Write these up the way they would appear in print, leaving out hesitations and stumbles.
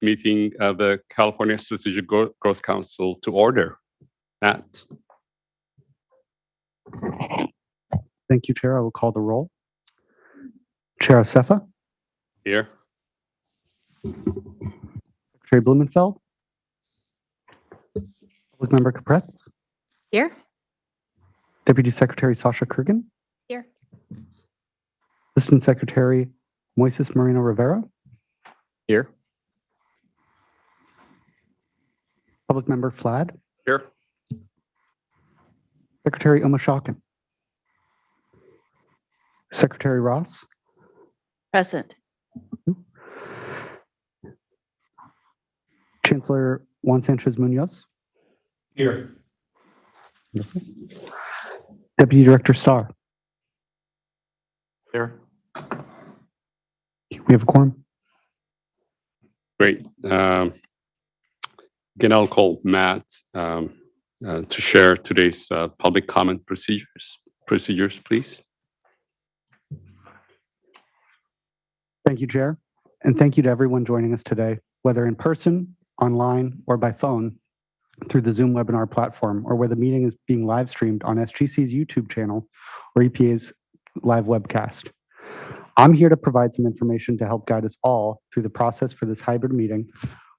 meeting of the California Strategic Growth Council to order. Matt. Thank you, Chair. I will call the roll. Chair Acefa. Here. Secretary Blumenfeld. Public Member Capretz. Here. Deputy Secretary Sasha Kurgan. Here. Assistant Secretary Moises Moreno Rivera. Here. Public Member Flad. Here. Secretary Omashakin. Secretary Ross. Present. Chancellor Juan Sanchez Munoz. Here. Deputy Director Starr. Here. We have a quorum. Great. Again, I'll call Matt to share today's public comment procedures. Procedures, please. Thank you, Chair. And thank you to everyone joining us today, whether in person, online, or by phone through the Zoom webinar platform, or where the meeting is being live streamed on SGC's YouTube channel or EPA's live webcast. I'm here to provide some information to help guide us all through the process for this hybrid meeting,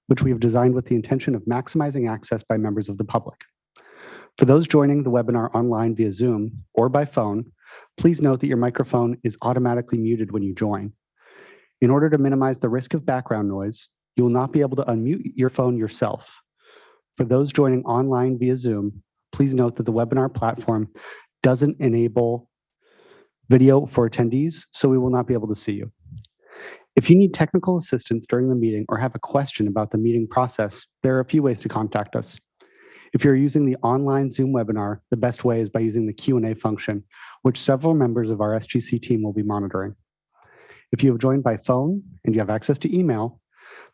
which we have designed with the intention of maximizing access by members of the public. For those joining the webinar online via Zoom or by phone, please note that your microphone is automatically muted when you join. In order to minimize the risk of background noise, you will not be able to unmute your phone yourself. For those joining online via Zoom, please note that the webinar platform doesn't enable video for attendees, so we will not be able to see you. If you need technical assistance during the meeting or have a question about the meeting process, there are a few ways to contact us. If you're using the online Zoom webinar, the best way is by using the Q&A function, which several members of our SGC team will be monitoring. If you have joined by phone and you have access to email,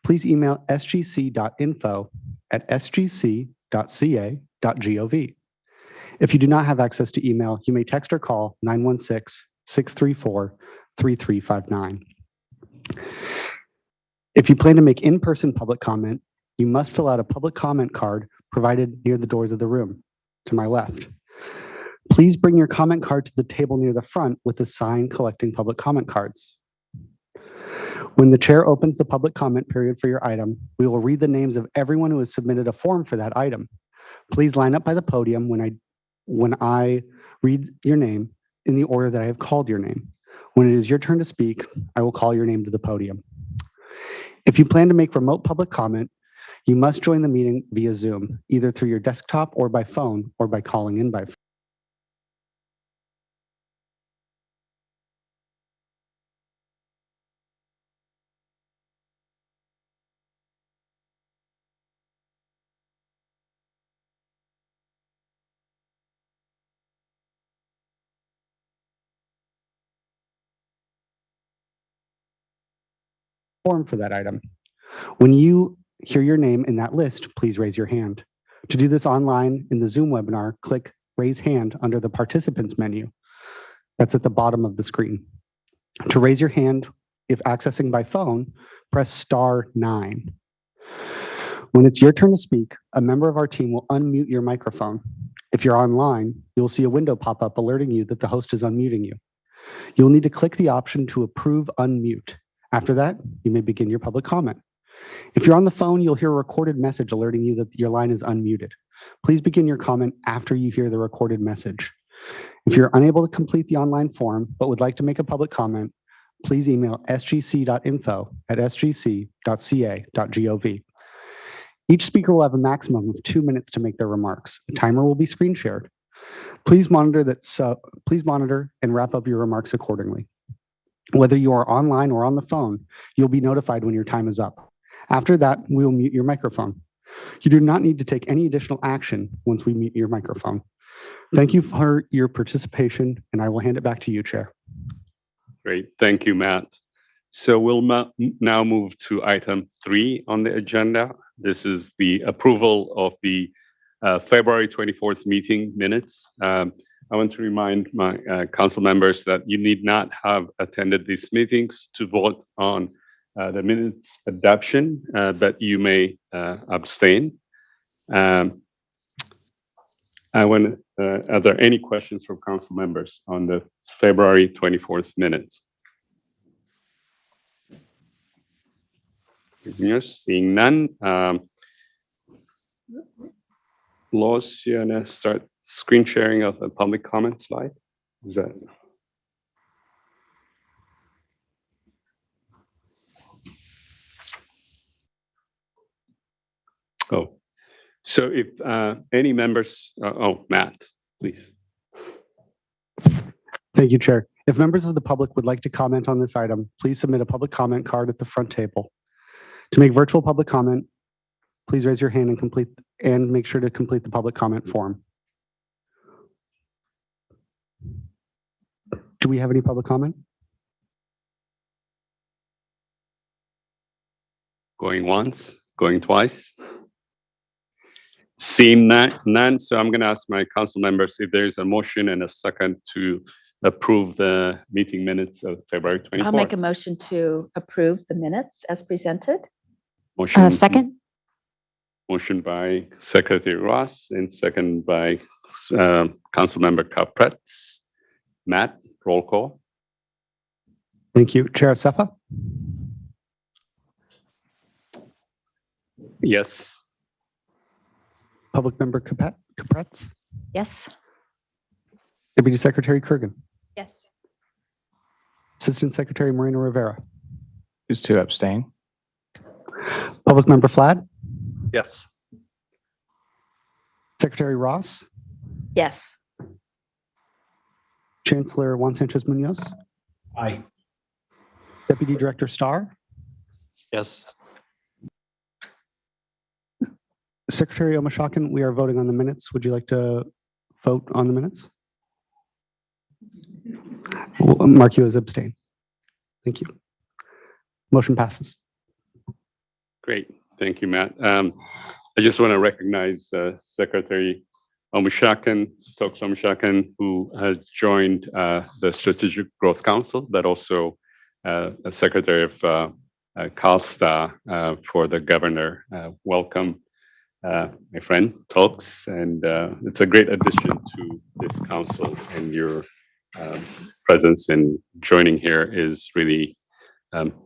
please email sgc.info@sgc.ca.gov. If you do not have access to email, you may text or call 916-634-3359. If you plan to make in-person public comment, you must fill out a public comment card provided near the doors of the room to my left. Please bring your comment card to the table near the front with the sign collecting public comment cards. When the chair opens the public comment period for your item, we will read the names of everyone who has submitted a form for that item. Please line up by the podium when I read your name in the order that I have called your name. When it is your turn to speak, I will call your name to the podium. If you plan to make remote public comment, you must join the meeting via Zoom, either through your desktop or by phone, or by calling in by phone. Form for that item. When you hear your name in that list, please raise your hand. To do this online in the Zoom webinar, click Raise Hand under the Participants menu. That's at the bottom of the screen. To raise your hand, if accessing by phone, press *9. When it's your turn to speak, a member of our team will unmute your microphone. If you're online, you'll see a window pop up alerting you that the host is unmuting you. You'll need to click the option to approve unmute. After that, you may begin your public comment. If you're on the phone, you'll hear a recorded message alerting you that your line is unmuted. Please begin your comment after you hear the recorded message. If you're unable to complete the online form but would like to make a public comment, please email sgc.info@sgc.ca.gov. Each speaker will have a maximum of 2 minutes to make their remarks. A timer will be screen shared. Please monitor and wrap up your remarks accordingly. Whether you are online or on the phone, you'll be notified when your time is up. After that, we will mute your microphone. You do not need to take any additional action once we mute your microphone. Thank you for your participation, and I will hand it back to you, Chair. Great. Thank you, Matt. So we'll now move to item 3 on the agenda. This is the approval of the February 24th meeting minutes. I want to remind my council members that you need not have attended these meetings to vote on the minutes adoption, but you may abstain. Are there any questions from council members on the February 24th minutes? Yes, seeing none. Lois, you wanna start screen sharing of the public comment slide? Is that? Oh, so if any members, Matt, please. Thank you, Chair. If members of the public would like to comment on this item, please submit a public comment card at the front table. To make virtual public comment, please raise your hand and make sure to complete the public comment form. Do we have any public comment? Going once, going twice. Seeing none, so I'm going to ask my council members if there's a motion and a second to approve the meeting minutes of February 24th. I'll make a motion to approve the minutes as presented. Motion. Second. Motion by Secretary Ross and second by Councilmember Capretz. Matt, roll call. Thank you. Chair Sefa? Yes. Public Member Capretz? Yes. Deputy Secretary Kurgan? Yes. Assistant Secretary Moreno Rivera? Choose to abstain. Public Member Flad? Yes. Secretary Ross? Yes. Chancellor Juan Sanchez Munoz? Aye. Deputy Director Starr? Yes. Secretary Omashakin, we are voting on the minutes. Would you like to vote on the minutes? We'll mark you as abstain. Thank you. Motion passes. Great. Thank you, Matt. I just want to recognize Secretary Omashakin, Toks Omashakin, who has joined the Strategic Growth Council, but also a Secretary of CalSTA for the governor. Welcome, my friend Toks, and it's a great addition to this council, and your presence and joining here is really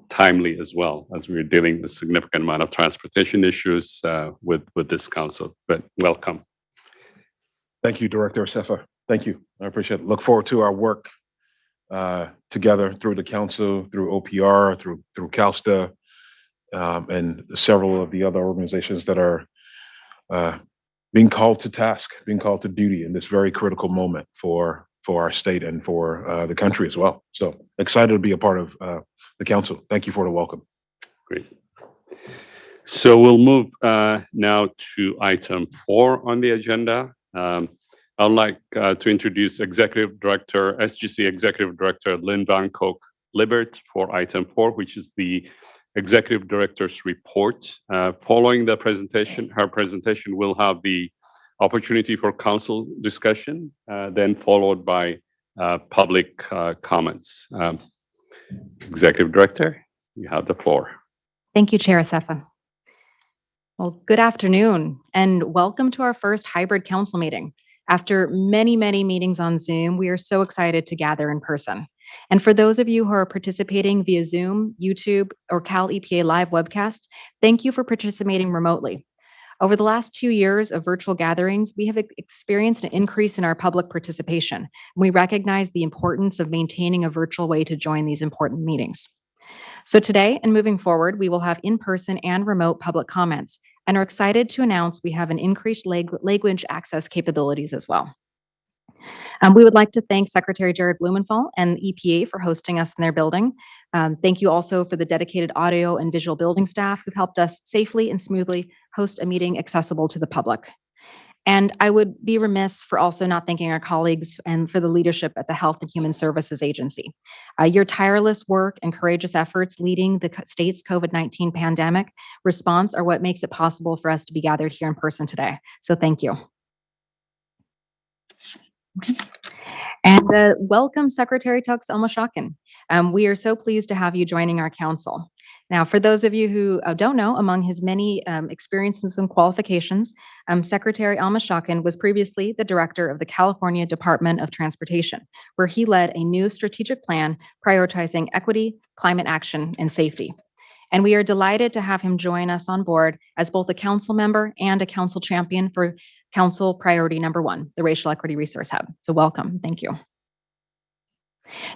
timely as well, as we're dealing with a significant amount of transportation issues with this council, but welcome. Thank you, Director Sefa. Thank you. I appreciate it. Look forward to our work together through the council, through OPR, through CalSTA, and several of the other organizations that are being called to task, being called to duty in this very critical moment for our state and for the country as well. So excited to be a part of the council. Thank you for the welcome. Great. So we'll move now to item 4 on the agenda. I'd like to introduce Executive Director, SGC Executive Director Lynn Van Koch Libert for item 4, which is the Executive Director's report. Following the presentation, her presentation will have the opportunity for council discussion, then followed by public comments. Executive Director, you have the floor. Thank you, Chair Sefa. Well, good afternoon and welcome to our first hybrid council meeting. After many, many meetings on Zoom, we are so excited to gather in person. And for those of you who are participating via Zoom, YouTube, or Cal EPA live webcasts, thank you for participating remotely. Over the last 2 years of virtual gatherings, we have experienced an increase in our public participation. We recognize the importance of maintaining a virtual way to join these important meetings. So today and moving forward, we will have in-person and remote public comments and are excited to announce we have an increased language access capabilities as well. We would like to thank Secretary Jared Blumenthal and EPA for hosting us in their building. Thank you also for the dedicated audio and visual building staff who've helped us safely and smoothly host a meeting accessible to the public. And I would be remiss for also not thanking our colleagues and for the leadership at the Health and Human Services Agency. Your tireless work and courageous efforts leading the state's COVID-19 pandemic response are what makes it possible for us to be gathered here in person today. So thank you. And welcome, Secretary Toks Omashakin. We are so pleased to have you joining our council. Now, for those of you who don't know, among his many experiences and qualifications, Secretary Al-Mashaakan was previously the director of the California Department of Transportation, where he led a new strategic plan prioritizing equity, climate action, and safety. And we are delighted to have him join us on board as both a council member and a council champion for Council Priority Number 1, the Racial Equity Resource Hub. So welcome. Thank you.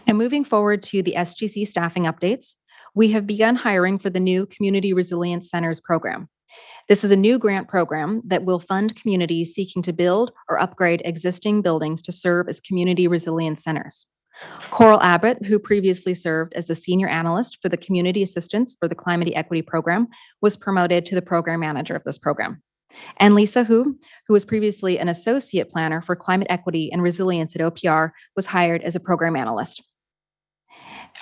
Now, moving forward to the SGC staffing updates, we have begun hiring for the new Community Resilience Centers program. This is a new grant program that will fund communities seeking to build or upgrade existing buildings to serve as community resilience centers. Coral Abbott, who previously served as the senior analyst for the Community Assistance for the Climate Equity Program, was promoted to the program manager of this program. And Lisa Hu was previously an associate planner for climate equity and resilience at OPR, was hired as a program analyst.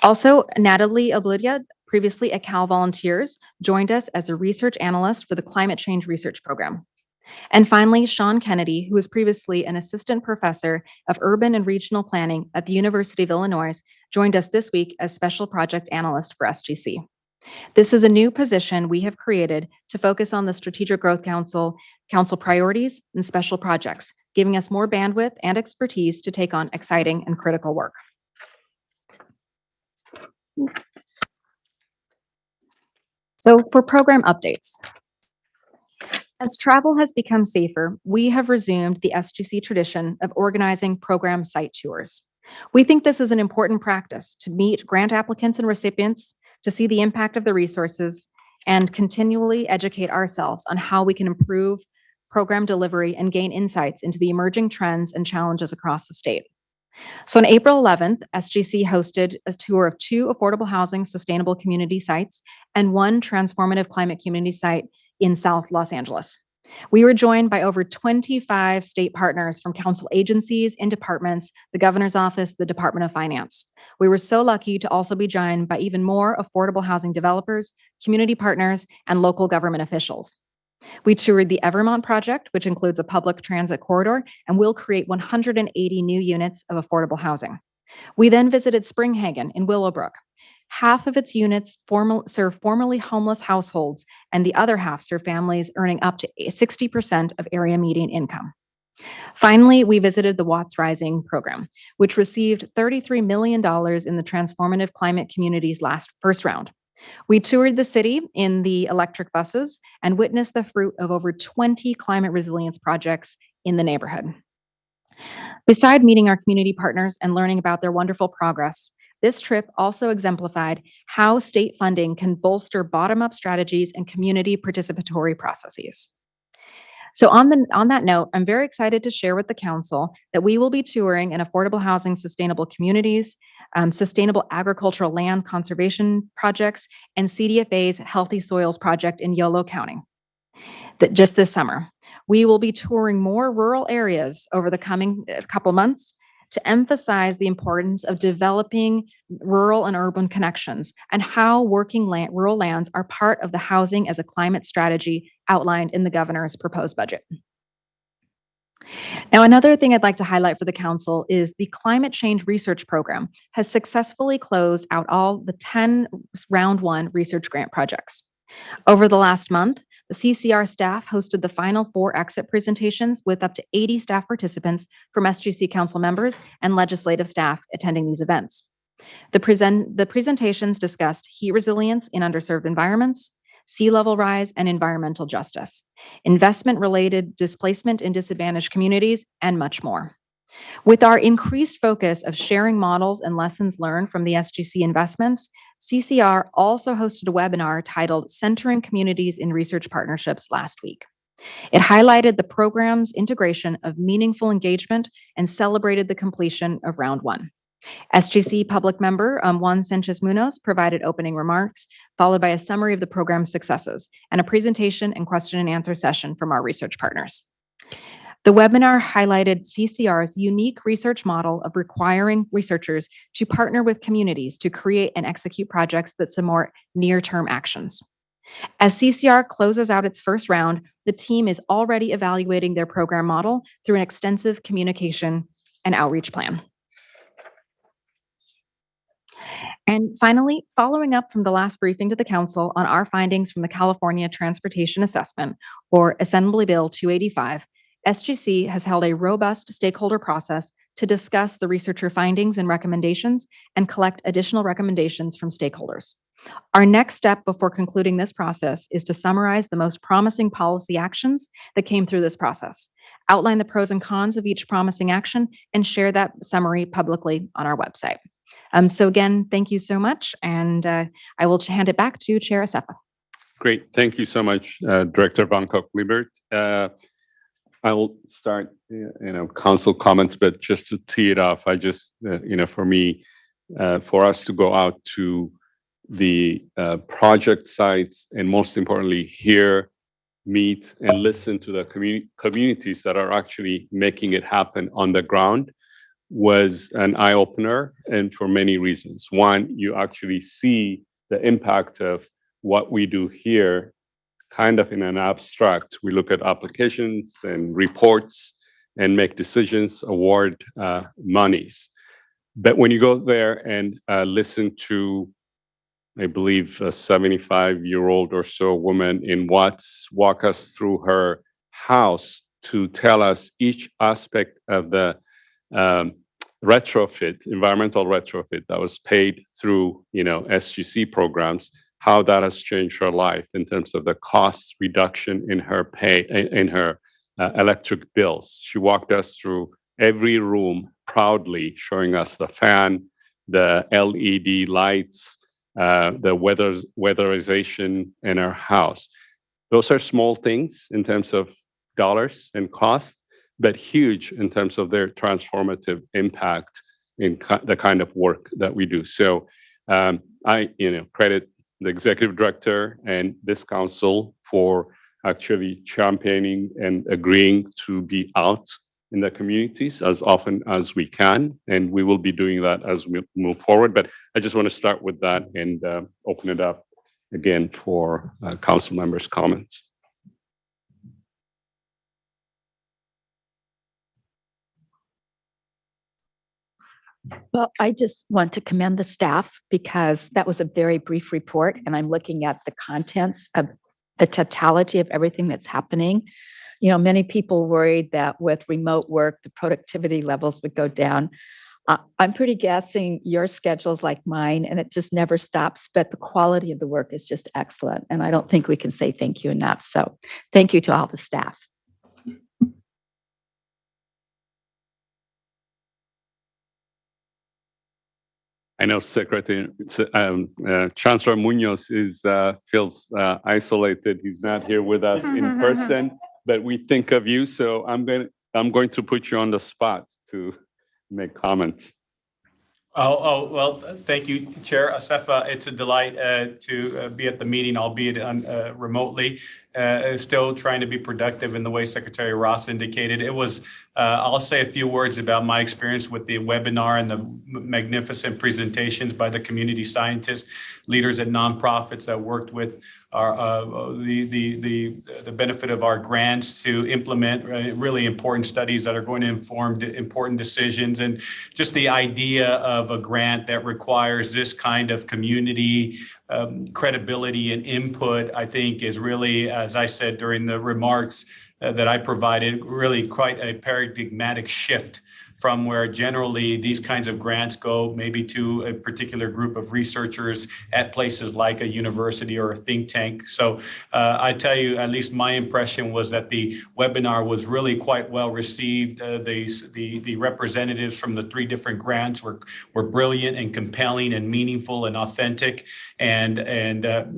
Also, Natalie Oblidia, previously at Cal Volunteers, joined us as a research analyst for the Climate Change Research Program. And finally, Sean Kennedy, who was previously an assistant professor of urban and regional planning at the University of Illinois, joined us this week as special project analyst for SGC. This is a new position we have created to focus on the Strategic Growth Council priorities and special projects, giving us more bandwidth and expertise to take on exciting and critical work. So for program updates, as travel has become safer, we have resumed the SGC tradition of organizing program site tours. We think this is an important practice to meet grant applicants and recipients, to see the impact of the resources, and continually educate ourselves on how we can improve program delivery and gain insights into the emerging trends and challenges across the state. So on April 11th, SGC hosted a tour of 2 affordable housing sustainable community sites and 1 transformative climate community site in South Los Angeles. We were joined by over 25 state partners from council agencies and departments, the governor's office, the Department of Finance. We were so lucky to also be joined by even more affordable housing developers, community partners, and local government officials. We toured the Evermont project, which includes a public transit corridor and will create 180 new units of affordable housing. We then visited Springhagen in Willowbrook. Half of its units serve formerly homeless households, and the other half serve families earning up to 60% of area median income. Finally, we visited the Watts Rising program, which received $33 million in the Transformative Climate Communities first round. We toured the city in the electric buses and witnessed the fruit of over 20 climate resilience projects in the neighborhood. Beside meeting our community partners and learning about their wonderful progress, this trip also exemplified how state funding can bolster bottom-up strategies and community participatory processes. So on that note, I'm very excited to share with the council that we will be touring an affordable housing sustainable communities, sustainable agricultural land conservation projects, and CDFA's Healthy Soils project in Yolo County. Just this summer, we will be touring more rural areas over the coming couple months to emphasize the importance of developing rural and urban connections and how rural lands are part of the housing as a climate strategy outlined in the governor's proposed budget. Now, another thing I'd like to highlight for the council is the Climate Change Research Program has successfully closed out all the 10 round 1 research grant projects. Over the last month, the CCR staff hosted the final 4 exit presentations with up to 80 staff participants from SGC council members and legislative staff attending these events. The presentations discussed heat resilience in underserved environments, sea level rise and environmental justice, investment-related displacement in disadvantaged communities, and much more. With our increased focus of sharing models and lessons learned from the SGC investments, CCR also hosted a webinar titled Centering Communities in Research Partnerships last week. It highlighted the program's integration of meaningful engagement and celebrated the completion of round 1. SGC public member Juan Sanchez Munoz provided opening remarks, followed by a summary of the program's successes and a presentation and question and answer session from our research partners. The webinar highlighted CCR's unique research model of requiring researchers to partner with communities to create and execute projects that support near-term actions. As CCR closes out its first round, the team is already evaluating their program model through an extensive communication and outreach plan. And finally, following up from the last briefing to the Council on our findings from the California Transportation Assessment, or Assembly Bill 285, SGC has held a robust stakeholder process to discuss the researcher findings and recommendations and collect additional recommendations from stakeholders. Our next step before concluding this process is to summarize the most promising policy actions that came through this process, outline the pros and cons of each promising action, and share that summary publicly on our website. So again, thank you so much, and I will hand it back to Chair Acefa. Great. Thank you so much, Director Van Koch-Liebert. I will start, council comments, but just to tee it off, I just, for me, for us to go out to the project sites and most importantly, hear, meet, and listen to the communities that are actually making it happen on the ground was an eye-opener, and for many reasons. One, you actually see the impact of what we do here kind of in an abstract. We look at applications and reports and make decisions, award monies. But when you go there and listen to, I believe, a 75-year-old or so woman in Watts walk us through her house to tell us each aspect of the retrofit, environmental retrofit that was paid through, SGC programs, how that has changed her life in terms of the cost reduction in her electric bills. She walked us through every room proudly, showing us the fan, the LED lights, the weatherization in her house. Those are small things in terms of dollars and cost, but huge in terms of their transformative impact in the kind of work that we do. So I, credit the executive director and this council for actually championing and agreeing to be out in the communities as often as we can. And we will be doing that as we move forward. But I just want to start with that and open it up again for council members' comments. Well, I just want to commend the staff because that was a very brief report, and I'm looking at the contents of the totality of everything that's happening. Many people worried that with remote work, the productivity levels would go down. I'm pretty guessing your schedule's like mine, and it just never stops, but the quality of the work is just excellent, and I don't think we can say thank you enough. So thank you to all the staff. I know Secretary Chancellor Munoz feels isolated. He's not here with us in person, but we think of you. So I'm going to put you on the spot to make comments. Well, thank you, Chair Acefa. It's a delight to be at the meeting, albeit remotely. Still trying to be productive in the way Secretary Ross indicated. It was, I'll say a few words about my experience with the webinar and the magnificent presentations by the community scientists, leaders at nonprofits that worked with our the benefit of our grants to implement really important studies that are going to inform important decisions. And just the idea of a grant that requires this kind of community credibility and input, I think, is really, as I said during the remarks that I provided, really quite a paradigmatic shift from where generally these kinds of grants go maybe to a particular group of researchers at places like a university or a think tank. So I tell you, at least my impression was that the webinar was really quite well received. The representatives from the 3 different grants were brilliant and compelling and meaningful and authentic. And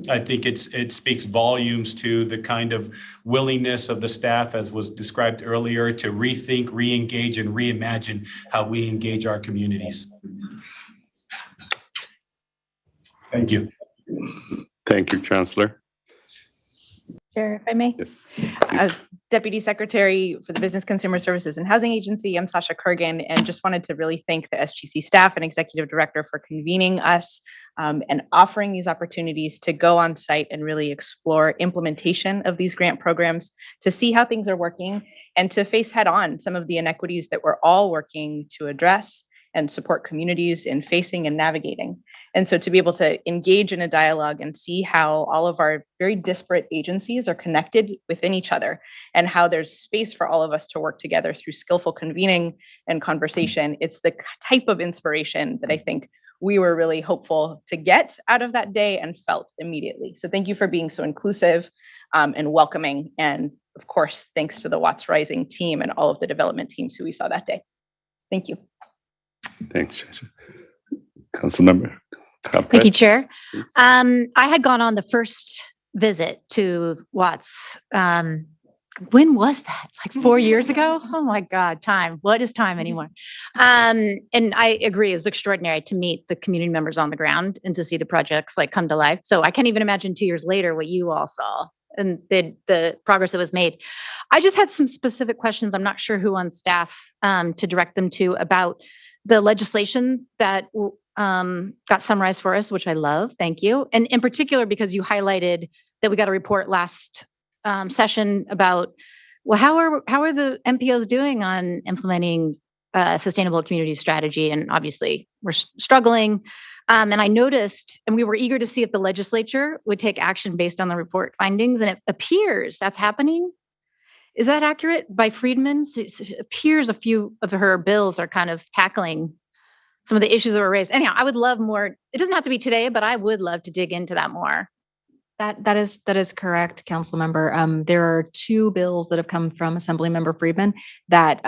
I think it speaks volumes to the kind of willingness of the staff, as was described earlier, to rethink, re-engage, and reimagine how we engage our communities. Thank you. Thank you, Chancellor. Chair, if I may. Yes. As Deputy Secretary for the Business Consumer Services and Housing Agency, I'm Sasha Kurgan, and just wanted to really thank the SGC staff and Executive Director for convening us and offering these opportunities to go on site and really explore implementation of these grant programs, to see how things are working and to face head on some of the inequities that we're all working to address and support communities in facing and navigating. And so to be able to engage in a dialogue and see how all of our very disparate agencies are connected within each other and how there's space for all of us to work together through skillful convening and conversation, it's the type of inspiration that I think we were really hopeful to get out of that day and felt immediately. So thank you for being so inclusive and welcoming. And of course, thanks to the Watts Rising team and all of the development teams who we saw that day. Thank you. Thanks, Councilmember. Thank you, Chair. I had gone on the first visit to Watts. When was that? Like 4 years ago? Oh my God, time. What is time anymore? And I agree, it was extraordinary to meet the community members on the ground and to see the projects like come to life. So I can't even imagine 2 years later what you all saw and the progress that was made. I just had some specific questions. I'm not sure who on staff to direct them to about the legislation that got summarized for us, which I love. Thank you. And in particular, because you highlighted that we got a report last session about, well, how are the MPOs doing on implementing sustainable community strategy? And obviously, we're struggling. And I noticed, and we were eager to see if the legislature would take action based on the report findings. And it appears that's happening. Is that accurate? By Friedman's, it appears a few of her bills are kind of tackling some of the issues that were raised. Anyhow, I would love more. It doesn't have to be today, but I would love to dig into that more. That is correct, Council Member. There are 2 bills that have come from Assemblymember Friedman that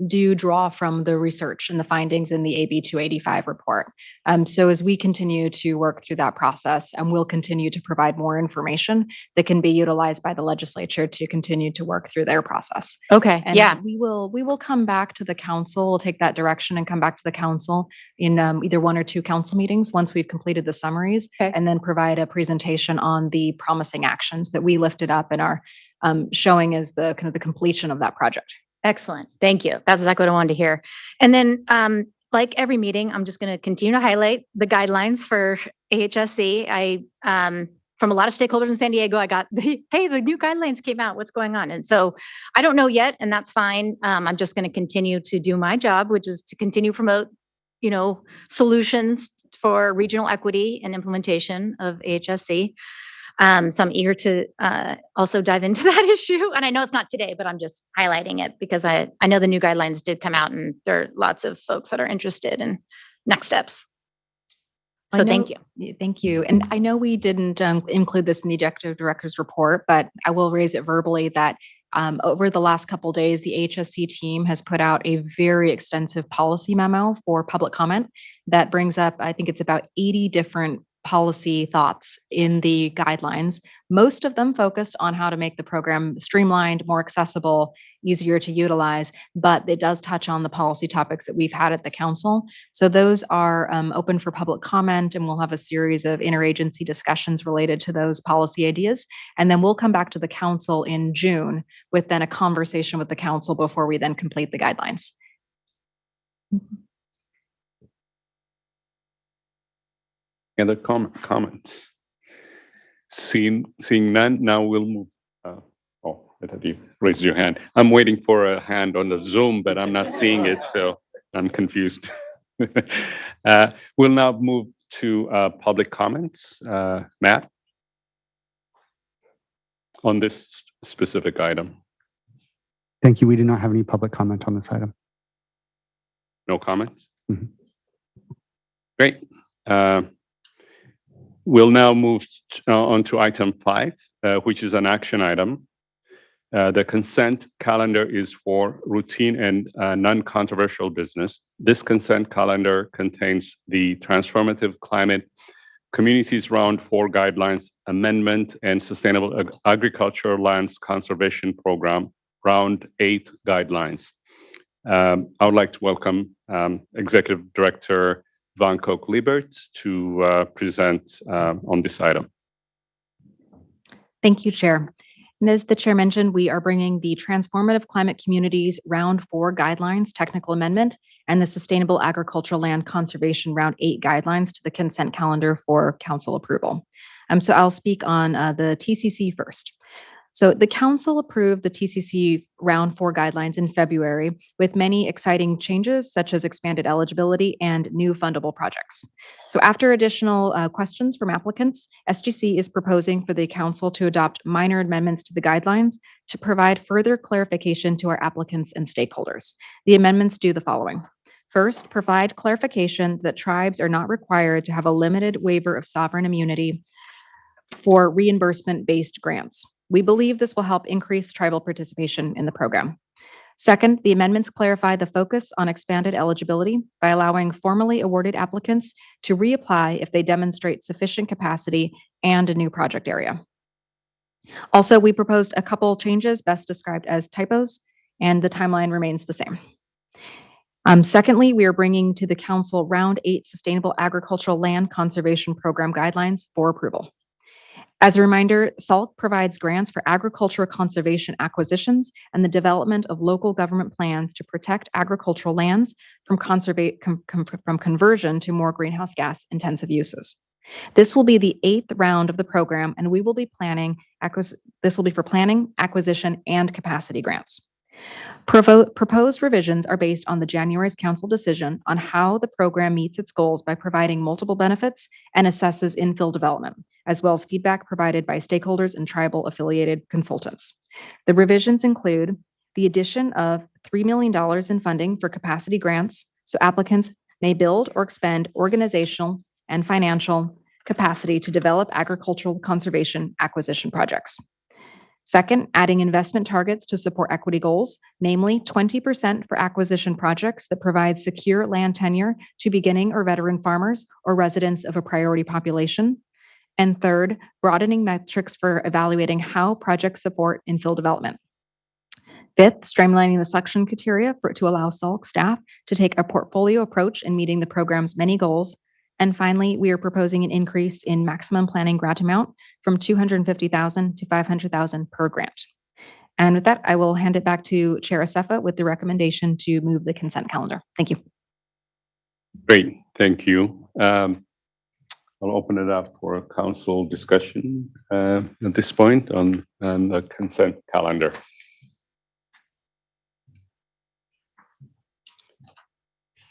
do draw from the research and the findings in the AB 285 report. So as we continue to work through that process, and we'll continue to provide more information that can be utilized by the legislature to continue to work through their process. Okay. And yeah. we will come back to the council. We'll take that direction and come back to the council in either 1 or 2 council meetings once we've completed the summaries, Okay. and then provide a presentation on the promising actions that we lifted up and are showing as the kind of the completion of that project. Excellent. Thank you. That's exactly what I wanted to hear. And then, like every meeting, I'm just going to continue to highlight the guidelines for AHSC. From a lot of stakeholders in San Diego, I got the new guidelines came out. What's going on? And so I don't know yet, and that's fine. I'm just going to continue to do my job, which is to continue to promote, solutions for regional equity and implementation of AHSC. So I'm eager to also dive into that issue. And I know it's not today, but I'm just highlighting it because I know the new guidelines did come out and there are lots of folks that are interested in next steps. So thank you. Thank you. And I know we didn't include this in the executive director's report, but I will raise it verbally that over the last couple of days, the HSC team has put out a very extensive policy memo for public comment that brings up, I think it's about 80 different policy thoughts in the guidelines, most of them focused on how to make the program streamlined, more accessible, easier to utilize, but it does touch on the policy topics that we've had at the council. So those are open for public comment, and we'll have a series of interagency discussions related to those policy ideas. And then we'll come back to the council in June with then a conversation with the council before we then complete the guidelines. Any other comments? Seeing none, now we'll move. I thought you raised your hand. I'm waiting for a hand on the Zoom, but I'm not seeing it, so I'm confused. We'll now move to public comments. Matt, on this specific item. Thank you. We do not have any public comment on this item. No comments? Mhm. Great. We'll now move on to item 5, which is an action item. The consent calendar is for routine and non-controversial business. This consent calendar contains the Transformative Climate Communities Round 4 Guidelines Amendment and Sustainable Agricultural Lands Conservation Program Round 8 Guidelines. I would like to welcome Executive Director Van Koch-Liebert to present on this item. Thank you, Chair. And as the Chair mentioned, we are bringing the Transformative Climate Communities Round 4 Guidelines Technical Amendment and the Sustainable Agricultural Land Conservation Round 8 Guidelines to the consent calendar for council approval. So I'll speak on the TCC first. So the council approved the TCC round 4 guidelines in February with many exciting changes such as expanded eligibility and new fundable projects. So after additional questions from applicants, SGC is proposing for the council to adopt minor amendments to the guidelines to provide further clarification to our applicants and stakeholders. The amendments do the following. First, provide clarification that tribes are not required to have a limited waiver of sovereign immunity for reimbursement-based grants. We believe this will help increase tribal participation in the program. Second, the amendments clarify the focus on expanded eligibility by allowing formally awarded applicants to reapply if they demonstrate sufficient capacity and a new project area. Also, we proposed a couple changes best described as typos, and the timeline remains the same. Secondly, we are bringing to the council round 8 Sustainable Agricultural Land Conservation Program guidelines for approval. As a reminder, SALC provides grants for agricultural conservation acquisitions and the development of local government plans to protect agricultural lands from conversion to more greenhouse gas intensive uses. This will be the 8th round of the program, and we will be this will be for planning, acquisition, and capacity grants. Proposed revisions are based on the January's council decision on how the program meets its goals by providing multiple benefits and assesses infill development, as well as feedback provided by stakeholders and tribal affiliated consultants. The revisions include the addition of $3 million in funding for capacity grants, so applicants may build or expend organizational and financial capacity to develop agricultural conservation acquisition projects. Second, adding investment targets to support equity goals, namely 20% for acquisition projects that provide secure land tenure to beginning or veteran farmers or residents of a priority population. And third, broadening metrics for evaluating how projects support infill development. Fifth, streamlining the selection criteria to allow SALC staff to take a portfolio approach in meeting the program's many goals. And finally, we are proposing an increase in maximum planning grant amount from $250,000 to $500,000 per grant. And with that, I will hand it back to Chair Acefa with the recommendation to move the consent calendar. Thank you. Great, thank you. I'll open it up for a council discussion at this point on the consent calendar.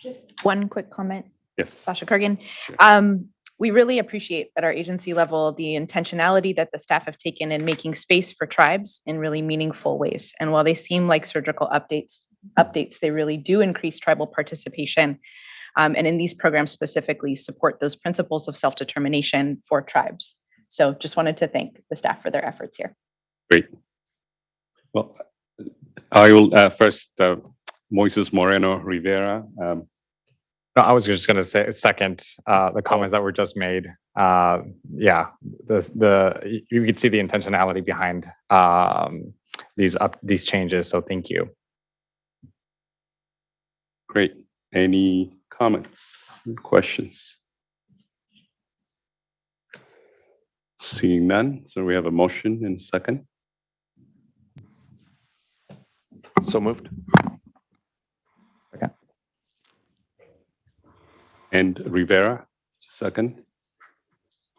Just one quick comment. Yes. Sasha Kurgan. Sure. We really appreciate at our agency level the intentionality that the staff have taken in making space for tribes in really meaningful ways. And while they seem like surgical updates, they really do increase tribal participation. And in these programs specifically support those principles of self-determination for tribes. So just wanted to thank the staff for their efforts here. Great. Well, I will first, Moises Moreno Rivera. No, I was just going to say second the comments that were just made. Yeah, you could see the intentionality behind these changes. So thank you. Great. Any comments, questions? Seeing none, so we have a motion and second. So moved. And Rivera, second.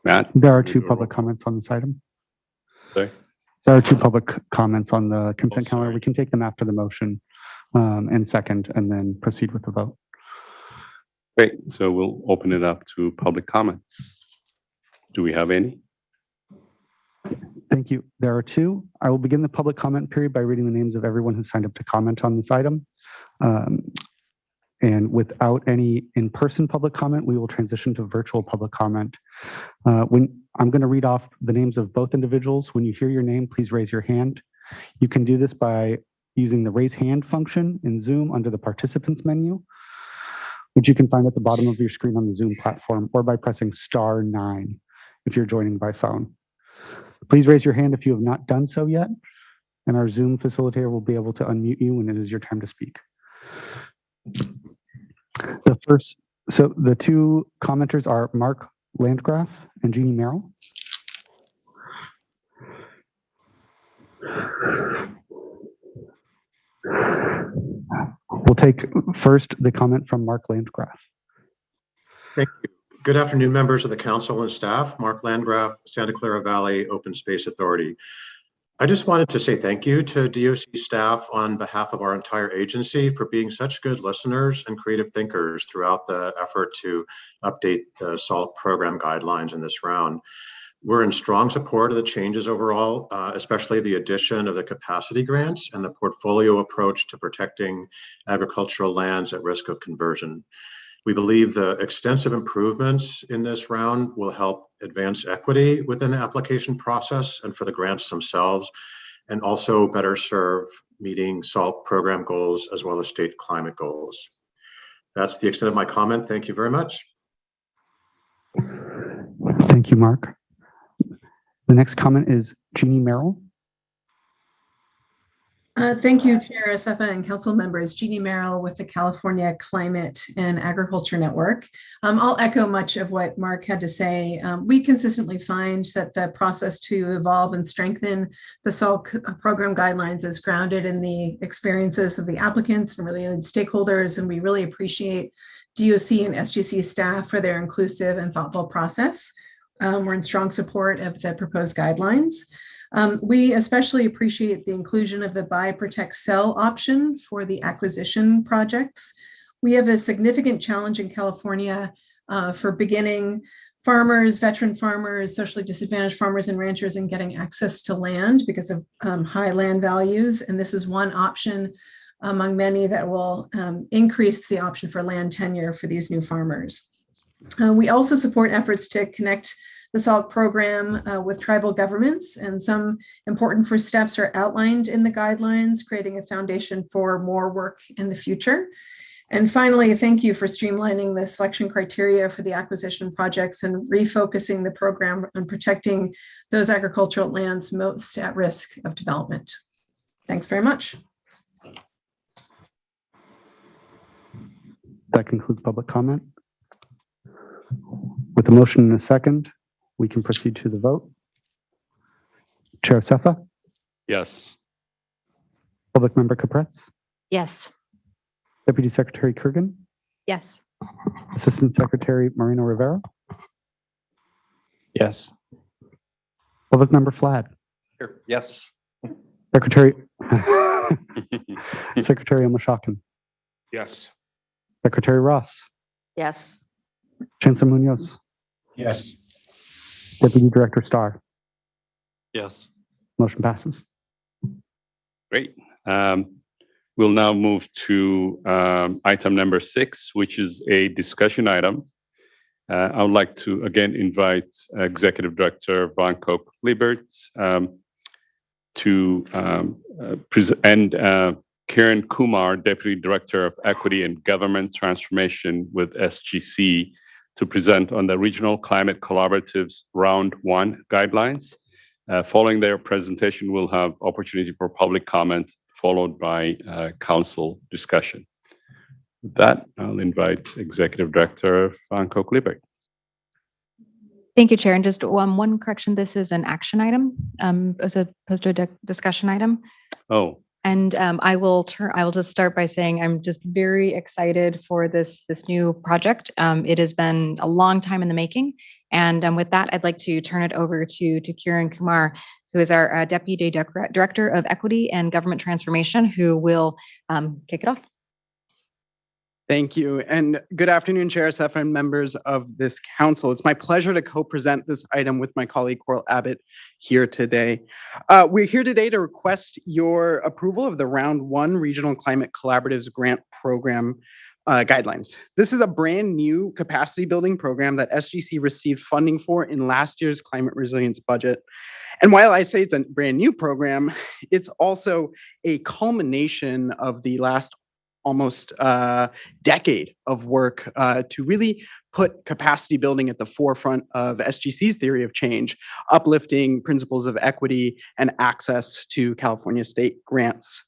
Matt? There are 2 public comments on this item. Sorry? There are 2 public comments on the consent calendar. We can take them after the motion and second, and then proceed with the vote. Great, so we'll open it up to public comments. Do we have any? Thank you. There are 2. I will begin the public comment period by reading the names of everyone who signed up to comment on this item. And without any in-person public comment, we will transition to virtual public comment. When I'm going to read off the names of both individuals. When you hear your name, please raise your hand. You can do this by using the raise hand function in Zoom under the participants menu, which you can find at the bottom of your screen on the Zoom platform, or by pressing *9 if you're joining by phone. Please raise your hand if you have not done so yet, and our Zoom facilitator will be able to unmute you when it is your time to speak. The 2 commenters are Mark Landgraf and Jeannie Merrill. We'll take first the comment from Mark Landgraf. Thank you. Good afternoon, members of the council and staff. Mark Landgraf, Santa Clara Valley Open Space Authority. I just wanted to say thank you to DOC staff on behalf of our entire agency for being such good listeners and creative thinkers throughout the effort to update the SALT program guidelines in this round. We're in strong support of the changes overall, especially the addition of the capacity grants and the portfolio approach to protecting agricultural lands at risk of conversion. We believe the extensive improvements in this round will help advance equity within the application process and for the grants themselves, and also better serve meeting SALT program goals as well as state climate goals. That's the extent of my comment. Thank you very much. Thank you, Mark. The next comment is Jeannie Merrill. Thank you, Chair Acefa and council members. Jeannie Merrill with the California Climate and Agriculture Network. I'll echo much of what Mark had to say. We consistently find that the process to evolve and strengthen the SALT program guidelines is grounded in the experiences of the applicants and related stakeholders, and we really appreciate DOC and SGC staff for their inclusive and thoughtful process. We're in strong support of the proposed guidelines. We especially appreciate the inclusion of the buy, protect, sell option for the acquisition projects. We have a significant challenge in California for beginning farmers, veteran farmers, socially disadvantaged farmers and ranchers in getting access to land because of high land values. And this is one option among many that will increase the option for land tenure for these new farmers. We also support efforts to connect the SALT program with tribal governments, and some important first steps are outlined in the guidelines, creating a foundation for more work in the future. And finally, thank you for streamlining the selection criteria for the acquisition projects and refocusing the program on protecting those agricultural lands most at risk of development. Thanks very much. That concludes public comment. With a motion and a second, we can proceed to the vote. Chair Acefa, Yes. Public Member Capretz, Yes. Deputy Secretary Kurgan, Yes. Assistant Secretary Marino Rivera, Yes. Public Member Flad, Here. Yes. Secretary Secretary Omashakin, Yes. Secretary Ross, Yes. Chancellor Munoz, Yes. Deputy Director Starr. Yes. Motion passes. Great. We'll now move to item number 6, which is a discussion item. I would like to again invite Executive Director Van Koch-Liebert to present, and Kiran Kumar, Deputy Director of Equity and Government Transformation with SGC, to present on the Regional Climate Collaborative's Round 1 guidelines. Following their presentation, we'll have opportunity for public comment, followed by council discussion. With that, I'll invite Executive Director Van Koch-Liebert. Thank you, Chair. And just one correction, this is an action item as opposed to a discussion item. Oh, And I will just start by saying I'm just very excited for this new project. It has been a long time in the making. And with that, I'd like to turn it over to Kiran Kumar, who is our Deputy Director of Equity and Government Transformation, who will kick it off. Thank you. And good afternoon, Chair Acefa and members of this council. It's my pleasure to co-present this item with my colleague Coral Abbott here today. We're here today to request your approval of the Round 1 Regional Climate Collaboratives Grant Program guidelines. This is a brand new capacity building program that SGC received funding for in last year's climate resilience budget. And while I say it's a brand new program, it's also a culmination of the last almost decade of work to really put capacity building at the forefront of SGC's theory of change, uplifting principles of equity and access to California state grants.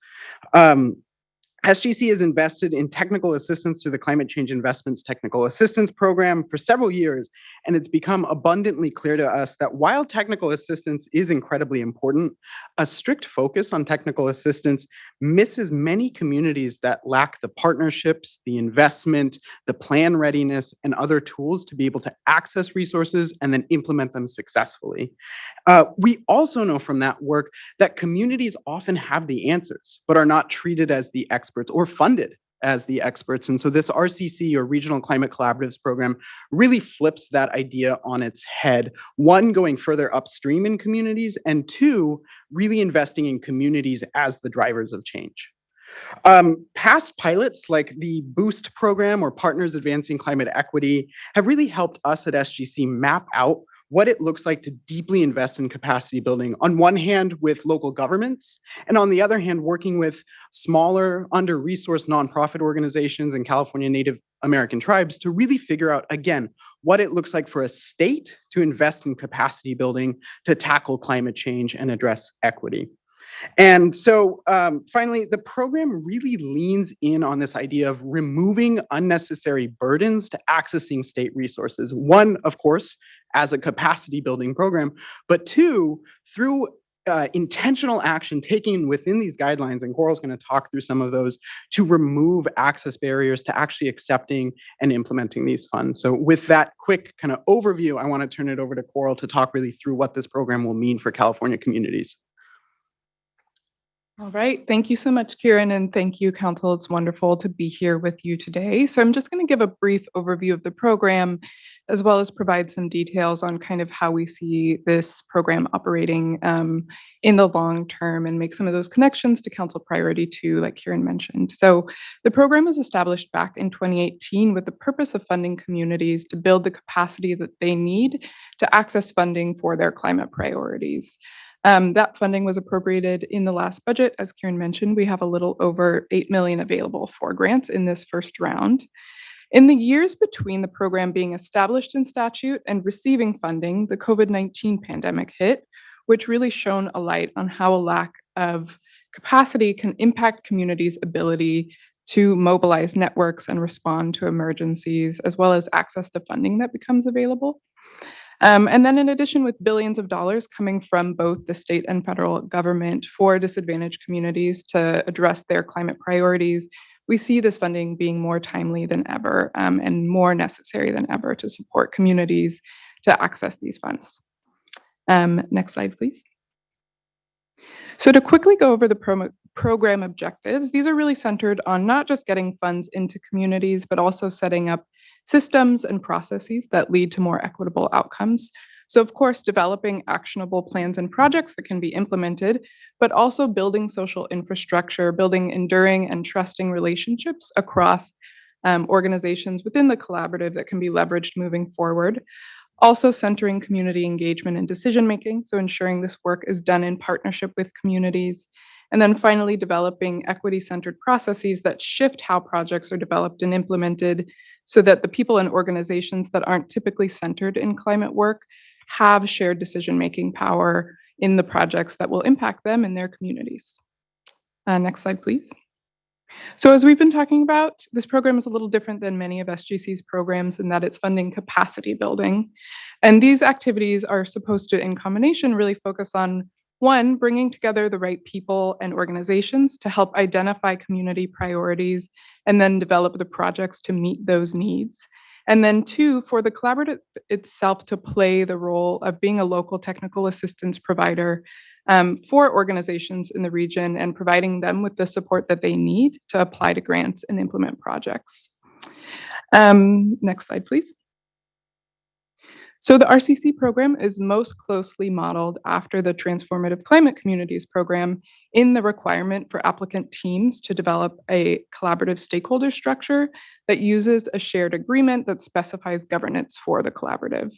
SGC has invested in technical assistance through the Climate Change Investments Technical Assistance Program for several years, and it's become abundantly clear to us that while technical assistance is incredibly important, a strict focus on technical assistance misses many communities that lack the partnerships, the investment, the plan readiness, and other tools to be able to access resources and then implement them successfully. We also know from that work that communities often have the answers, but are not treated as the experts or funded as the experts. And so this RCC, or Regional Climate Collaboratives program, really flips that idea on its head. One, going further upstream in communities, and two, really investing in communities as the drivers of change. Past pilots like the BOOST program or Partners Advancing Climate Equity have really helped us at SGC map out what it looks like to deeply invest in capacity building, on one hand with local governments, and on the other hand working with smaller, under-resourced nonprofit organizations and California Native American tribes to really figure out, again, what it looks like for a state to invest in capacity building to tackle climate change and address equity. And so finally, the program really leans in on this idea of removing unnecessary burdens to accessing state resources. One, of course, as a capacity building program, but two, through intentional action taken within these guidelines, and Coral's going to talk through some of those, to remove access barriers to actually accepting and implementing these funds. So with that quick kind of overview, I want to turn it over to Coral to talk really through what this program will mean for California communities. All right, thank you so much, Kieran, and thank you, Council. It's wonderful to be here with you today. So I'm just going to give a brief overview of the program, as well as provide some details on kind of how we see this program operating in the long term, and make some of those connections to Council Priority 2, like Kieran mentioned. So the program was established back in 2018 with the purpose of funding communities to build the capacity that they need to access funding for their climate priorities. That funding was appropriated in the last budget. As Kieran mentioned, we have a little over $8 million available for grants in this first round. In the years between the program being established in statute and receiving funding, the COVID-19 pandemic hit, which really shone a light on how a lack of capacity can impact communities' ability to mobilize networks and respond to emergencies, as well as access the funding that becomes available. And then in addition, with billions of dollars coming from both the state and federal government for disadvantaged communities to address their climate priorities, we see this funding being more timely than ever and more necessary than ever to support communities to access these funds. Next slide, please. So to quickly go over the program objectives, these are really centered on not just getting funds into communities, but also setting up systems and processes that lead to more equitable outcomes. So of course, developing actionable plans and projects that can be implemented, but also building social infrastructure, building enduring and trusting relationships across organizations within the collaborative that can be leveraged moving forward. Also centering community engagement and decision-making, so ensuring this work is done in partnership with communities. And then finally, developing equity-centered processes that shift how projects are developed and implemented so that the people and organizations that aren't typically centered in climate work have shared decision-making power in the projects that will impact them and their communities. Next slide, please. So as we've been talking about, this program is a little different than many of SGC's programs in that it's funding capacity building. And these activities are supposed to, in combination, really focus on, one, bringing together the right people and organizations to help identify community priorities and then develop the projects to meet those needs. And then two, for the collaborative itself to play the role of being a local technical assistance provider for organizations in the region and providing them with the support that they need to apply to grants and implement projects. Next slide, please. So the RCC program is most closely modeled after the Transformative Climate Communities program in the requirement for applicant teams to develop a collaborative stakeholder structure that uses a shared agreement that specifies governance for the collaborative.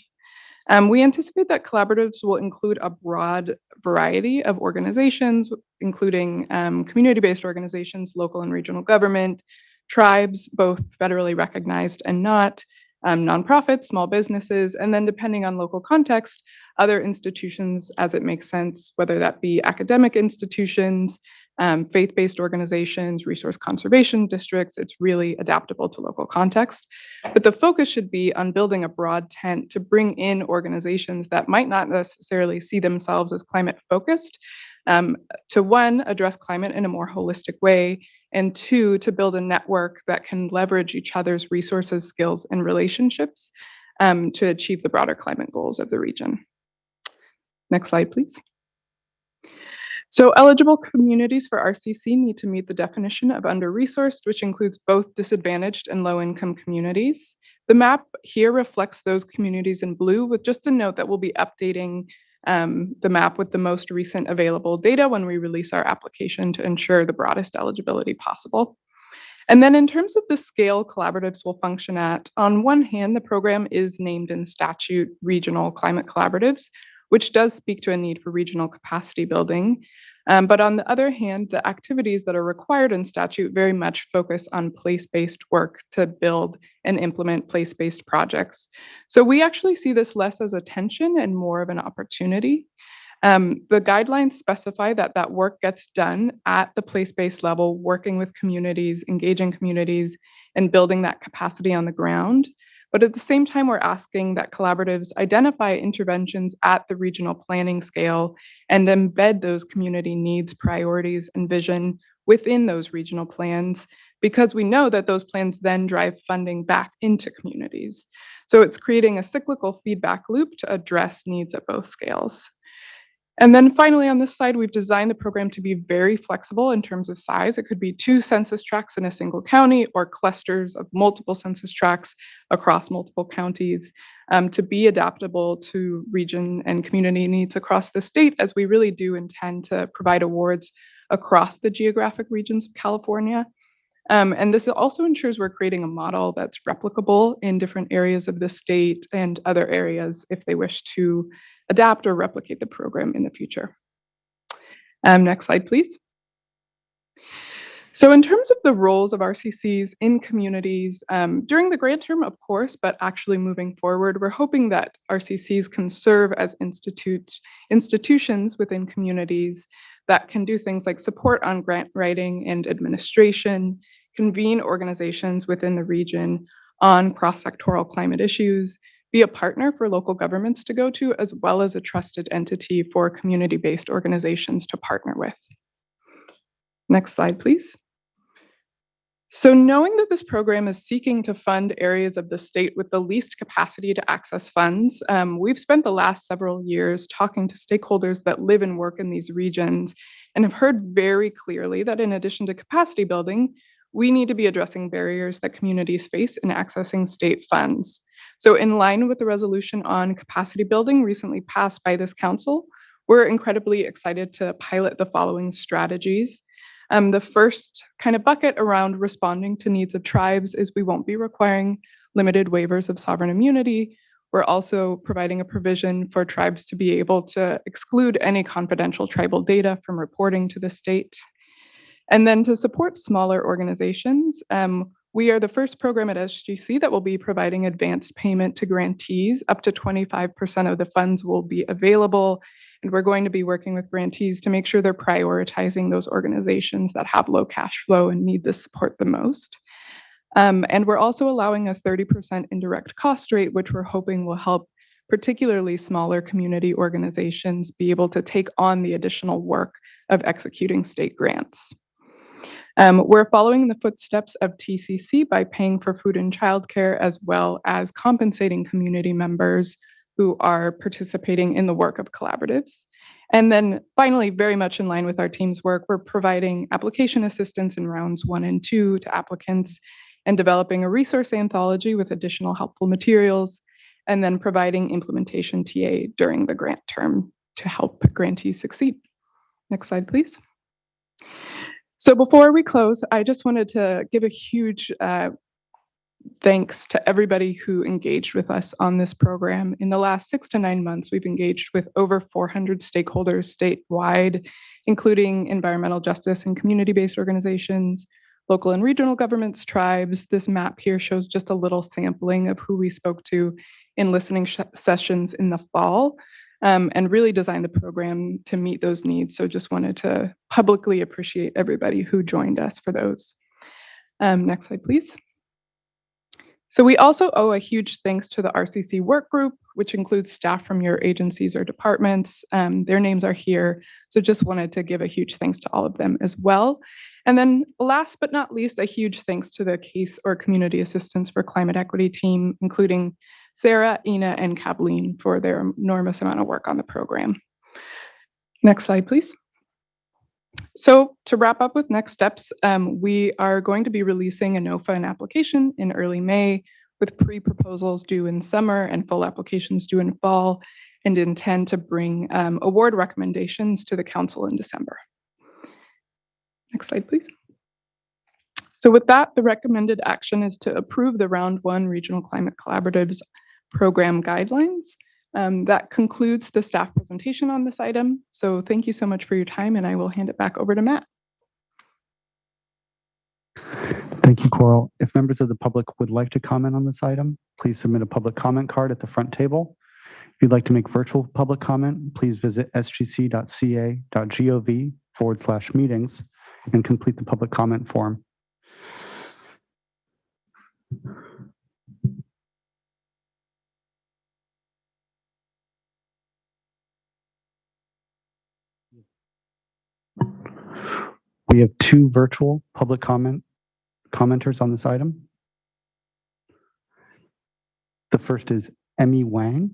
We anticipate that collaboratives will include a broad variety of organizations, including community-based organizations, local and regional government, tribes, both federally recognized and not, nonprofits, small businesses, and then depending on local context, other institutions as it makes sense, whether that be academic institutions, faith-based organizations, resource conservation districts. It's really adaptable to local context. But the focus should be on building a broad tent to bring in organizations that might not necessarily see themselves as climate focused, to one, address climate in a more holistic way, and two, to build a network that can leverage each other's resources, skills, and relationships to achieve the broader climate goals of the region. Next slide, please. So eligible communities for RCC need to meet the definition of under-resourced, which includes both disadvantaged and low-income communities. The map here reflects those communities in blue, with just a note that we'll be updating the map with the most recent available data when we release our application to ensure the broadest eligibility possible. And then in terms of the scale collaboratives will function at, on one hand, the program is named in statute regional climate collaboratives, which does speak to a need for regional capacity building. But on the other hand, the activities that are required in statute very much focus on place-based work to build and implement place-based projects. So we actually see this less as a tension and more of an opportunity. The guidelines specify that that work gets done at the place-based level, working with communities, engaging communities, and building that capacity on the ground. But at the same time, we're asking that collaboratives identify interventions at the regional planning scale and embed those community needs, priorities, and vision within those regional plans, because we know that those plans then drive funding back into communities. So it's creating a cyclical feedback loop to address needs at both scales. And then finally on this slide, we've designed the program to be very flexible in terms of size. It could be 2 census tracts in a single county or clusters of multiple census tracts across multiple counties, to be adaptable to region and community needs across the state, as we really do intend to provide awards across the geographic regions of California. And this also ensures we're creating a model that's replicable in different areas of the state and other areas if they wish to adapt or replicate the program in the future. Next slide, please. So in terms of the roles of RCCs in communities, during the grant term, of course, but actually moving forward, we're hoping that RCCs can serve as institutions within communities that can do things like support on grant writing and administration, convene organizations within the region on cross-sectoral climate issues, be a partner for local governments to go to, as well as a trusted entity for community-based organizations to partner with. Next slide, please. So knowing that this program is seeking to fund areas of the state with the least capacity to access funds, we've spent the last several years talking to stakeholders that live and work in these regions and have heard very clearly that in addition to capacity building, we need to be addressing barriers that communities face in accessing state funds. So in line with the resolution on capacity building recently passed by this council, we're incredibly excited to pilot the following strategies. The first kind of bucket around responding to needs of tribes is we won't be requiring limited waivers of sovereign immunity. We're also providing a provision for tribes to be able to exclude any confidential tribal data from reporting to the state. And then to support smaller organizations, we are the first program at SGC that will be providing advanced payment to grantees. Up to 25% of the funds will be available. And we're going to be working with grantees to make sure they're prioritizing those organizations that have low cash flow and need the support the most. And we're also allowing a 30% indirect cost rate, which we're hoping will help particularly smaller community organizations be able to take on the additional work of executing state grants. We're following the footsteps of TCC by paying for food and childcare, as well as compensating community members who are participating in the work of collaboratives. And then finally, very much in line with our team's work, we're providing application assistance in rounds 1 and 2 to applicants and developing a resource anthology with additional helpful materials, and then providing implementation TA during the grant term to help grantees succeed. Next slide, please. So before we close, I just wanted to give a huge thanks to everybody who engaged with us on this program. In the last 6 to 9 months, we've engaged with over 400 stakeholders statewide, including environmental justice and community-based organizations, local and regional governments, tribes. This map here shows just a little sampling of who we spoke to in listening sessions in the fall. and really designed the program to meet those needs. So just wanted to publicly appreciate everybody who joined us for those. Next slide, please. So we also owe a huge thanks to the RCC work group, which includes staff from your agencies or departments. Their names are here. So just wanted to give a huge thanks to all of them as well. And then last but not least, a huge thanks to the Case or Community Assistance for Climate Equity team, including Sarah, Ina, and Kathleen for their enormous amount of work on the program. Next slide, please. So to wrap up with next steps, we are going to be releasing a NOFA and application in early May with pre-proposals due in summer and full applications due in fall, and intend to bring award recommendations to the council in December. Next slide, please. So with that, the recommended action is to approve the Round 1 Regional Climate Collaboratives Program Guidelines. That concludes the staff presentation on this item. So thank you so much for your time, and I will hand it back over to Matt. Thank you, Coral. If members of the public would like to comment on this item, please submit a public comment card at the front table. If you'd like to make virtual public comment, please visit sgc.ca.gov/meetings and complete the public comment form. We have 2 virtual public commenters on this item. The first is Emmy Wang.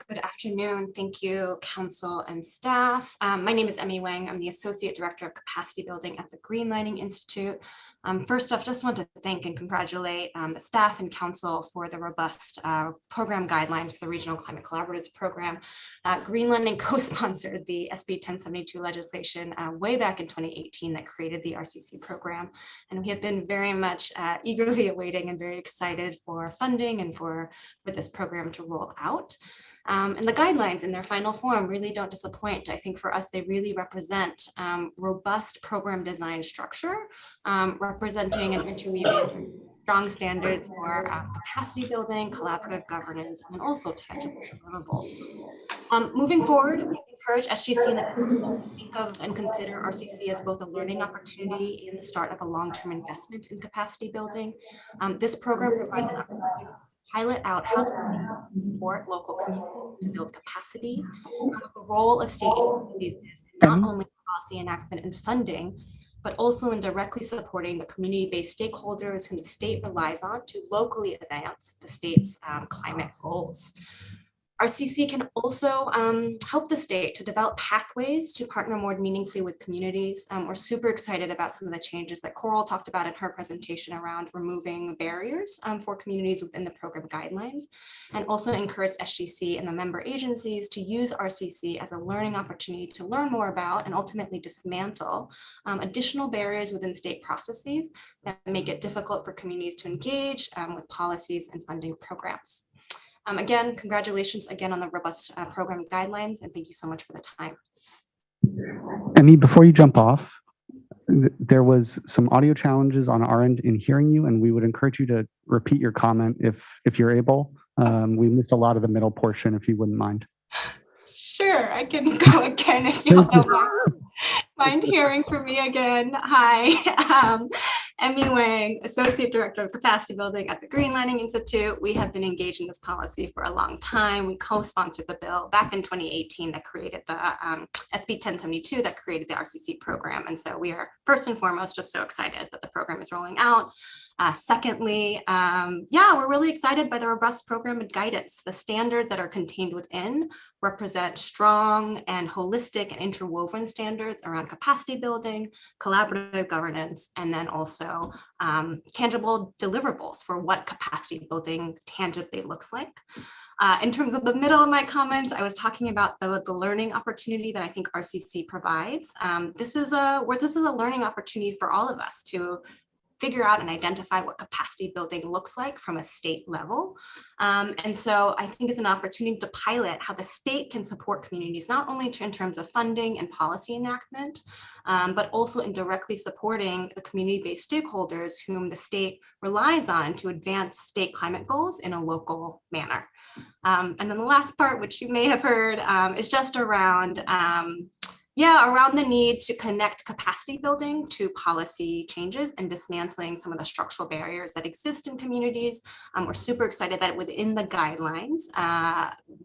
Good afternoon. Thank you, council and staff. My name is Emmy Wang. I'm the Associate Director of Capacity Building at the Greenlighting Institute. First off, just want to thank and congratulate the staff and council for the robust program guidelines for the Regional Climate Collaboratives Program. Greenlighting co-sponsored the SB 1072 legislation way back in 2018 that created the RCC program. And we have been very much eagerly awaiting and very excited for funding and for this program to roll out. And the guidelines in their final form really don't disappoint. I think for us, they really represent robust program design structure, representing and interweaving strong standards for capacity building, collaborative governance, and also tangible deliverables. Moving forward, we encourage SGC and the council to think of and consider RCC as both a learning opportunity and the start of a long-term investment in capacity building. This program provides an opportunity to pilot out how to support local communities to build capacity. The role of state agencies is not only policy enactment and funding, but also in directly supporting the community-based stakeholders whom the state relies on to locally advance the state's climate goals. RCC can also help the state to develop pathways to partner more meaningfully with communities. We're super excited about some of the changes that Coral talked about in her presentation around removing barriers for communities within the program guidelines, and also encourage SGC and the member agencies to use RCC as a learning opportunity to learn more about and ultimately dismantle additional barriers within state processes that make it difficult for communities to engage with policies and funding programs. Again, congratulations again on the robust program guidelines, and thank you so much for the time. Emmy, before you jump off, there was some audio challenges on our end in hearing you, and we would encourage you to repeat your comment if you're able. We missed a lot of the middle portion, if you wouldn't mind. Sure, I can go again if you don't mind hearing from me again. Hi. Emmy Wang, Associate Director of Capacity Building at the Greenlighting Institute. We have been engaged in this policy for a long time. We co-sponsored the bill back in 2018 that created the SB 1072 that created the RCC program. And so we are first and foremost just so excited that the program is rolling out. Secondly, we're really excited by the robust program and guidance. The standards that are contained within represent strong and holistic and interwoven standards around capacity building, collaborative governance, and then also tangible deliverables for what capacity building tangibly looks like. In terms of the middle of my comments, I was talking about the learning opportunity that I think RCC provides. This is a learning opportunity for all of us to figure out and identify what capacity building looks like from a state level. And so I think it's an opportunity to pilot how the state can support communities, not only in terms of funding and policy enactment, but also in directly supporting the community-based stakeholders whom the state relies on to advance state climate goals in a local manner. And then the last part, which you may have heard, is just around around the need to connect capacity building to policy changes and dismantling some of the structural barriers that exist in communities. We're super excited that within the guidelines,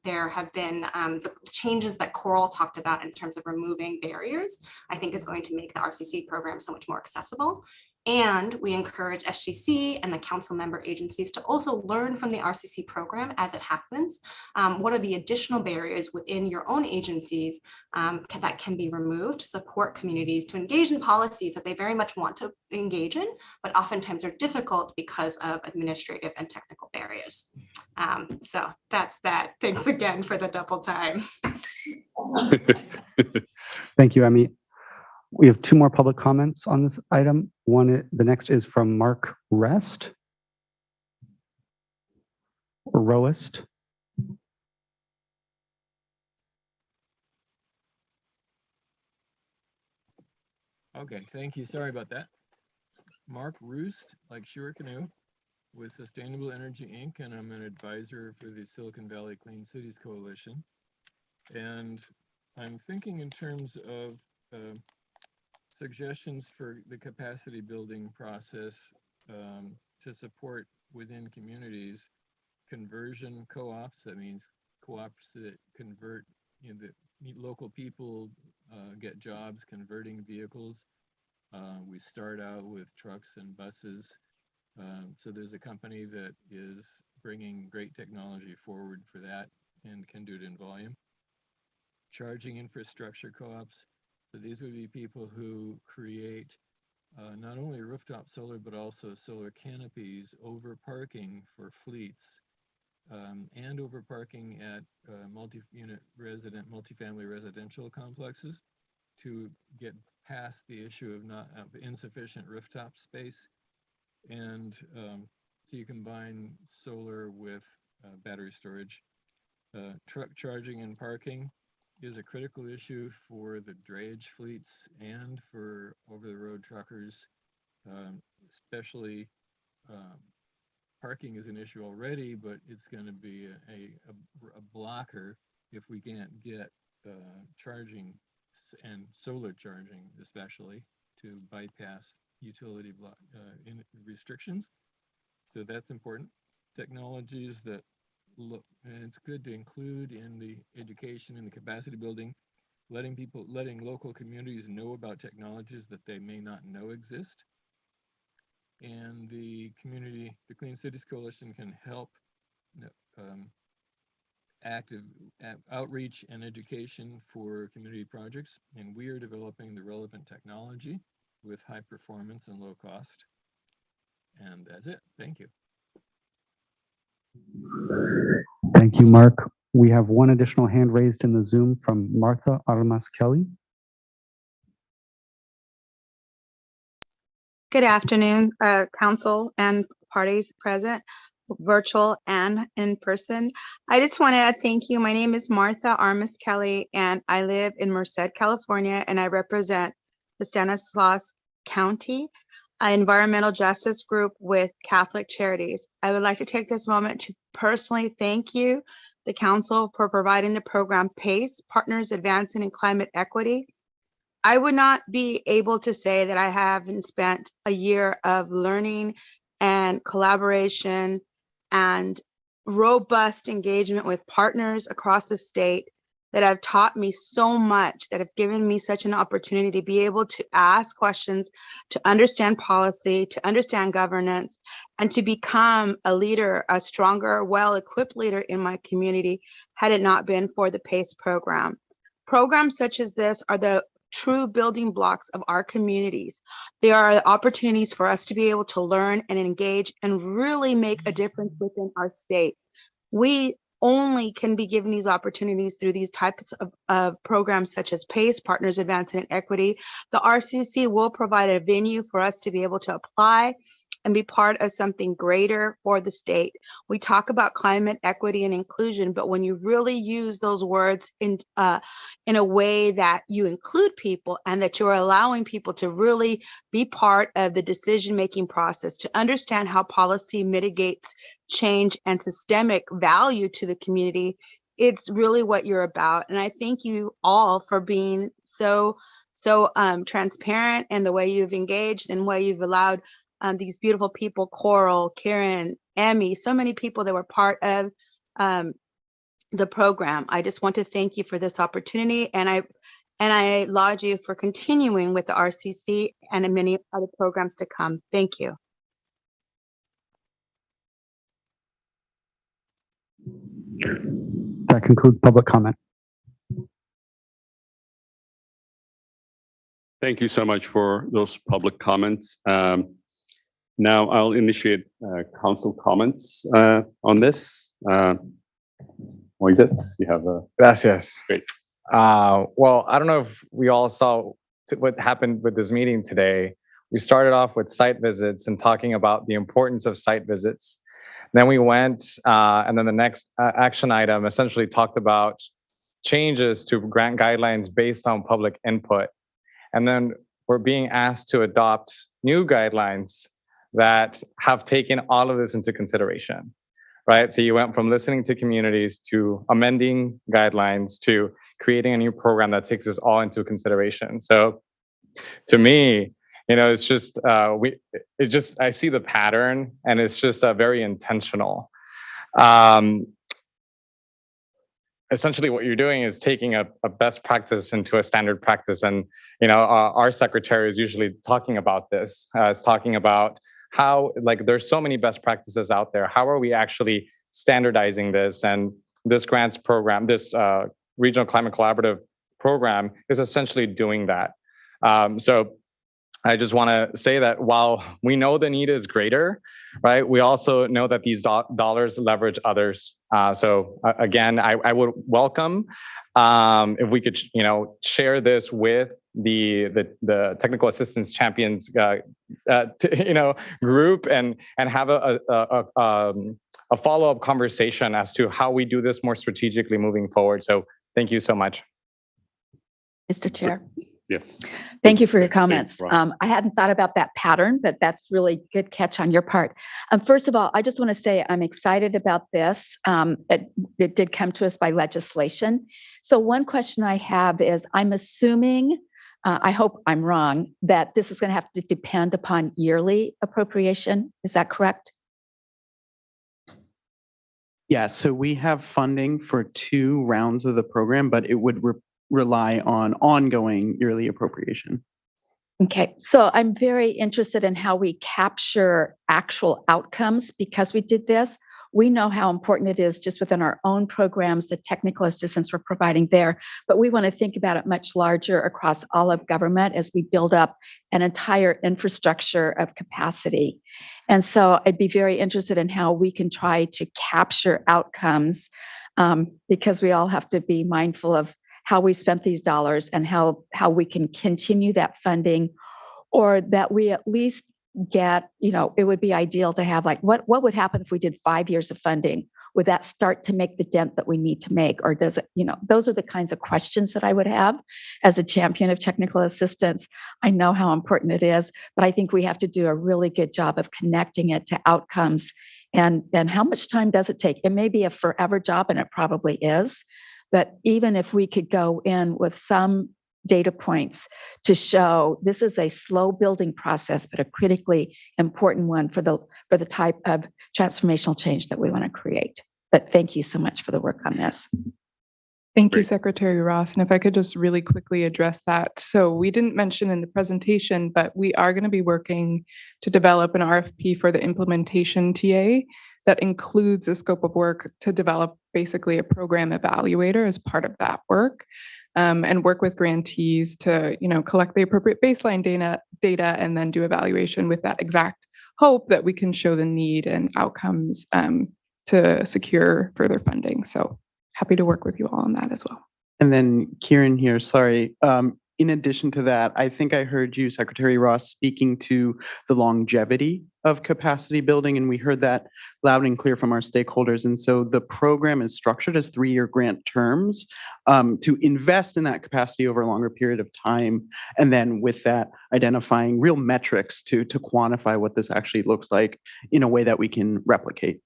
there have been the changes that Coral talked about in terms of removing barriers, I think is going to make the RCC program so much more accessible. And we encourage SGC and the council member agencies to also learn from the RCC program as it happens. What are the additional barriers within your own agencies that can be removed to support communities to engage in policies that they very much want to engage in, but oftentimes are difficult because of administrative and technical barriers. So that's that. Thanks again for the double time. Thank you, Emmy. We have 2 more public comments on this item. The next is from Mark Rest or Roest. Okay, thank you. Sorry about that. Mark Roost, like Shore Canoe, with Sustainable Energy Inc., and I'm an advisor for the Silicon Valley Clean Cities Coalition. And I'm thinking in terms of suggestions for the capacity building process to support within communities, conversion co-ops. That means co-ops that convert, that local people get jobs converting vehicles. We start out with trucks and buses. So there's a company that is bringing great technology forward for that and can do it in volume. Charging infrastructure co-ops. So these would be people who create not only rooftop solar, but also solar canopies over parking for fleets and over parking at multifamily residential complexes to get past the issue of insufficient rooftop space. And so you combine solar with battery storage. Truck charging and parking is a critical issue for the drayage fleets and for over-the-road truckers, especially parking is an issue already, but it's going to be a blocker if we can't get charging and solar charging, especially, to bypass utility restrictions. So that's important. Technologies that and it's good to include in the education and the capacity building, letting local communities know about technologies that they may not know exist. And the Clean Cities Coalition can help active outreach and education for community projects. And we are developing the relevant technology with high performance and low cost. And that's it. Thank you. Thank you, Mark. We have 1 additional hand raised in the Zoom from Martha Armas Kelly. Good afternoon, council and parties present, virtual and in person. I just want to thank you. My name is Martha Armas Kelly, and I live in Merced, California, and I represent the Stanislaus County environmental justice group with Catholic Charities. I would like to take this moment to personally thank you, the council, for providing the program PACE, Partners Advancing in Climate Equity. I would not be able to say that I haven't spent a year of learning and collaboration and robust engagement with partners across the state that have taught me so much, that have given me such an opportunity to be able to ask questions, to understand policy, to understand governance, and to become a leader, a stronger, well-equipped leader in my community, had it not been for the PACE program. Programs such as this are the true building blocks of our communities. They are opportunities for us to be able to learn and engage and really make a difference within our state. We only can be given these opportunities through these types of programs such as PACE, Partners Advancing in Equity. The RCC will provide a venue for us to be able to apply and be part of something greater for the state. We talk about climate equity and inclusion, but when you really use those words in a way that you include people and that you're allowing people to really be part of the decision-making process, to understand how policy mitigates change and systemic value to the community, it's really what you're about. And I thank you all for being so transparent in the way you've engaged and way you've allowed these beautiful people, Coral, Karen, Emmy, so many people that were part of the program. I just want to thank you for this opportunity, and I laud you for continuing with the RCC and many other programs to come. Thank you. That concludes public comment. Thank you so much for those public comments. Now I'll initiate council comments on this. Moises, you have a... Gracias. Great. Well, I don't know if we all saw what happened with this meeting today. We started off with site visits and talking about the importance of site visits. Then we went, and then the next action item essentially talked about changes to grant guidelines based on public input. And then we're being asked to adopt new guidelines that have taken all of this into consideration, right? So you went from listening to communities to amending guidelines to creating a new program that takes this all into consideration. So to me, it's just, I see the pattern, and it's just very intentional. Essentially what you're doing is taking a best practice into a standard practice. And, our secretary is usually talking about this. It's talking about how, there's so many best practices out there. How are we actually standardizing this? And this grants program, this Regional Climate Collaborative program is essentially doing that. So I just want to say that while we know the need is greater, right, we also know that these dollars leverage others. So again, I would welcome if we could, share this with the technical assistance champions, group, and have a follow-up conversation as to how we do this more strategically moving forward. So thank you so much. Mr. Chair. Yes. Thank you for your comments. I hadn't thought about that pattern, but that's really good catch on your part. First of all, I just want to say I'm excited about this. It did come to us by legislation. So one question I have is, I'm assuming, I hope I'm wrong, that this is going to have to depend upon yearly appropriation. Is that correct? Yeah, so we have funding for 2 rounds of the program, but it would rely on ongoing yearly appropriation. Okay, so I'm very interested in how we capture actual outcomes because we did this. We know how important it is just within our own programs, the technical assistance we're providing there, but we want to think about it much larger across all of government as we build up an entire infrastructure of capacity. And so I'd be very interested in how we can try to capture outcomes because we all have to be mindful of how we spent these dollars and how we can continue that funding, or that we at least get, it would be ideal to have what would happen if we did 5 years of funding? Would that start to make the dent that we need to make? Or does it, those are the kinds of questions that I would have as a champion of technical assistance. I know how important it is, but I think we have to do a really good job of connecting it to outcomes. And then how much time does it take? It may be a forever job, and it probably is. But even if we could go in with some data points to show this is a slow building process, but a critically important one for the type of transformational change that we want to create. But thank you so much for the work on this. Thank you, Secretary Ross. And if I could just really quickly address that. So we didn't mention in the presentation, but we are going to be working to develop an RFP for the implementation TA that includes a scope of work to develop basically a program evaluator as part of that work, and work with grantees to, collect the appropriate baseline data and then do evaluation with that exact hope that we can show the need and outcomes to secure further funding. So happy to work with you all on that as well. And then Kieran here, sorry. In addition to that, I think I heard you, Secretary Ross, speaking to the longevity of capacity building, and we heard that loud and clear from our stakeholders. And so the program is structured as 3-year grant terms to invest in that capacity over a longer period of time. And then with that, identifying real metrics to quantify what this actually looks like in a way that we can replicate.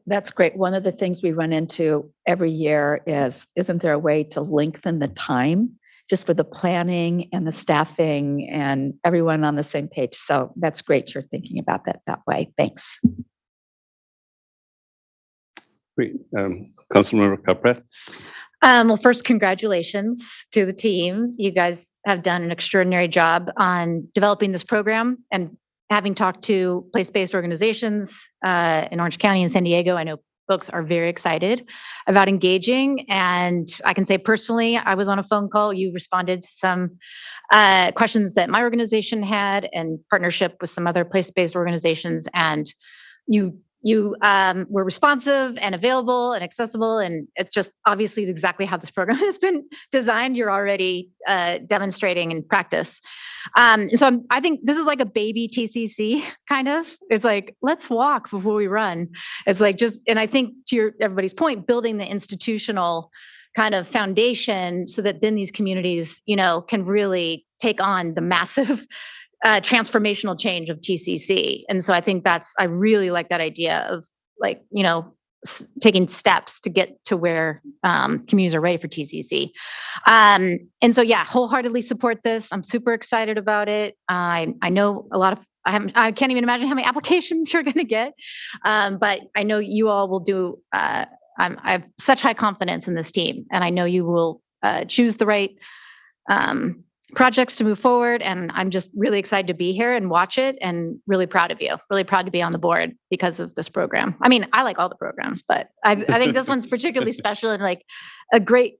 That's great. One of the things we run into every year is, isn't there a way to lengthen the time just for the planning and the staffing and everyone on the same page? So that's great you're thinking about that way. Thanks. Great. Councilmember Capretz. Well, first, congratulations to the team. You guys have done an extraordinary job on developing this program, and having talked to place-based organizations in Orange County and San Diego, I know folks are very excited about engaging. And I can say personally, I was on a phone call. You responded to some questions that my organization had in partnership with some other place-based organizations. And you were responsive and available and accessible. And it's just obviously exactly how this program has been designed. You're already demonstrating in practice. So I think this is like a baby TCC kind of. It's like, let's walk before we run. It's like and I think to everybody's point, building the institutional kind of foundation so that then these communities, can really take on the massive transformational change of TCC. And so I think I really like that idea of taking steps to get to where communities are ready for TCC. And so, yeah, wholeheartedly support this. I'm super excited about it. I know a lot of, I can't even imagine how many applications you're going to get. But I know you all will do, I have such high confidence in this team, and I know you will choose the right projects to move forward. And I'm just really excited to be here and watch it, and really proud of you, really proud to be on the board because of this program. I mean, I like all the programs, but I think this one's particularly special and like a great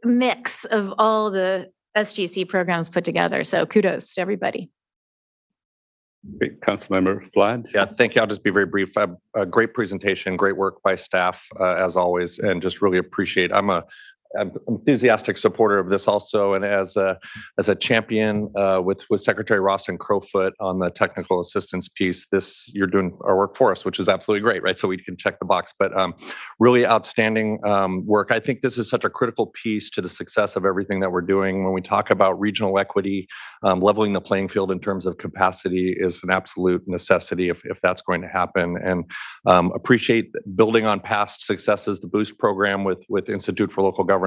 mix of all the SGC programs put together. So kudos to everybody. Great. Councilmember Flood. Yeah, thank you. I'll just be very brief. A great presentation, great work by staff as always, and just really appreciate. I'm enthusiastic supporter of this also, and as a champion with Secretary Ross and Crowfoot on the technical assistance piece, you're doing our work for us, which is absolutely great, right? So we can check the box, but really outstanding work. I think this is such a critical piece to the success of everything that we're doing. When we talk about regional equity, leveling the playing field in terms of capacity is an absolute necessity if that's going to happen. And appreciate building on past successes, the Boost program with Institute for Local Governance,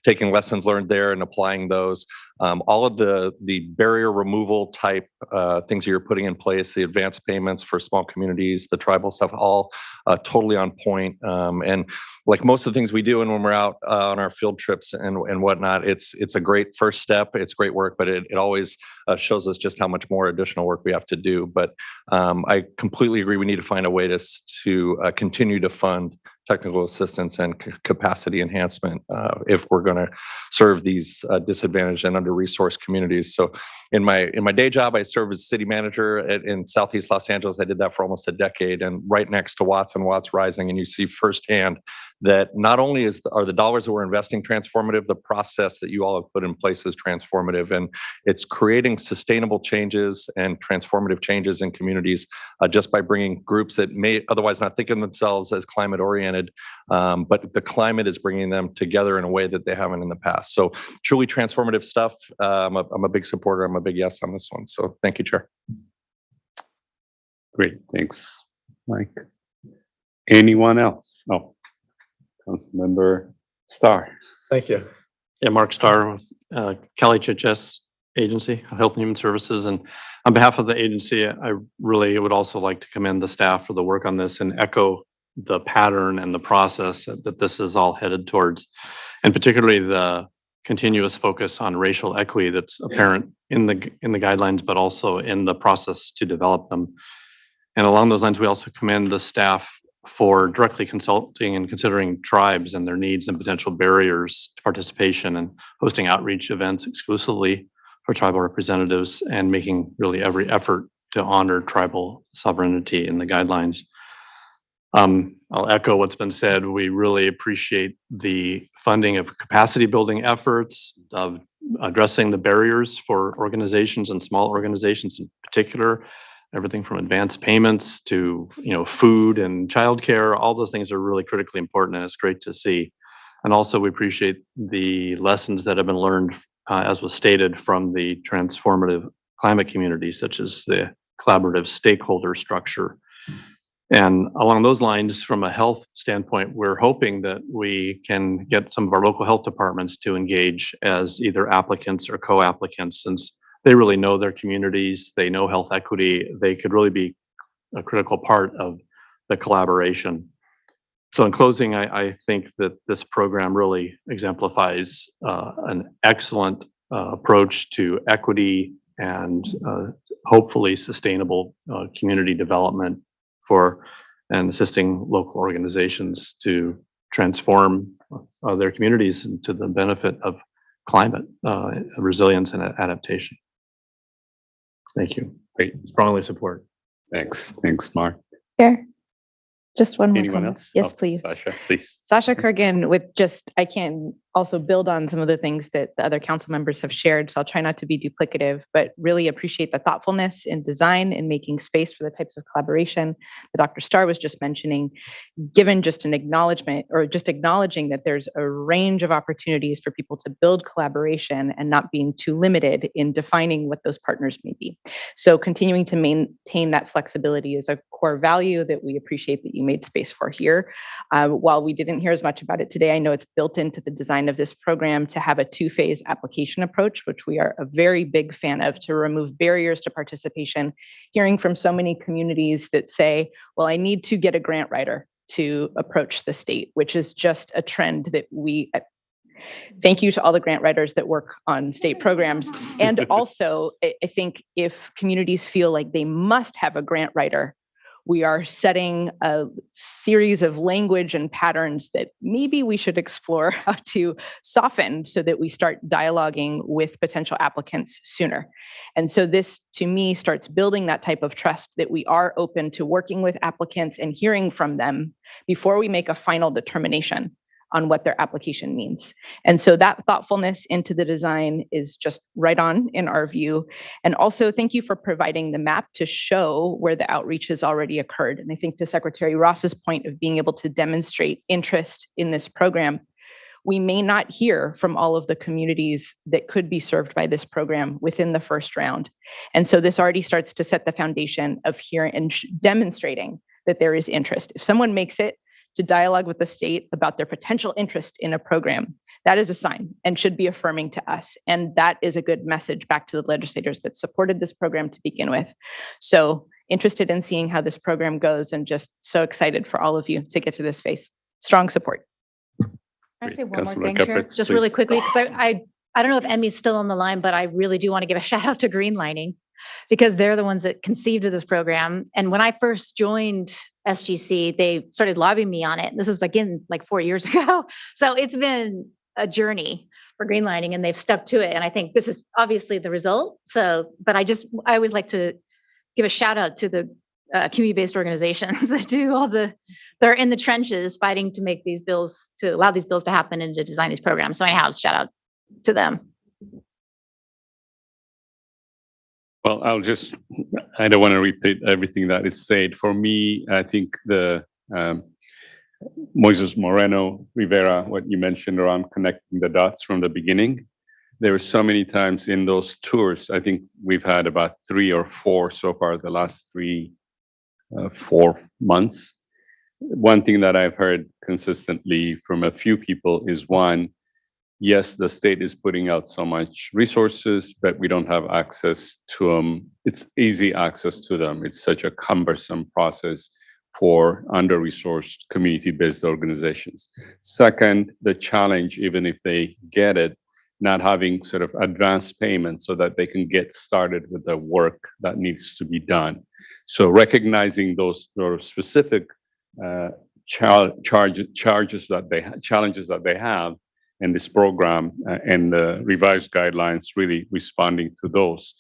taking lessons learned there and applying those. All of the barrier removal type things that you're putting in place, the advance payments for small communities, the tribal stuff, all totally on point. And like most of the things we do, and when we're out on our field trips and whatnot, it's a great first step. It's great work, but it always shows us just how much more additional work we have to do. But I completely agree. We need to find a way to continue to fund technical assistance and capacity enhancement if we're going to serve these disadvantaged and under-resourced communities. So in my day job, I serve as city manager in Southeast Los Angeles. I did that for almost a decade, and right next to Watts and Watts Rising, and you see firsthand that not only are the dollars that we're investing transformative, the process that you all have put in place is transformative, and it's creating sustainable changes and transformative changes in communities just by bringing groups that may otherwise not think of themselves as climate oriented, but the climate is bringing them together in a way that they haven't in the past. So truly transformative stuff. I'm a big supporter. I'm a big yes on this one. So thank you, Chair. Great. Thanks, Mike. Anyone else? Oh, Councilmember Starr. Thank you. Yeah, Mark Starr, Cal HHS Agency, Health and Human Services. And on behalf of the agency, I really would also like to commend the staff for the work on this and echo the pattern and the process that this is all headed towards, and particularly the continuous focus on racial equity that's apparent in the guidelines, but also in the process to develop them. And along those lines, we also commend the staff for directly consulting and considering tribes and their needs and potential barriers to participation, and hosting outreach events exclusively for tribal representatives, and making really every effort to honor tribal sovereignty in the guidelines. I'll echo what's been said. We really appreciate the funding of capacity building efforts, of addressing the barriers for organizations and small organizations in particular, everything from advance payments to food and childcare. All those things are really critically important, and it's great to see. And also, we appreciate the lessons that have been learned, as was stated, from the transformative climate community, such as the collaborative stakeholder structure. And along those lines, from a health standpoint, we're hoping that we can get some of our local health departments to engage as either applicants or co-applicants, since they really know their communities, they know health equity, they could really be a critical part of the collaboration. So in closing, I think that this program really exemplifies an excellent approach to equity and hopefully sustainable community development and assisting local organizations to transform their communities into the benefit of climate resilience and adaptation. Thank you. Great. Strongly support. Thanks, Mark. Chair, just one more Anyone comment. else? Yes, Oh, please. Sasha, please. Sasha Kurgan I can also build on some of the things that the other council members have shared, so I'll try not to be duplicative, but really appreciate the thoughtfulness in design and making space for the types of collaboration that Dr. Starr was just mentioning, given just an acknowledgement or just acknowledging that there's a range of opportunities for people to build collaboration and not being too limited in defining what those partners may be. So continuing to maintain that flexibility is a core value that we appreciate that you made space for here. While we didn't hear as much about it today, I know it's built into the design of this program to have a two-phase application approach, which we are a very big fan of, to remove barriers to participation. Hearing from so many communities that say, well, I need to get a grant writer to approach the state, which is just a trend that thank you to all the grant writers that work on state programs. And also, I think if communities feel like they must have a grant writer, we are setting a series of language and patterns that maybe we should explore how to soften so that we start dialoguing with potential applicants sooner. And so this, to me, starts building that type of trust that we are open to working with applicants and hearing from them before we make a final determination on what their application means. And so that thoughtfulness into the design is just right on in our view. And also thank you for providing the map to show where the outreach has already occurred. And I think to Secretary Ross's point of being able to demonstrate interest in this program, we may not hear from all of the communities that could be served by this program within the first round. And so this already starts to set the foundation of hearing and demonstrating that there is interest. If someone makes it to dialogue with the state about their potential interest in a program, that is a sign and should be affirming to us. And that is a good message back to the legislators that supported this program to begin with. So interested in seeing how this program goes and just so excited for all of you to get to this phase. Strong support. Can I say one more Councilor thing, Chair? Gephardt, Just please. really quickly, because I don't know if Emmy's still on the line, but I really do want to give a shout out to Greenlining, because they're the ones that conceived of this program. And when I first joined SGC, they started lobbying me on it. This was again like 4 years ago. So it's been a journey for Greenlining, and they've stuck to it. And I think this is obviously the result. So, but I always like to give a shout out to the community-based organizations that they're in the trenches fighting to make these bills, to allow these bills to happen and to design these programs. So anyhow, shout out to them. Well, I don't want to repeat everything that is said. For me, I think the Moises Moreno Rivera, what you mentioned around connecting the dots from the beginning, there were so many times in those tours. I think we've had about 3 or 4 so far, the last 4 months. One thing that I've heard consistently from a few people is, one, yes, the state is putting out so much resources, but we don't have access to them. It's easy access to them. It's such a cumbersome process for under-resourced community-based organizations. Second, the challenge, even if they get it, not having sort of advanced payment so that they can get started with the work that needs to be done. So recognizing those specific challenges that they have in this program and the revised guidelines really responding to those,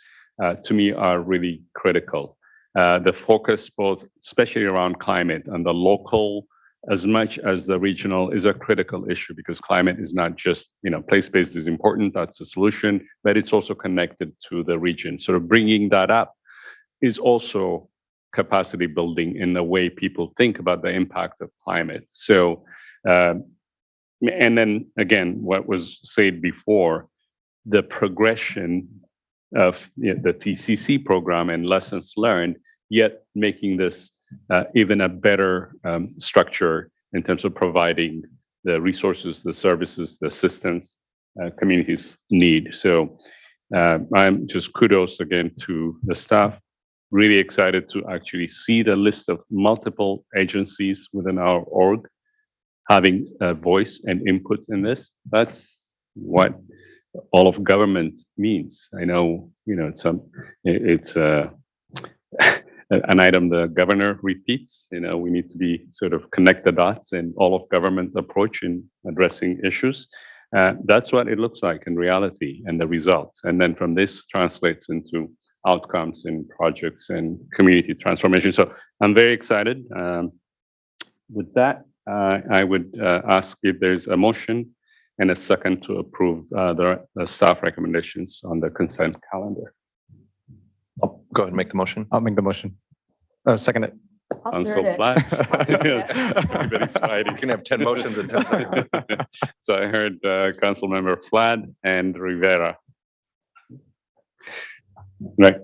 to me, are really critical. the focus both, especially around climate and the local as much as the regional is a critical issue because climate is not just, place-based is important, that's the solution, but it's also connected to the region. Sort of bringing that up is also capacity building in the way people think about the impact of climate. So, and then again, what was said before, the progression of the TCC program and lessons learned, yet making this even a better structure in terms of providing the resources, the services, the assistance communities need. So I'm just kudos again to the staff. Really excited to actually see the list of multiple agencies within our org having a voice and input in this. That's what all of government means. I know, it's an item the governor repeats. We need to be sort of connect the dots in all of government approach in addressing issues. That's what it looks like in reality and the results. And then from this translates into outcomes in projects and community transformation. So I'm very excited. With that, I would ask if there's a motion and a second to approve the staff recommendations on the consent calendar. I'll go ahead and make the motion. I'll make the motion. Second it. I'm so flat. Everybody's fighting. You can have 10 motions in 10 seconds. So I heard Councilmember Flad and Rivera. Right.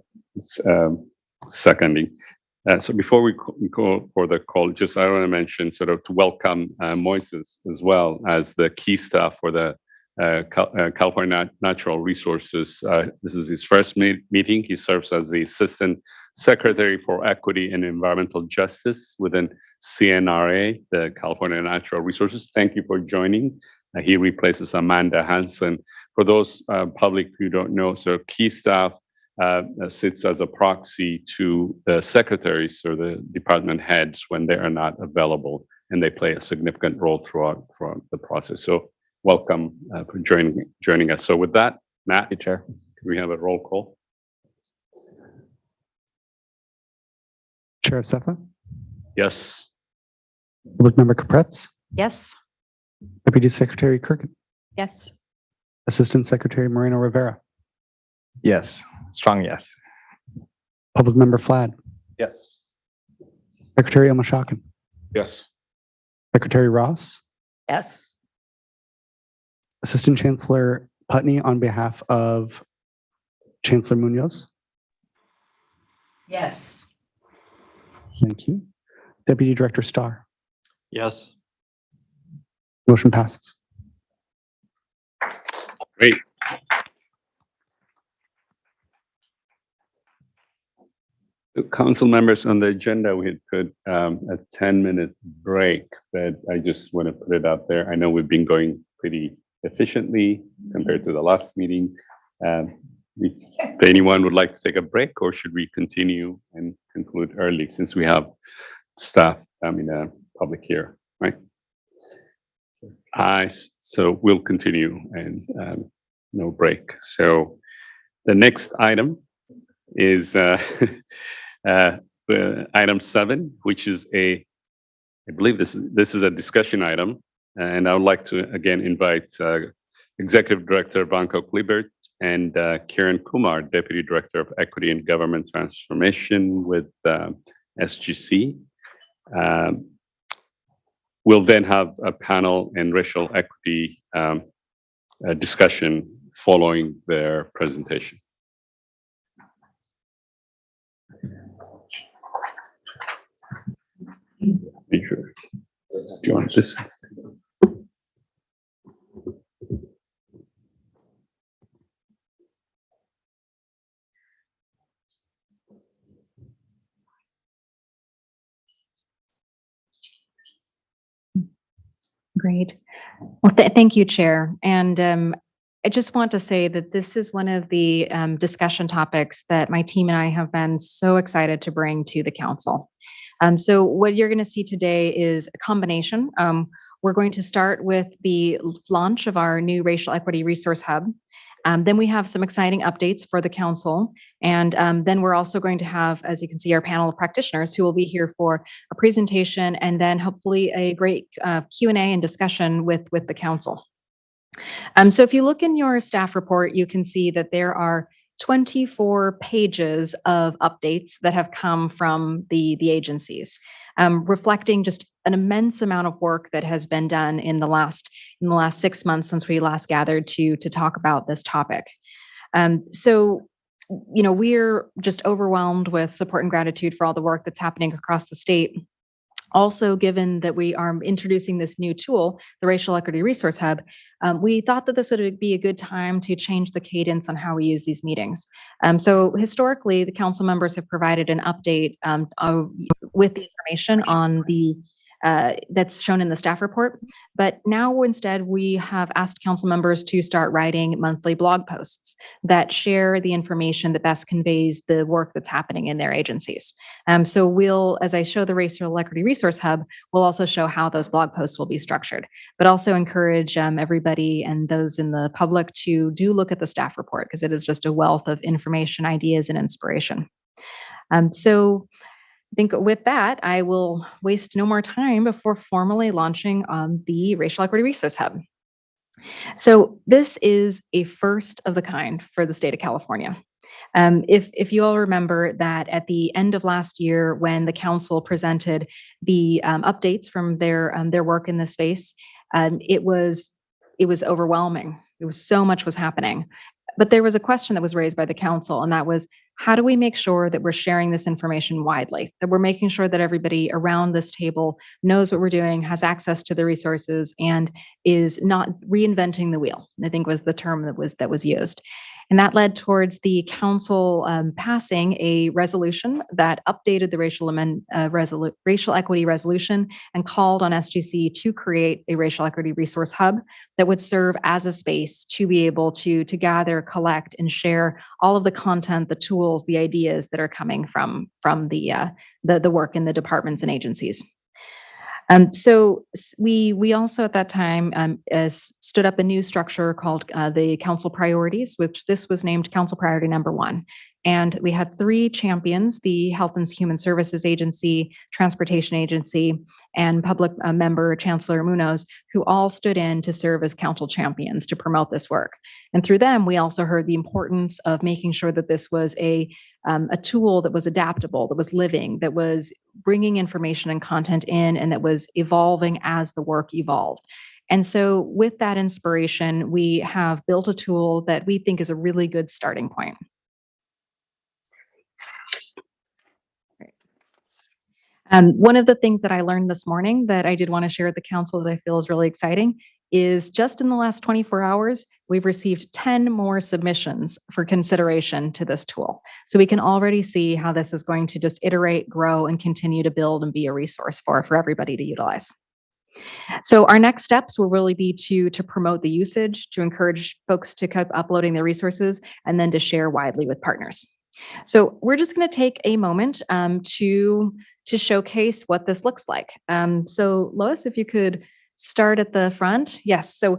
Seconding. So before we go for the call, just I want to mention sort of to welcome Moises as well as the key staff for the California Natural Resources. This is his first meeting. He serves as the Assistant Secretary for Equity and Environmental Justice within CNRA, the California Natural Resources. Thank you for joining. He replaces Amanda Hansen. For those public who don't know, so key staff sits as a proxy to the secretaries or the department heads when they are not available, and they play a significant role throughout the process. So welcome for joining us. So with that, Matt, Chair, can we have a roll call? Chair Sefa, Yes. Public Member Capretz, Yes. Deputy Secretary Kirkin, Yes. Assistant Secretary Moreno Rivera, Yes. Strong yes. Public Member Flad, Yes. Secretary Omashakin, Yes. Secretary Ross, Yes. Assistant Chancellor Putney on behalf of Chancellor Munoz. Yes. Thank you. Deputy Director Starr. Yes. Motion passes. Great. Council members, on the agenda, we had put a 10-minute break, but I just want to put it out there. I know we've been going pretty efficiently compared to the last meeting. If anyone would like to take a break, or should we continue and conclude early since we have staff in a public here, right? So we'll continue and no break. So the next item is item 7, which is I believe this is a discussion item, and I would like to again invite Executive Director Banco Klibert and Karen Kumar, Deputy Director of Equity and Government Transformation with SGC. We'll then have a panel and racial equity discussion following their presentation. Sure. Do you want this? Great. Well, thank you, Chair. And I just want to say that this is one of the discussion topics that my team and I have been so excited to bring to the Council. So what you're going to see today is a combination. We're going to start with the launch of our new Racial Equity Resource Hub. Then we have some exciting updates for the council. And then we're also going to have, as you can see, our panel of practitioners who will be here for a presentation and then hopefully a great Q&A and discussion with the council. So if you look in your staff report, you can see that there are 24 pages of updates that have come from the agencies, reflecting just an immense amount of work that has been done in the last 6 months since we last gathered to talk about this topic. So, we're just overwhelmed with support and gratitude for all the work that's happening across the state. Also, given that we are introducing this new tool, the Racial Equity Resource Hub, we thought that this would be a good time to change the cadence on how we use these meetings. So historically, the council members have provided an update with the information on the that's shown in the staff report. But now instead, we have asked council members to start writing monthly blog posts that share the information that best conveys the work that's happening in their agencies. So we'll, as I show the Racial Equity Resource Hub, we'll also show how those blog posts will be structured, but also encourage everybody and those in the public to do look at the staff report because it is just a wealth of information, ideas, and inspiration. So I think with that, I will waste no more time before formally launching the Racial Equity Resource Hub. So this is a first of the kind for the state of California. If you all remember that at the end of last year, when the council presented the updates from their work in this space, it was overwhelming. It was so much was happening. But there was a question that was raised by the council, and that was, how do we make sure that we're sharing this information widely, that we're making sure that everybody around this table knows what we're doing, has access to the resources, and is not reinventing the wheel, I think was the term that was used. And that led towards the council passing a resolution that updated the racial equity resolution and called on SGC to create a racial equity resource hub that would serve as a space to be able to gather, collect, and share all of the content, the tools, the ideas that are coming from the work in the departments and agencies. So we also at that time stood up a new structure called the Council Priorities, which this was named Council Priority Number 1. And we had 3 champions, the Health and Human Services Agency, Transportation Agency, and Public Member Chancellor Munoz, who all stood in to serve as council champions to promote this work. And through them, we also heard the importance of making sure that this was a tool that was adaptable, that was living, that was bringing information and content in, and that was evolving as the work evolved. And so with that inspiration, we have built a tool that we think is a really good starting point. One of the things that I learned this morning that I did want to share with the council that I feel is really exciting is just in the last 24 hours, we've received 10 more submissions for consideration to this tool. So we can already see how this is going to just iterate, grow, and continue to build and be a resource for everybody to utilize. So our next steps will really be to promote the usage, to encourage folks to keep uploading their resources, and then to share widely with partners. So we're just going to take a moment to showcase what this looks like. So Lois, if you could start at the front. Yes. So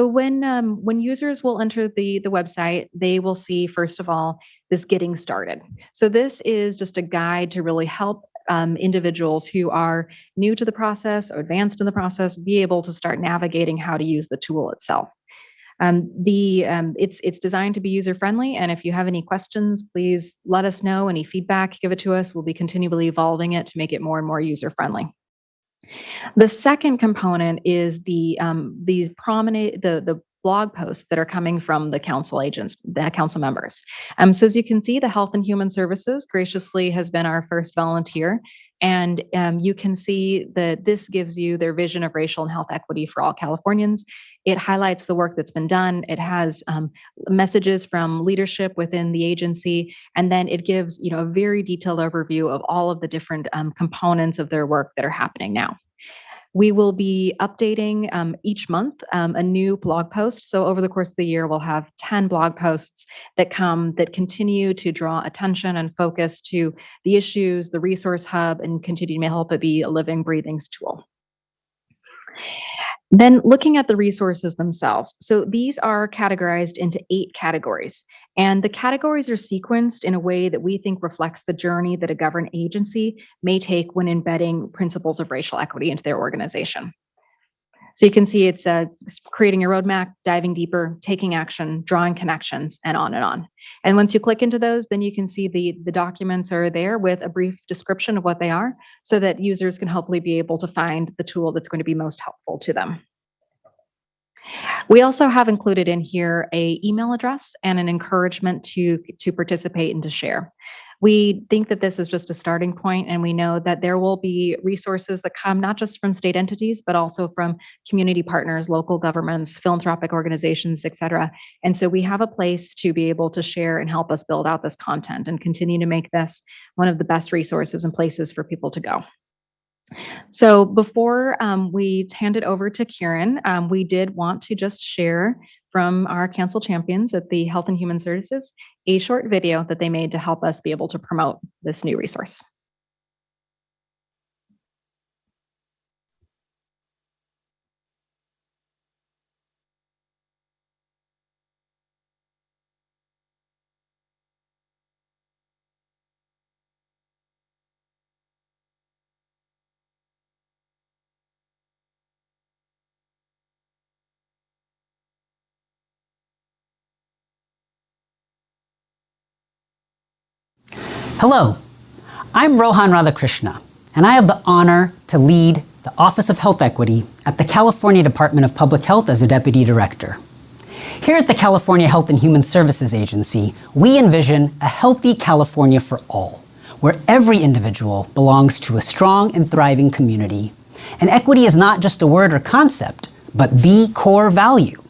when users will enter the website, they will see, first of all, this getting started. So this is just a guide to really help individuals who are new to the process or advanced in the process be able to start navigating how to use the tool itself. It's designed to be user friendly, and if you have any questions, please let us know. Any feedback, give it to us. We'll be continually evolving it to make it more and more user friendly. The second component is the blog posts that are coming from the council agents, the council members. So as you can see, the Health and Human Services graciously has been our first volunteer. And you can see that this gives you their vision of racial and health equity for all Californians. It highlights the work that's been done. It has messages from leadership within the agency, and then it gives a very detailed overview of all of the different components of their work that are happening now. We will be updating each month a new blog post. So over the course of the year, we'll have 10 blog posts that continue to draw attention and focus to the issues, the resource hub, and continue to help it be a living, breathing tool. Then looking at the resources themselves. So these are categorized into 8 categories, and the categories are sequenced in a way that we think reflects the journey that a government agency may take when embedding principles of racial equity into their organization. So you can see it's creating a roadmap, diving deeper, taking action, drawing connections, and on and on. And once you click into those, then you can see the documents are there with a brief description of what they are so that users can hopefully be able to find the tool that's going to be most helpful to them. We also have included in here an email address and an encouragement to participate and to share. We think that this is just a starting point, and we know that there will be resources that come not just from state entities, but also from community partners, local governments, philanthropic organizations, et cetera. And so we have a place to be able to share and help us build out this content and continue to make this one of the best resources and places for people to go. So before we hand it over to Kieran, we did want to just share from our council champions at the Health and Human Services a short video that they made to help us be able to promote this new resource. Hello, I'm Rohan Radhakrishna, and I have the honor to lead the Office of Health Equity at the California Department of Public Health as a Deputy Director. Here at the California Health and Human Services Agency, we envision a healthy California for all, where every individual belongs to a strong and thriving community. And equity is not just a word or concept, but the core value.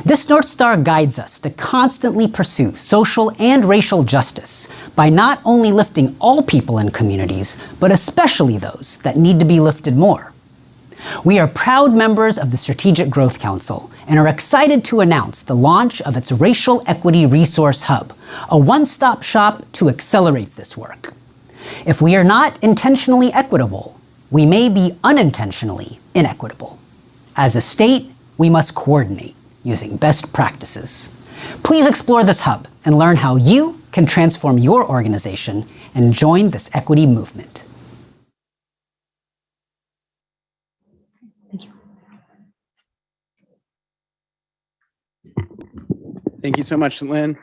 This North Star guides us to constantly pursue social and racial justice by not only lifting all people in communities, but especially those that need to be lifted more. We are proud members of the Strategic Growth Council and are excited to announce the launch of its Racial Equity Resource Hub, a one-stop shop to accelerate this work. If we are not intentionally equitable, we may be unintentionally inequitable. As a state, we must coordinate using best practices. Please explore this hub and learn how you can transform your organization and join this equity movement. Thank you so much, Lynn.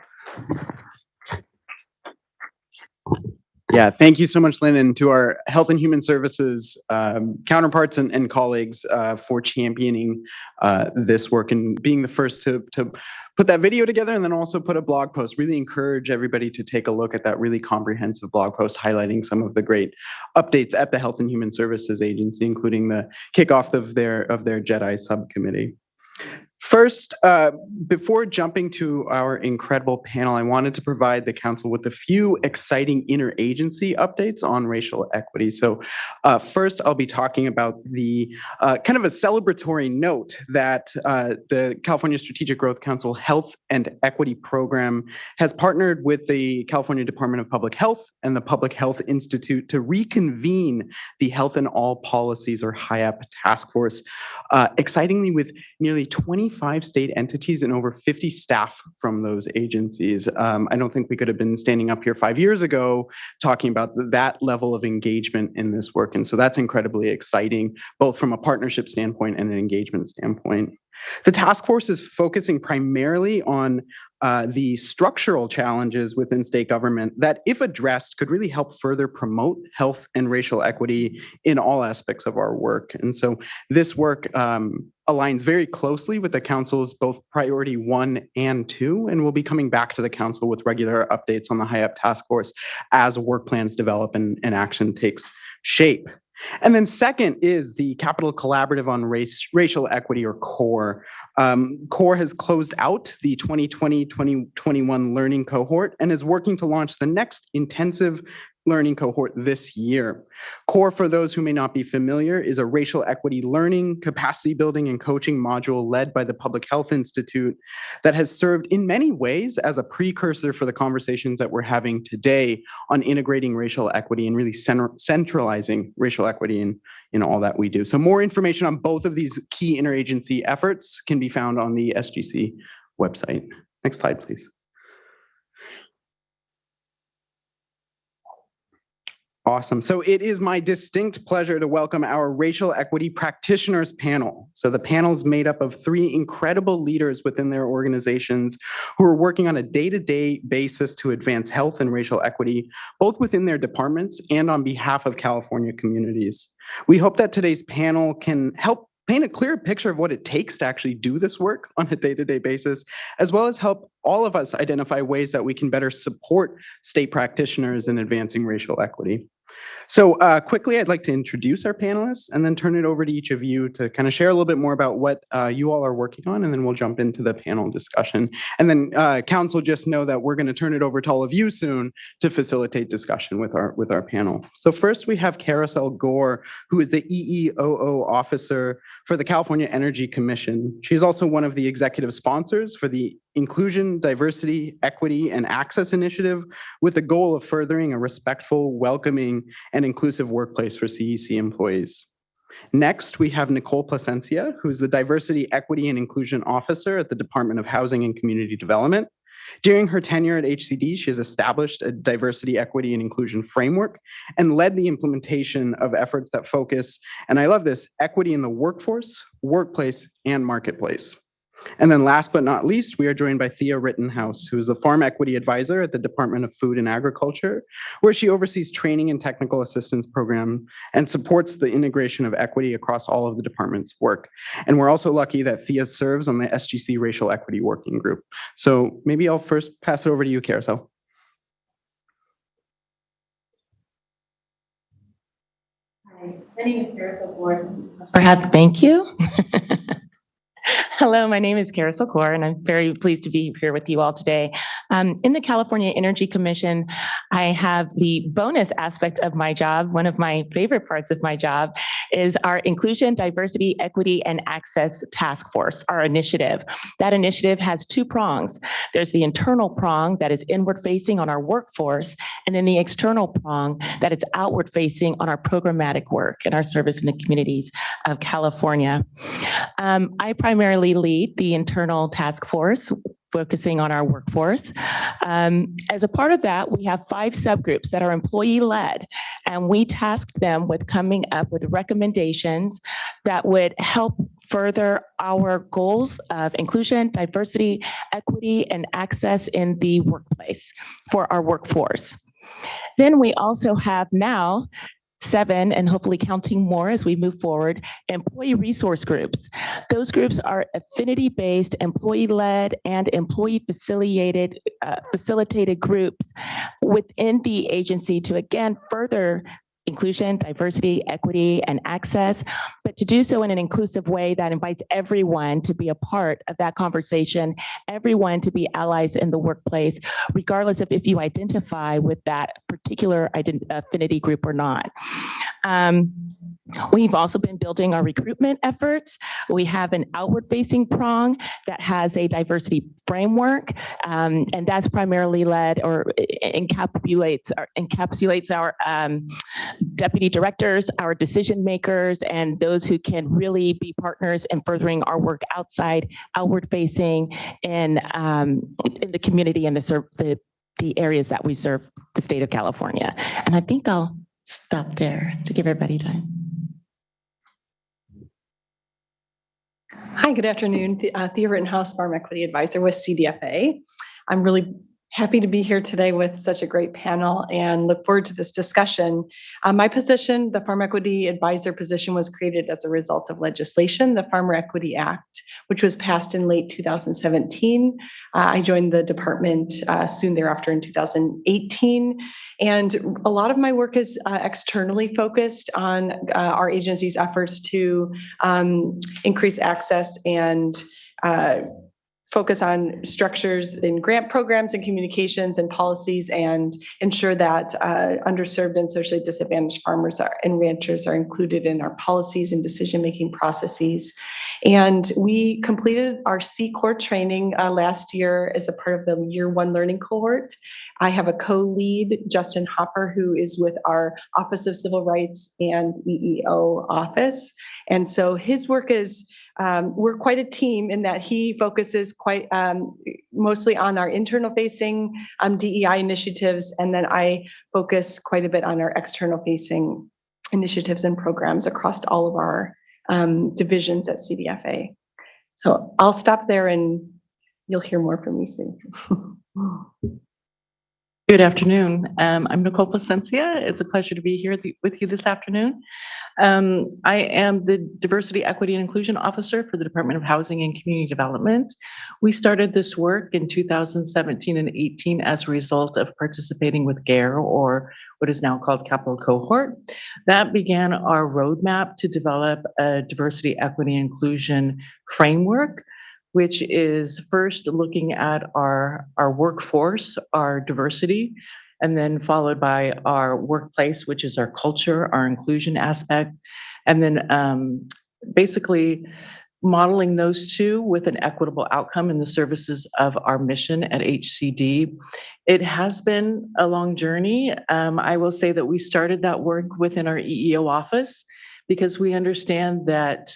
Yeah, thank you so much, Lynn, and to our Health and Human Services counterparts and colleagues for championing this work and being the first to put that video together and then also put a blog post. Really encourage everybody to take a look at that really comprehensive blog post highlighting some of the great updates at the Health and Human Services Agency, including the kickoff of their JEDI subcommittee. First, before jumping to our incredible panel, I wanted to provide the council with a few exciting interagency updates on racial equity. So first, I'll be talking about the kind of a celebratory note that the California Strategic Growth Council Health and Equity Program has partnered with the California Department of Public Health and the Public Health Institute to reconvene the Health in All Policies, or HIAP task force, excitingly with nearly 25 state entities and over 50 staff from those agencies. I don't think we could have been standing up here 5 years ago talking about that level of engagement in this work. And so that's incredibly exciting, both from a partnership standpoint and an engagement standpoint. The task force is focusing primarily on the structural challenges within state government that, if addressed, could really help further promote health and racial equity in all aspects of our work. And so this work aligns very closely with the council's both priority 1 and 2, and we'll be coming back to the council with regular updates on the HIAP task force as work plans develop and action takes shape. And then second is the Capital Collaborative on Racial Equity, or CORE. CORE has closed out the 2020-2021 learning cohort and is working to launch the next intensive learning cohort this year. CORE, for those who may not be familiar, is a racial equity learning, capacity building, and coaching module led by the Public Health Institute that has served in many ways as a precursor for the conversations that we're having today on integrating racial equity and really centralizing racial equity in all that we do. So more information on both of these key interagency efforts can be found on the SGC website. Next slide, please. Awesome. So it is my distinct pleasure to welcome our racial equity practitioners panel. So the panel is made up of 3 incredible leaders within their organizations who are working on a day-to-day basis to advance health and racial equity, both within their departments and on behalf of California communities. We hope that today's panel can help paint a clear picture of what it takes to actually do this work on a day-to-day basis, as well as help all of us identify ways that we can better support state practitioners in advancing racial equity. So quickly, I'd like to introduce our panelists and then turn it over to each of you to kind of share a little bit more about what you all are working on, and then we'll jump into the panel discussion. And then council, just know that we're going to turn it over to all of you soon to facilitate discussion with our panel. So first we have Carousel Gore, who is the EEOO officer for the California Energy Commission. She's also one of the executive sponsors for the Inclusion, Diversity, Equity, and Access Initiative, with the goal of furthering a respectful, welcoming, and inclusive workplace for CEC employees. Next, we have Nicole Plasencia, who's the Diversity, Equity, and Inclusion Officer at the Department of Housing and Community Development. During her tenure at HCD, she has established a diversity, equity, and inclusion framework and led the implementation of efforts that focus, and I love this, equity in the workforce, workplace, and marketplace. And then last but not least, we are joined by Thea Rittenhouse, who is the Farm Equity Advisor at the Department of Food and Agriculture, where she oversees training and technical assistance program and supports the integration of equity across all of the department's work. And we're also lucky that Thea serves on the SGC Racial Equity Working Group. So maybe I'll first pass it over to you, Carousel. Hi, my name is Carousel Gore. Perhaps thank you. Hello, my name is Carousel Gore, and I'm very pleased to be here with you all today. In the California Energy Commission, I have the bonus aspect of my job. One of my favorite parts of my job is our Inclusion, Diversity, Equity, and Access Task Force, our initiative. That initiative has 2 prongs. There's the internal prong that is inward facing on our workforce, and then the external prong that is outward facing on our programmatic work and our service in the communities of California. I primarily lead the internal task force focusing on our workforce. As a part of that, we have 5 subgroups that are employee-led, and we tasked them with coming up with recommendations that would help further our goals of inclusion, diversity, equity, and access in the workplace for our workforce. Then we also have now 7, and hopefully counting more as we move forward, employee resource groups. Those groups are affinity-based, employee-led, and employee-facilitated groups within the agency to, again, further inclusion, diversity, equity, and access, but to do so in an inclusive way that invites everyone to be a part of that conversation, everyone to be allies in the workplace, regardless of if you identify with that particular affinity group or not. We've also been building our recruitment efforts. We have an outward-facing prong that has a diversity framework, and that's primarily led or encapsulates our deputy directors, our decision makers, and those who can really be partners in furthering our work outward-facing in the community and the areas that we serve the state of California. And I think I'll stop there to give everybody time. Hi, good afternoon. Thea Rittenhouse, Farm Equity Advisor with CDFA. I'm really happy to be here today with such a great panel and look forward to this discussion. My position, the Farm Equity Advisor position, was created as a result of legislation, the Farmer Equity Act, which was passed in late 2017. I joined the department soon thereafter in 2018. And a lot of my work is externally focused on our agency's efforts to increase access and focus on structures in grant programs and communications and policies, and ensure that underserved and socially disadvantaged farmers and ranchers are included in our policies and decision-making processes. And we completed our C-Corps training last year as a part of the Year 1 learning cohort. I have a co-lead, Justin Hopper, who is with our Office of Civil Rights and EEO office. And so his work is, we're quite a team in that he focuses quite mostly on our internal facing DEI initiatives, and then I focus quite a bit on our external facing initiatives and programs across all of our divisions at CDFA. So I'll stop there and you'll hear more from me soon. Good afternoon. I'm Nicole Placencia. It's a pleasure to be here with you this afternoon. I am the Diversity, Equity, and Inclusion Officer for the Department of Housing and Community Development. We started this work in 2017 and 18 as a result of participating with GARE, or what is now called Capital Cohort. That began our roadmap to develop a diversity, equity, and inclusion framework, which is first looking at our workforce, our diversity, and then followed by our workplace, which is our culture, our inclusion aspect, and then basically modeling those two with an equitable outcome in the services of our mission at HCD. It has been a long journey. I will say that we started that work within our EEO office because we understand that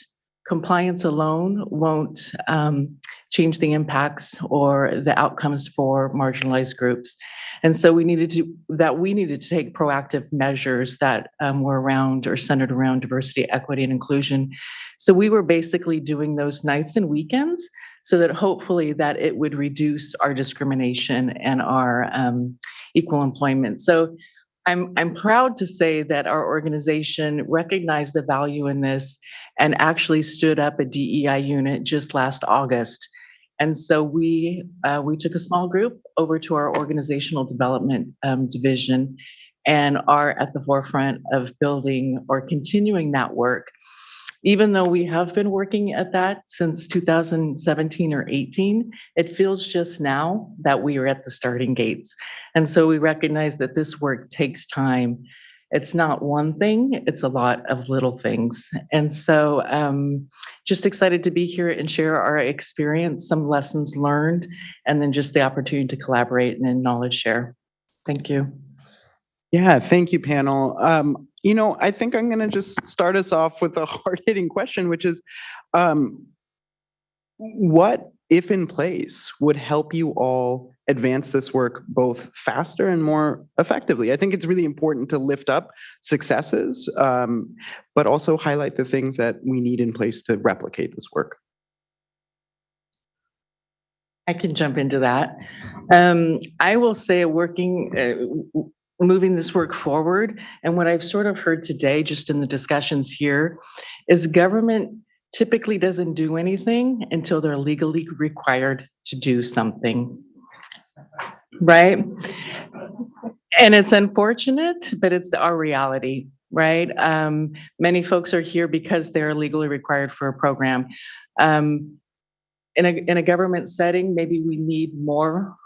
compliance alone won't change the impacts or the outcomes for marginalized groups. And so we needed to take proactive measures that were around or centered around diversity, equity, and inclusion. So we were basically doing those nights and weekends so that hopefully that it would reduce our discrimination and our equal employment. So I'm proud to say that our organization recognized the value in this and actually stood up a DEI unit just last August. And so we took a small group over to our organizational development division and are at the forefront of building or continuing that work. Even though we have been working at that since 2017 or 18, it feels just now that we are at the starting gates. And so we recognize that this work takes time. It's not one thing, it's a lot of little things. And so just excited to be here and share our experience, some lessons learned, and then just the opportunity to collaborate and knowledge share. Thank you. Yeah, thank you, panel. I think I'm going to just start us off with a hard-hitting question, which is, what, if in place, would help you all advance this work both faster and more effectively? I think it's really important to lift up successes, but also highlight the things that we need in place to replicate this work. I can jump into that. I will say moving this work forward, and what I've sort of heard today just in the discussions here is government typically doesn't do anything until they're legally required to do something, right? And it's unfortunate, but it's our reality, right? Many folks are here because they're legally required for a program. In a government setting, maybe we need more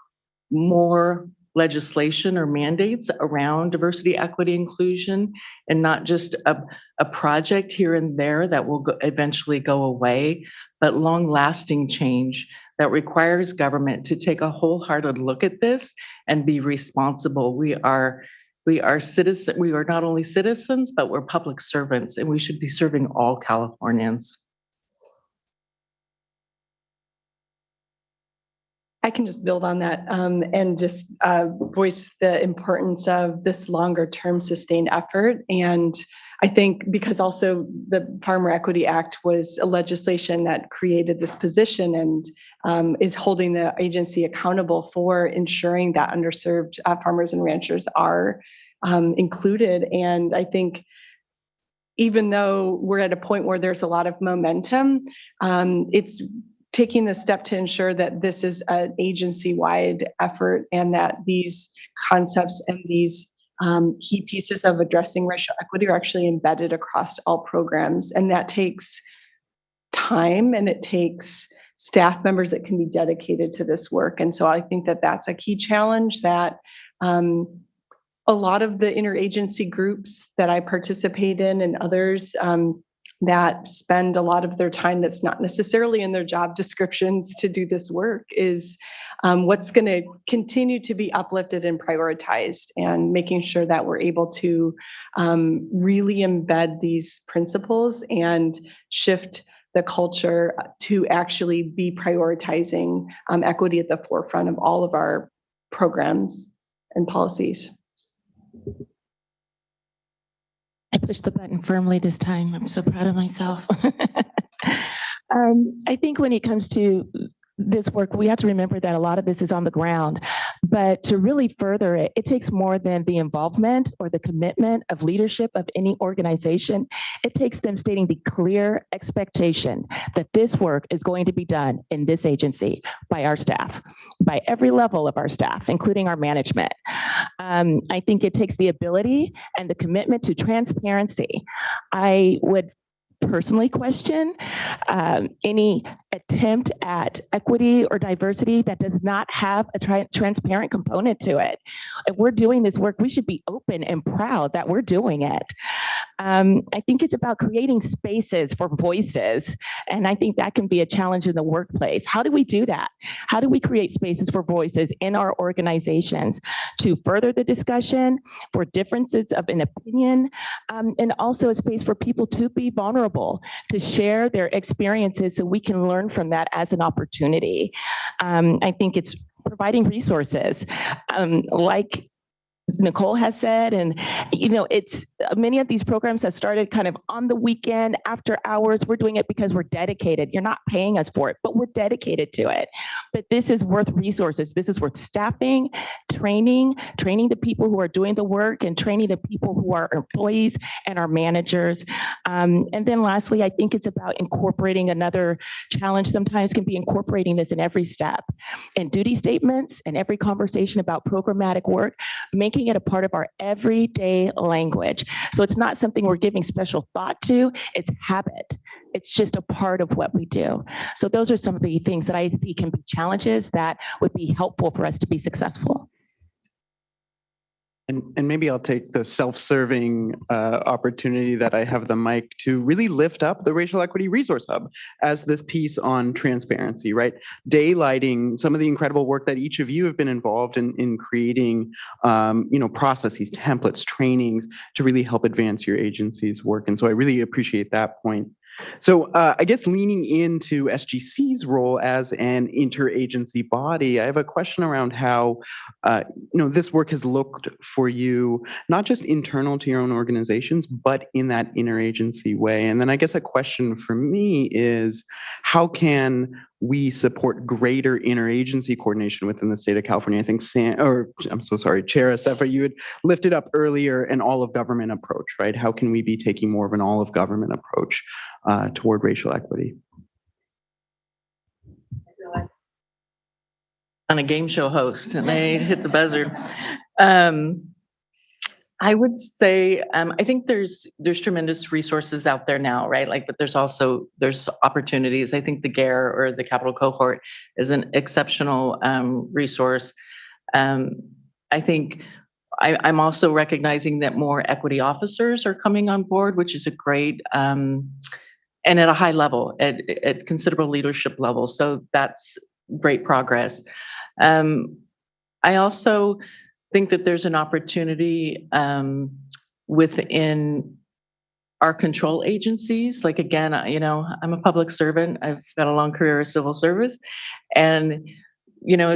legislation or mandates around diversity, equity, inclusion, and not just a project here and there that will eventually go away, but long-lasting change that requires government to take a wholehearted look at this and be responsible. We are citizens. We are not only citizens, but we're public servants, and we should be serving all Californians. I can just build on that and just voice the importance of this longer term sustained effort. And I think because also the Farmer Equity Act was a legislation that created this position and is holding the agency accountable for ensuring that underserved farmers and ranchers are included. And I think even though we're at a point where there's a lot of momentum, it's taking the step to ensure that this is an agency-wide effort and that these concepts and these key pieces of addressing racial equity are actually embedded across all programs. And that takes time and it takes staff members that can be dedicated to this work. And so I think that that's a key challenge that a lot of the interagency groups that I participate in and others that spend a lot of their time that's not necessarily in their job descriptions to do this work is what's going to continue to be uplifted and prioritized, and making sure that we're able to really embed these principles and shift the culture to actually be prioritizing equity at the forefront of all of our programs and policies. I pushed the button firmly this time. I'm so proud of myself. I think when it comes to this work, we have to remember that a lot of this is on the ground, but to really further it, it takes more than the involvement or the commitment of leadership of any organization. It takes them stating the clear expectation that this work is going to be done in this agency by our staff, by every level of our staff, including our management. I think it takes the ability and the commitment to transparency. I would personally question any attempt at equity or diversity that does not have a transparent component to it. If we're doing this work, we should be open and proud that we're doing it. I think it's about creating spaces for voices, and I think that can be a challenge in the workplace. How do we do that? How do we create spaces for voices in our organizations to further the discussion, for differences of an opinion, and also a space for people to be vulnerable, to share their experiences so we can learn from that as an opportunity. I think it's providing resources, like Nicole has said, and it's many of these programs have started kind of on the weekend, after hours. We're doing it because we're dedicated. You're not paying us for it, but we're dedicated to it. But this is worth resources. This is worth staffing, training the people who are doing the work, and training the people who are employees and our managers. And then lastly, I think it's about incorporating another challenge sometimes can be incorporating this in every step, in duty statements and every conversation about programmatic work, making it a part of our everyday language. So it's not something we're giving special thought to, it's habit. It's just a part of what we do. So those are some of the things that I see can be challenges that would be helpful for us to be successful. And maybe I'll take the self-serving opportunity that I have the mic to really lift up the Racial Equity Resource Hub as this piece on transparency, right? Daylighting some of the incredible work that each of you have been involved in creating, processes, templates, trainings to really help advance your agency's work. And so I really appreciate that point. So I guess leaning into SGC's role as an interagency body, I have a question around how this work has looked for you, not just internal to your own organizations, but in that interagency way. And then I guess a question for me is, how can we support greater interagency coordination within the state of California? I think Chair Acefa, you had lifted up earlier an all-of-government approach, right? How can we be taking more of an all-of-government approach toward racial equity? On a game show host, and they hit the buzzer. I would say I think there's tremendous resources out there now, right? But there's opportunities. I think the GARE, or the Capital Cohort, is an exceptional resource. I think I'm also recognizing that more equity officers are coming on board, which is a great and at a high level, at considerable leadership level. So that's great progress. I also think that there's an opportunity within our control agencies. Like, again, I'm a public servant. I've got a long career of civil service, and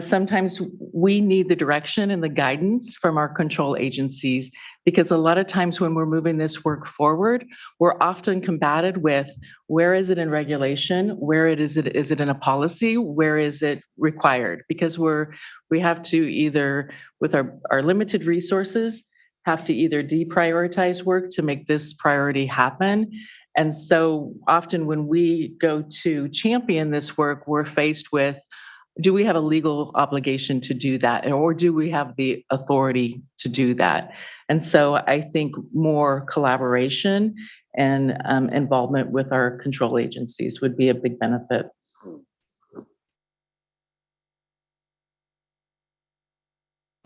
sometimes we need the direction and the guidance from our control agencies, because a lot of times when we're moving this work forward, we're often combated with, where is it in regulation? Where is it in a policy? Where is it required? Because we have to either, with our limited resources, have to either deprioritize work to make this priority happen. And so often when we go to champion this work, we're faced with, do we have a legal obligation to do that? Or do we have the authority to do that? And so I think more collaboration and involvement with our control agencies would be a big benefit.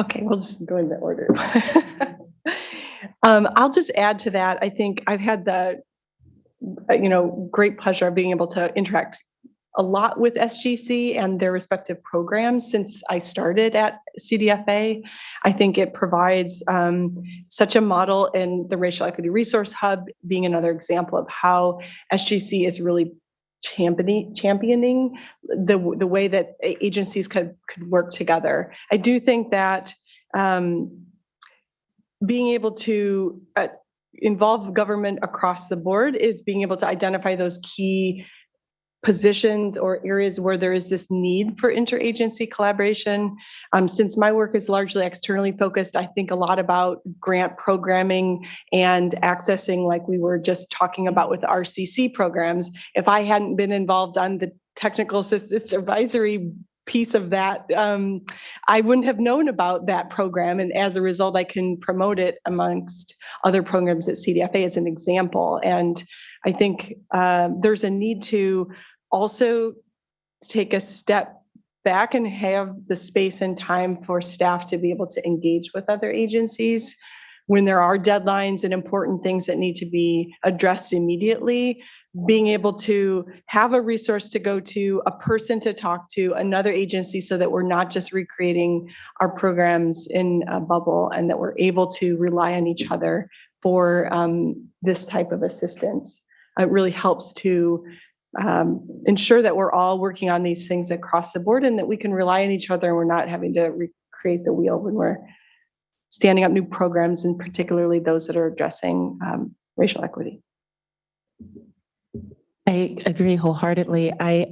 Okay, we'll just go in the order. I'll just add to that. I think I've had the, great pleasure of being able to interact a lot with SGC and their respective programs since I started at CDFA. I think it provides such a model, and the Racial Equity Resource Hub being another example of how SGC is really championing the way that agencies could work together. I do think that being able to involve government across the board is being able to identify those key positions or areas where there is this need for interagency collaboration. Since my work is largely externally focused, I think a lot about grant programming and accessing, like we were just talking about with RCC programs. If I hadn't been involved on the technical assistance advisory piece of that, I wouldn't have known about that program. And as a result, I can promote it amongst other programs at CDFA as an example. And I think there's a need to also take a step back and have the space and time for staff to be able to engage with other agencies when there are deadlines and important things that need to be addressed immediately. Being able to have a resource to go to, a person to talk to, another agency, so that we're not just recreating our programs in a bubble, and that we're able to rely on each other for this type of assistance. It really helps to ensure that we're all working on these things across the board, and that we can rely on each other, and we're not having to recreate the wheel when we're standing up new programs, and particularly those that are addressing racial equity. I agree wholeheartedly. I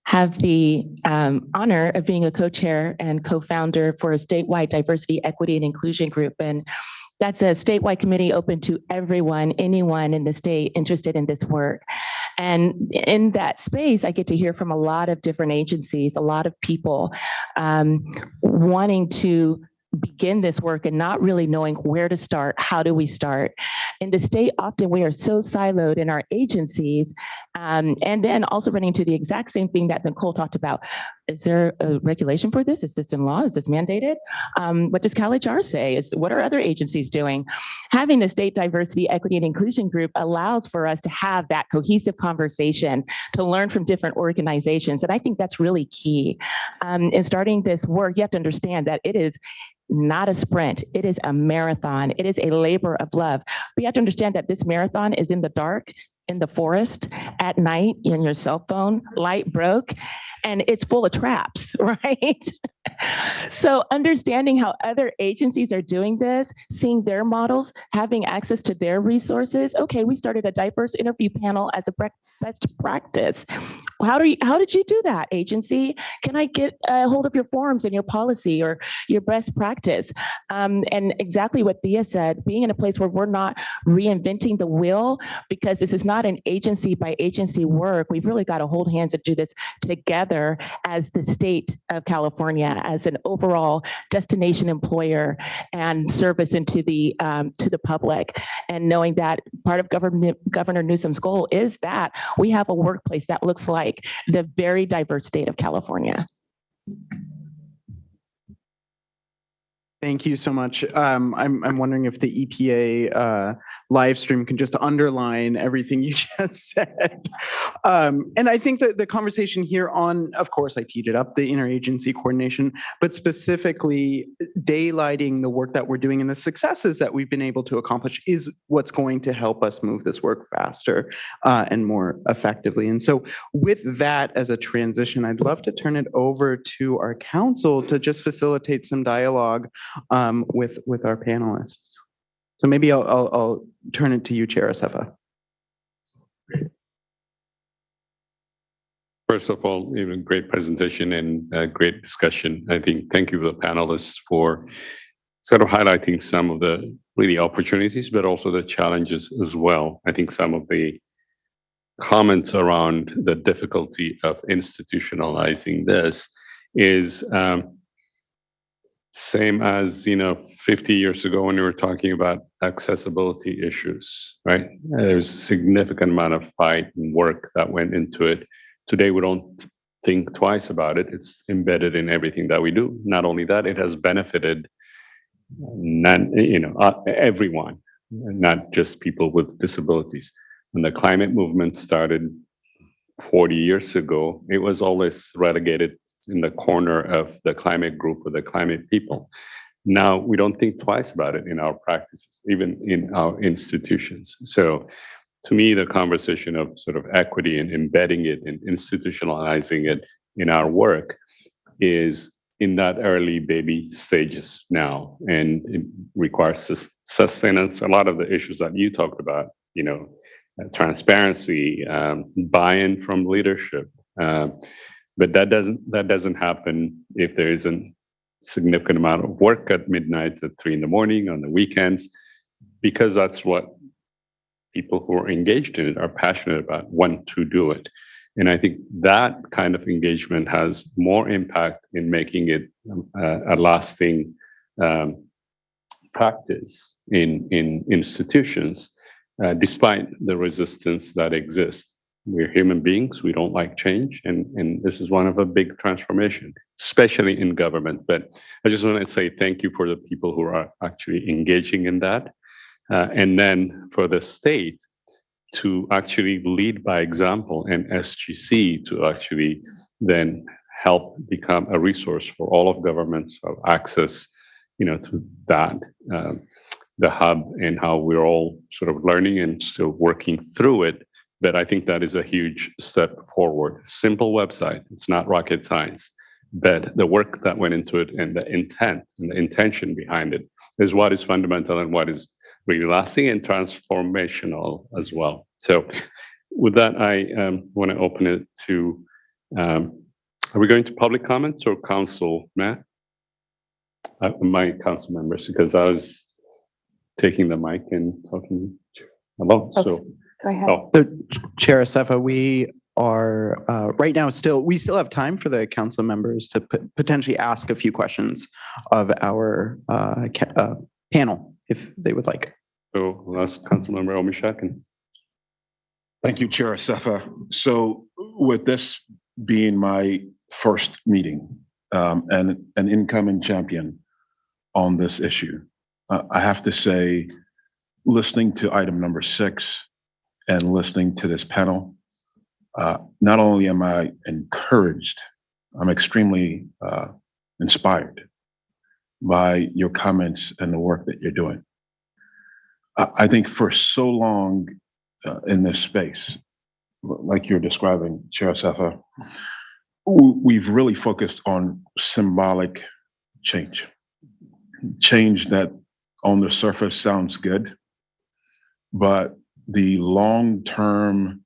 have the honor of being a co-chair and co-founder for a statewide diversity, equity, and inclusion group. And that's a statewide committee open to everyone, anyone in the state interested in this work. And in that space, I get to hear from a lot of different agencies, a lot of people wanting to begin this work and not really knowing where to start. How do we start? In the state, often we are so siloed in our agencies, and then also running into the exact same thing that Nicole talked about. Is there a regulation for this? Is this in law? Is this mandated? What does CalHR say? What are other agencies doing? Having a state diversity, equity, and inclusion group allows for us to have that cohesive conversation, to learn from different organizations. And I think that's really key. In starting this work, you have to understand that it is not a sprint. It is a marathon. It is a labor of love. But you have to understand that this marathon is in the dark, in the forest, at night, in your cell phone, light broke, and it's full of traps, right? So understanding how other agencies are doing this, seeing their models, having access to their resources. Okay, we started a diverse interview panel as a best practice. How did you do that, agency? Can I get a hold of your forms and your policy or your best practice? And exactly what Thea said, being in a place where we're not reinventing the wheel, because this is not an agency by agency work. We've really got to hold hands and do this together as the state of California, as an overall destination employer and service into the to the public. And knowing that part of Governor Newsom's goal is that we have a workplace that looks like the very diverse state of California. Thank you so much. I'm wondering if the EPA live stream can just underline everything you just said. And I think that the conversation here on, of course, I teed it up, the interagency coordination, but specifically daylighting the work that we're doing and the successes that we've been able to accomplish is what's going to help us move this work faster and more effectively. And so with that as a transition, I'd love to turn it over to our council to just facilitate some dialogue with our panelists. So maybe I'll turn it to you, Chair Acefa. First of all, great presentation and great discussion. I think thank you to the panelists for sort of highlighting some of the really opportunities, but also the challenges as well. I think some of the comments around the difficulty of institutionalizing this is same as 50 years ago when we were talking about accessibility issues, right? There's a significant amount of fight and work that went into it. Today we don't think twice about it. It's embedded in everything that we do. Not only that, it has benefited everyone, not just people with disabilities. When the climate movement started 40 years ago, it was always relegated in the corner of the climate group or the climate people. Now we don't think twice about it in our practices, even in our institutions. So to me, the conversation of sort of equity and embedding it and institutionalizing it in our work is in that early baby stages now, and it requires sustenance. A lot of the issues that you talked about, transparency, buy-in from leadership, but that doesn't happen if there isn't significant amount of work at midnight, at 3 a.m. on the weekends, because that's what people who are engaged in it are passionate about, want to do it. And I think that kind of engagement has more impact in making it a lasting practice in institutions, despite the resistance that exists. We're human beings. We don't like change. And this is one of a big transformation, especially in government. But I just want to say thank you for the people who are actually engaging in that. And then for the state to actually lead by example, and SGC to actually then help become a resource for all of governments of access, to that, the hub, and how we're all sort of learning and still working through it. But I think that is a huge step forward. Simple website, it's not rocket science, but the work that went into it and the intent and the intention behind it is what is fundamental and what is really lasting and transformational as well. So with that, I want to open it to, are we going to public comments or council, Matt? My council members, because I was taking the mic and talking alone. So Go ahead. Oh, So, Chair Acefa, we are right now we still have time for the council members to potentially ask a few questions of our panel if they would like. so last council member Omishakin. Thank you, Chair Acefa. So with this being my first meeting and an incoming champion on this issue, I have to say, listening to item number 6 and listening to this panel, not only am I encouraged, I'm extremely inspired by your comments and the work that you're doing. I think for so long in this space, like you're describing, Chair Acefa, we've really focused on symbolic change. Change that on the surface sounds good, but the long-term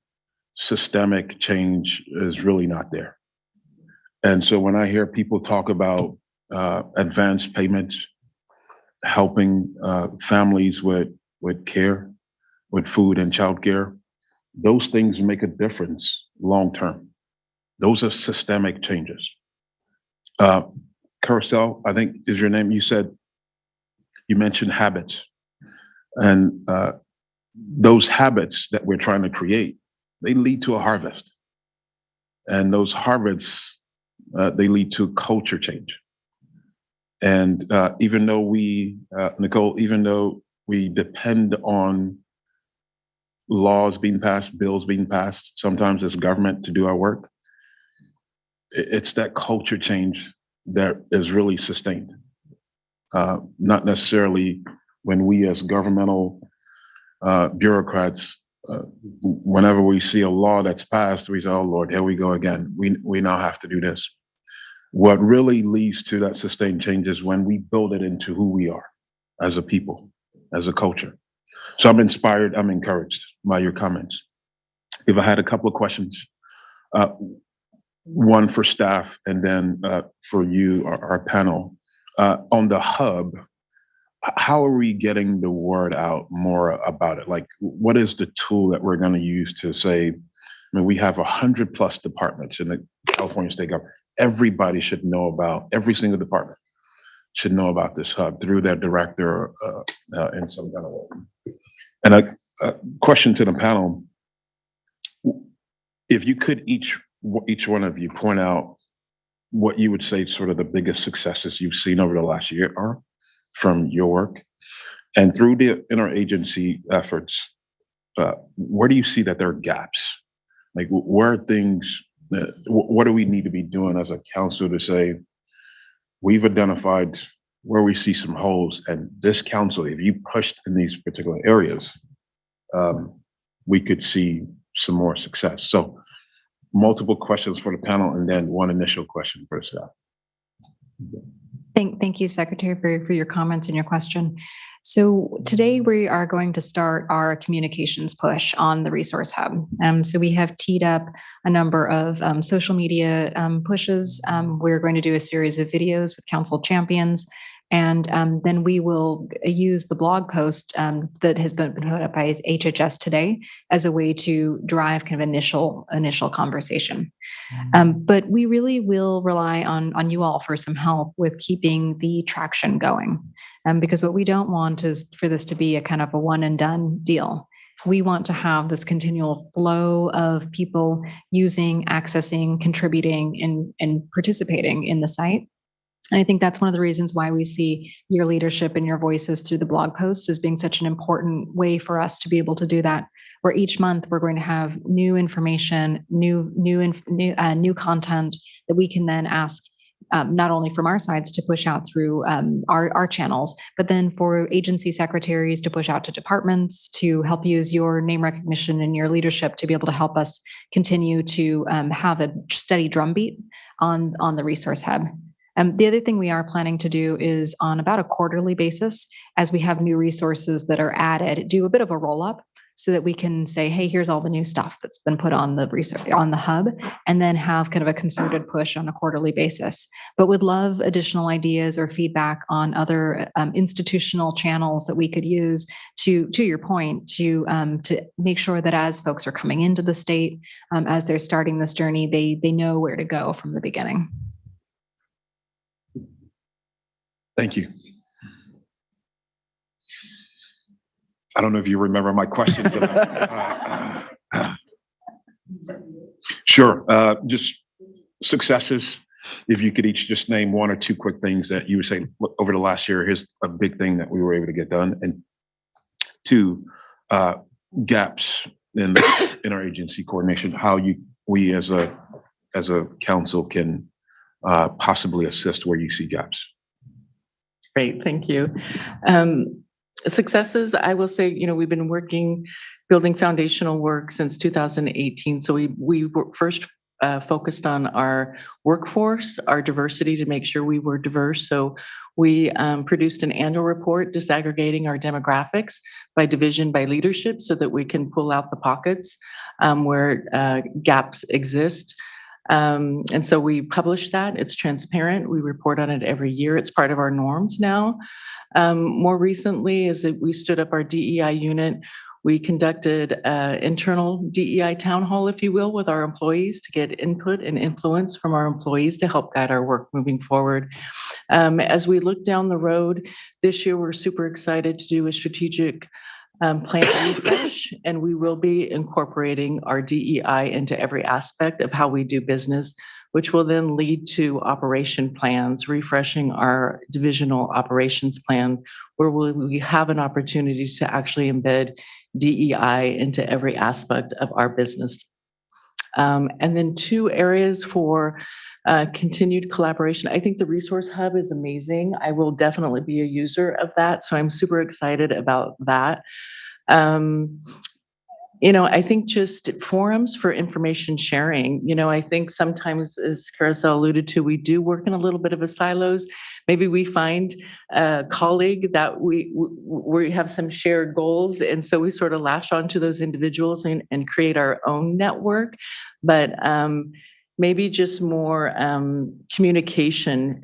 systemic change is really not there. And so when I hear people talk about advanced payments, helping families with care, with food and childcare, those things make a difference long-term. Those are systemic changes. Carousel, I think is your name. You mentioned habits, and those habits that we're trying to create, they lead to a harvest, and those harvests they lead to culture change. And even though Nicole, even though we depend on laws being passed, bills being passed, sometimes as government to do our work, it's that culture change that is really sustained. Not necessarily when we as governmental bureaucrats, whenever we see a law that's passed, we say, oh Lord, here we go again. We now have to do this. What really leads to that sustained change is when we build it into who we are as a people, as a culture. So I'm inspired, I'm encouraged by your comments. If I had a couple of questions, one for staff and then for you, our panel, on the hub, how are we getting the word out more about it? Like, what is the tool that we're going to use to say, I mean, we have 100+ departments in the California state government. Everybody should know about, every single department should know about this hub through their director in some kind of way. And a question to the panel, if you could each each one of you point out what you would say sort of the biggest successes you've seen over the last year are from your work. And through the interagency efforts, where do you see that there are gaps? Like, where are things, what do we need to be doing as a council to say, we've identified where we see some holes, and this council, if you pushed in these particular areas, we could see some more success. So multiple questions for the panel and then one initial question for the staff. Thank you, Secretary, for your comments and your question. So today we are going to start our communications push on the Resource Hub. So we have teed up a number of social media pushes. We're going to do a series of videos with council champions. And then we will use the blog post that has been put up by HHS today as a way to drive kind of initial conversation. But we really will rely on you all for some help with keeping the traction going. Because what we don't want is for this to be a kind of a one and done deal. We want to have this continual flow of people using, accessing, contributing, and participating in the site. And I think that's one of the reasons why we see your leadership and your voices through the blog post as being such an important way for us to be able to do that. Where each month we're going to have new information, new content that we can then ask not only from our sides to push out through our channels, but then for agency secretaries to push out to departments to help use your name recognition and your leadership to be able to help us continue to have a steady drumbeat on the Resource Hub. The other thing we are planning to do is on about a quarterly basis, as we have new resources that are added, do a bit of a roll up so that we can say, hey, here's all the new stuff that's been put on the hub, and then have kind of a concerted push on a quarterly basis. But would love additional ideas or feedback on other institutional channels that we could use to your point, to make sure that as folks are coming into the state, as they're starting this journey, they know where to go from the beginning. Thank you. I don't know if you remember my question. Sure. Just successes. If you could each just name one or two quick things that you would say over the last year, here's a big thing that we were able to get done. And two, gaps in our agency coordination, how we as a council can possibly assist where you see gaps. Great, thank you. Successes, I will say, we've been building foundational work since 2018. So we were first focused on our workforce, our diversity to make sure we were diverse. So we produced an annual report disaggregating our demographics by division, by leadership, so that we can pull out the pockets where gaps exist. And so we publish that. It's transparent. We report on it every year. It's part of our norms now. More recently, is that we stood up our DEI unit. We conducted internal DEI town hall, if you will, with our employees to get input and influence from our employees to help guide our work moving forward. As we look down the road this year, we're super excited to do a strategic plan refresh, and we will be incorporating our DEI into every aspect of how we do business, which will then lead to operation plans, refreshing our divisional operations plan, where we have an opportunity to actually embed DEI into every aspect of our business. And then two areas for continued collaboration. I think the Resource Hub is amazing. I will definitely be a user of that, so I'm super excited about that. I think just forums for information sharing. I think sometimes, as Carousel alluded to, we do work in a little bit of a silos. Maybe we find a colleague that we have some shared goals, and so we sort of latch onto those individuals and create our own network. But maybe just more communication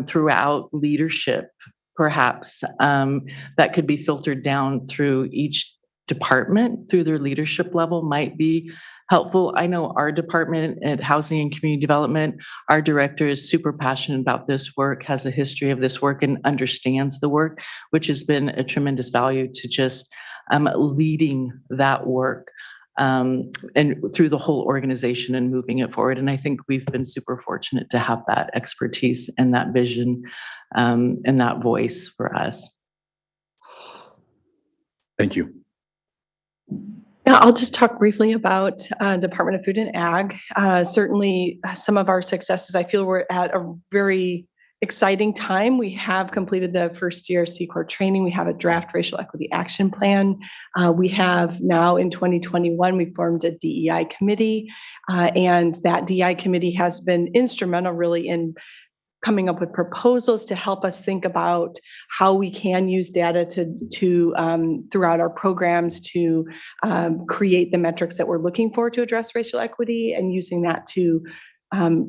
throughout leadership, perhaps, that could be filtered down through each department through their leadership level might be helpful. I know our department at Housing and Community Development, our director is super passionate about this work, has a history of this work, and understands the work, which has been a tremendous value to just leading that work. and through the whole organization and moving it forward. And I think we've been super fortunate to have that expertise and that vision and that voice for us. Thank you. Yeah, I'll just talk briefly about Department of Food and Ag. Certainly some of our successes, I feel we're at a very exciting time. We have completed the first year C-Corp training. We have a draft racial equity action plan. We have now in 2021, we formed a DEI committee, and that DEI committee has been instrumental really in coming up with proposals to help us think about how we can use data to throughout our programs to create the metrics that we're looking for to address racial equity, and using that to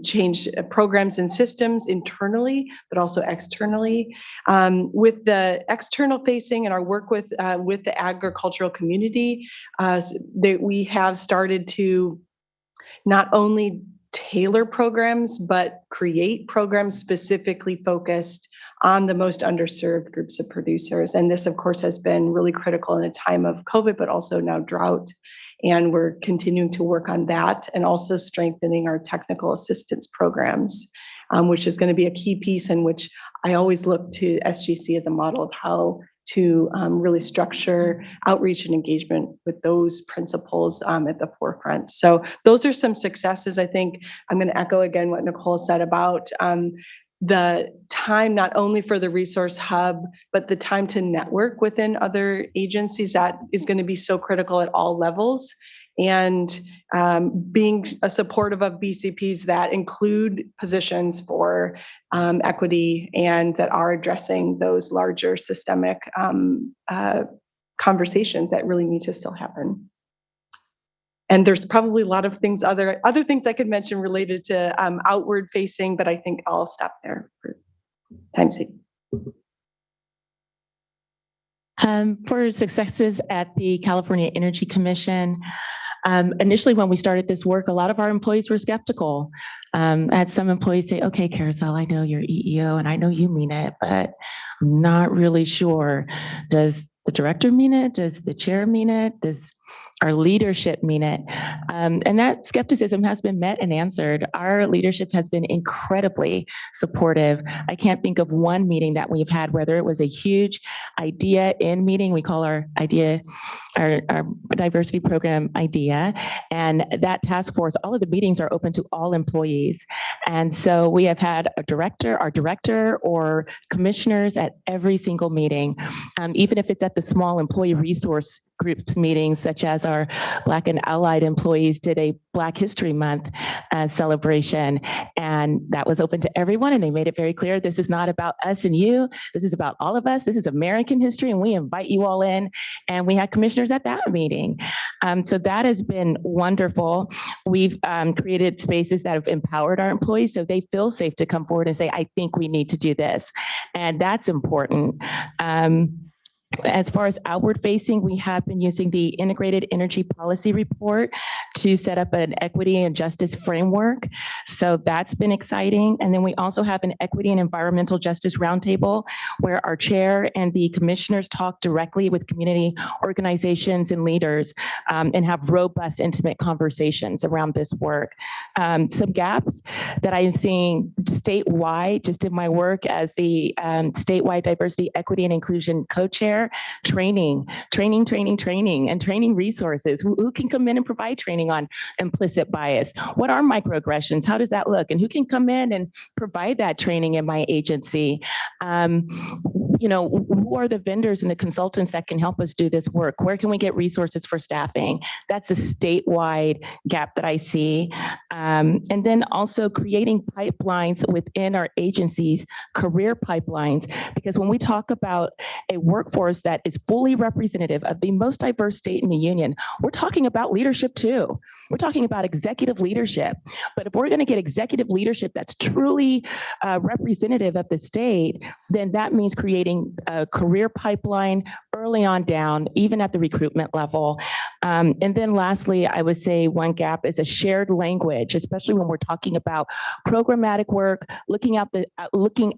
change programs and systems internally, but also externally. With the external facing and our work with the agricultural community, we have started to not only tailor programs, but create programs specifically focused on the most underserved groups of producers. And this, of course, has been really critical in a time of COVID, but also now drought. And we're continuing to work on that and also strengthening our technical assistance programs, which is going to be a key piece in which I always look to SGC as a model of how to really structure outreach and engagement with those principles at the forefront. So those are some successes. I think I'm going to echo again what Nicole said about the time not only for the resource hub, but the time to network within other agencies. That is going to be so critical at all levels. And being a supportive of BCPs that include positions for equity and that are addressing those larger systemic conversations that really need to still happen. And there's probably a lot of things, other things I could mention related to outward facing, but I think I'll stop there for time's sake. For successes at the California Energy Commission, initially when we started this work, a lot of our employees were skeptical. I had some employees say, okay, Carousel, I know you're EEO and I know you mean it, but I'm not really sure. Does the director mean it? Does the chair mean it? Does our leadership mean it? And that skepticism has been met and answered. Our leadership has been incredibly supportive. I can't think of one meeting that we've had, whether it was a huge idea in meeting, we call our idea, our diversity program idea, and that task force, all of the meetings are open to all employees. And so we have had our director or commissioners at every single meeting, even if it's at the small employee resource groups meetings, such as our Black and Allied employees did a Black History Month celebration, and that was open to everyone, and they made it very clear, this is not about us and you, this is about all of us, this is American history, and we invite you all in, and we had commissioners at that meeting. So that has been wonderful. We've created spaces that have empowered our employees so they feel safe to come forward and say, I think we need to do this, and that's important. As far as outward facing, we have been using the Integrated Energy Policy Report to set up an equity and justice framework. So that's been exciting. And then we also have an equity and environmental justice roundtable where our chair and the commissioners talk directly with community organizations and leaders and have robust, intimate conversations around this work. Some gaps that I'm seeing statewide, just in my work as the statewide diversity, equity, and inclusion co-chair, training, and training resources. Who can come in and provide training on implicit bias? What are microaggressions? How does that look? And who can come in and provide that training in my agency? You know, who are the vendors and the consultants that can help us do this work? Where can we get resources for staffing? That's a statewide gap that I see. And then also creating pipelines within our agencies, career pipelines, because when we talk about a workforce that is fully representative of the most diverse state in the union, we're talking about leadership too. We're talking about executive leadership. But if we're going to get executive leadership that's truly representative of the state, then that means creating a career pipeline early on down, even at the recruitment level. And then lastly, I would say one gap is a shared language, especially when we're talking about programmatic work, looking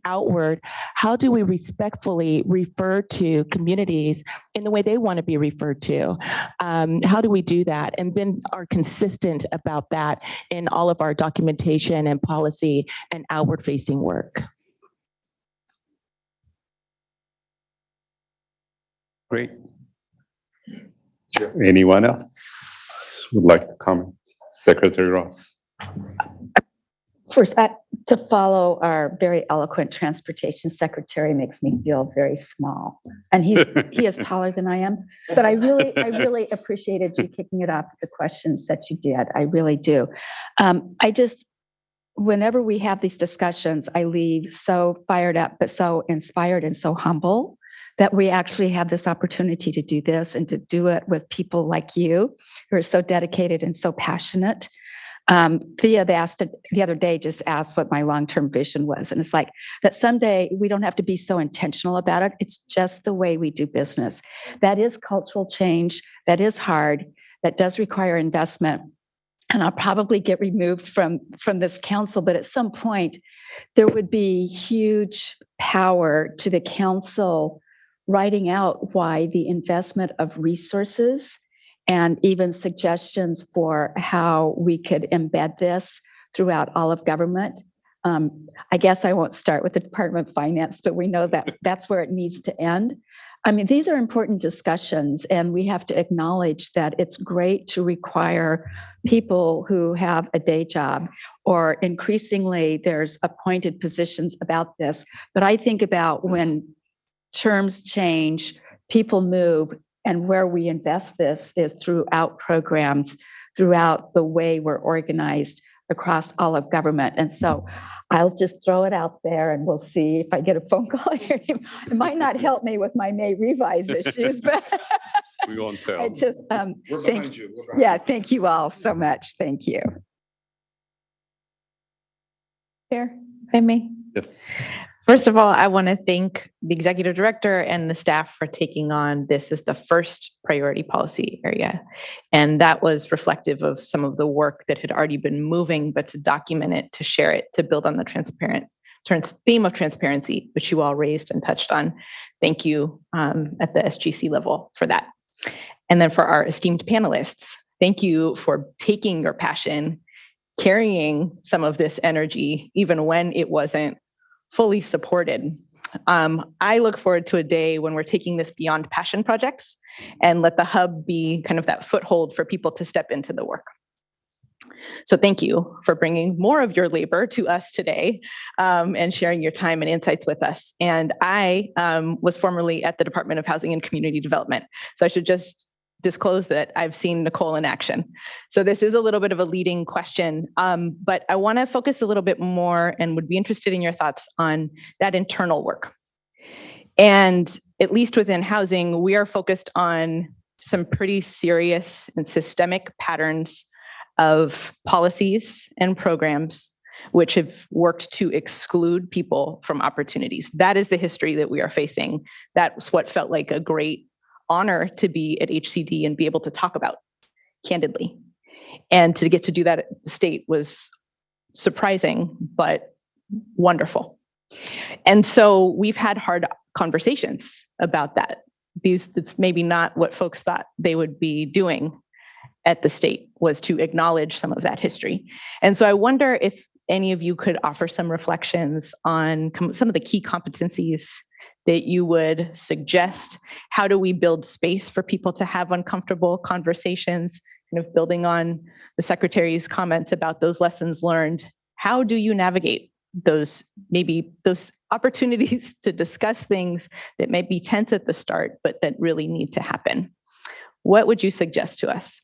outward. How do we respectfully refer to communities in the way they want to be referred to? How do we do that? And then are consistent about that in all of our documentation and policy and outward facing work. Great. Anyone else would like to comment? Secretary Ross. First, to follow our very eloquent transportation secretary makes me feel very small. And he is taller than I am. But I really appreciated you kicking it off with the questions that you did. I really do. Whenever we have these discussions, I leave so fired up, but so inspired and so humble that we actually have this opportunity to do this and to do it with people like you who are so dedicated and so passionate. Thea the other day just asked what my long-term vision was. And it's like that someday we don't have to be so intentional about it. It's just the way we do business. That is cultural change. That is hard. That does require investment. And I'll probably get removed from this council, but at some point there would be huge power to the council writing out why the investment of resources and even suggestions for how we could embed this throughout all of government. I guess I won't start with the Department of Finance, but we know that that's where it needs to end. I mean, these are important discussions, and we have to acknowledge that it's great to require people who have a day job, or increasingly there's appointed positions about this. But I think about when terms change, people move, and where we invest this is throughout programs, throughout the way we're organized across all of government. And so I'll just throw it out there and we'll see if I get a phone call here. It might not help me with my May revise issues, but we won't tell. I just We're behind you. thank you all so much. Thank you. Chair, if I may. Yes. First of all, I want to thank the executive director and the staff for taking on this as the first priority policy area. And that was reflective of some of the work that had already been moving, but to document it, to share it, to build on the theme of transparency, which you all raised and touched on. Thank you at the SGC level for that. And then for our esteemed panelists, thank you for taking your passion, carrying some of this energy, even when it wasn't fully supported. I look forward to a day when we're taking this beyond passion projects and let the hub be kind of that foothold for people to step into the work. So thank you for bringing more of your labor to us today and sharing your time and insights with us. And I was formerly at the Department of Housing and Community Development. So I should just disclose that I've seen Nicole in action. So this is a little bit of a leading question, but I want to focus a little bit more and would be interested in your thoughts on that internal work. And at least within housing, we are focused on some pretty serious and systemic patterns of policies and programs which have worked to exclude people from opportunities. That is the history that we are facing. That's what felt like a great honor to be at HCD and be able to talk about candidly. And to get to do that at the state was surprising, but wonderful. And so we've had hard conversations about that. It's maybe not what folks thought they would be doing at the state, was to acknowledge some of that history. And so I wonder if any of you could offer some reflections on some of the key competencies that you would suggest. How do we build space for people to have uncomfortable conversations, kind of building on the Secretary's comments about those lessons learned? How do you navigate those opportunities to discuss things that may be tense at the start, but that really need to happen? What would you suggest to us?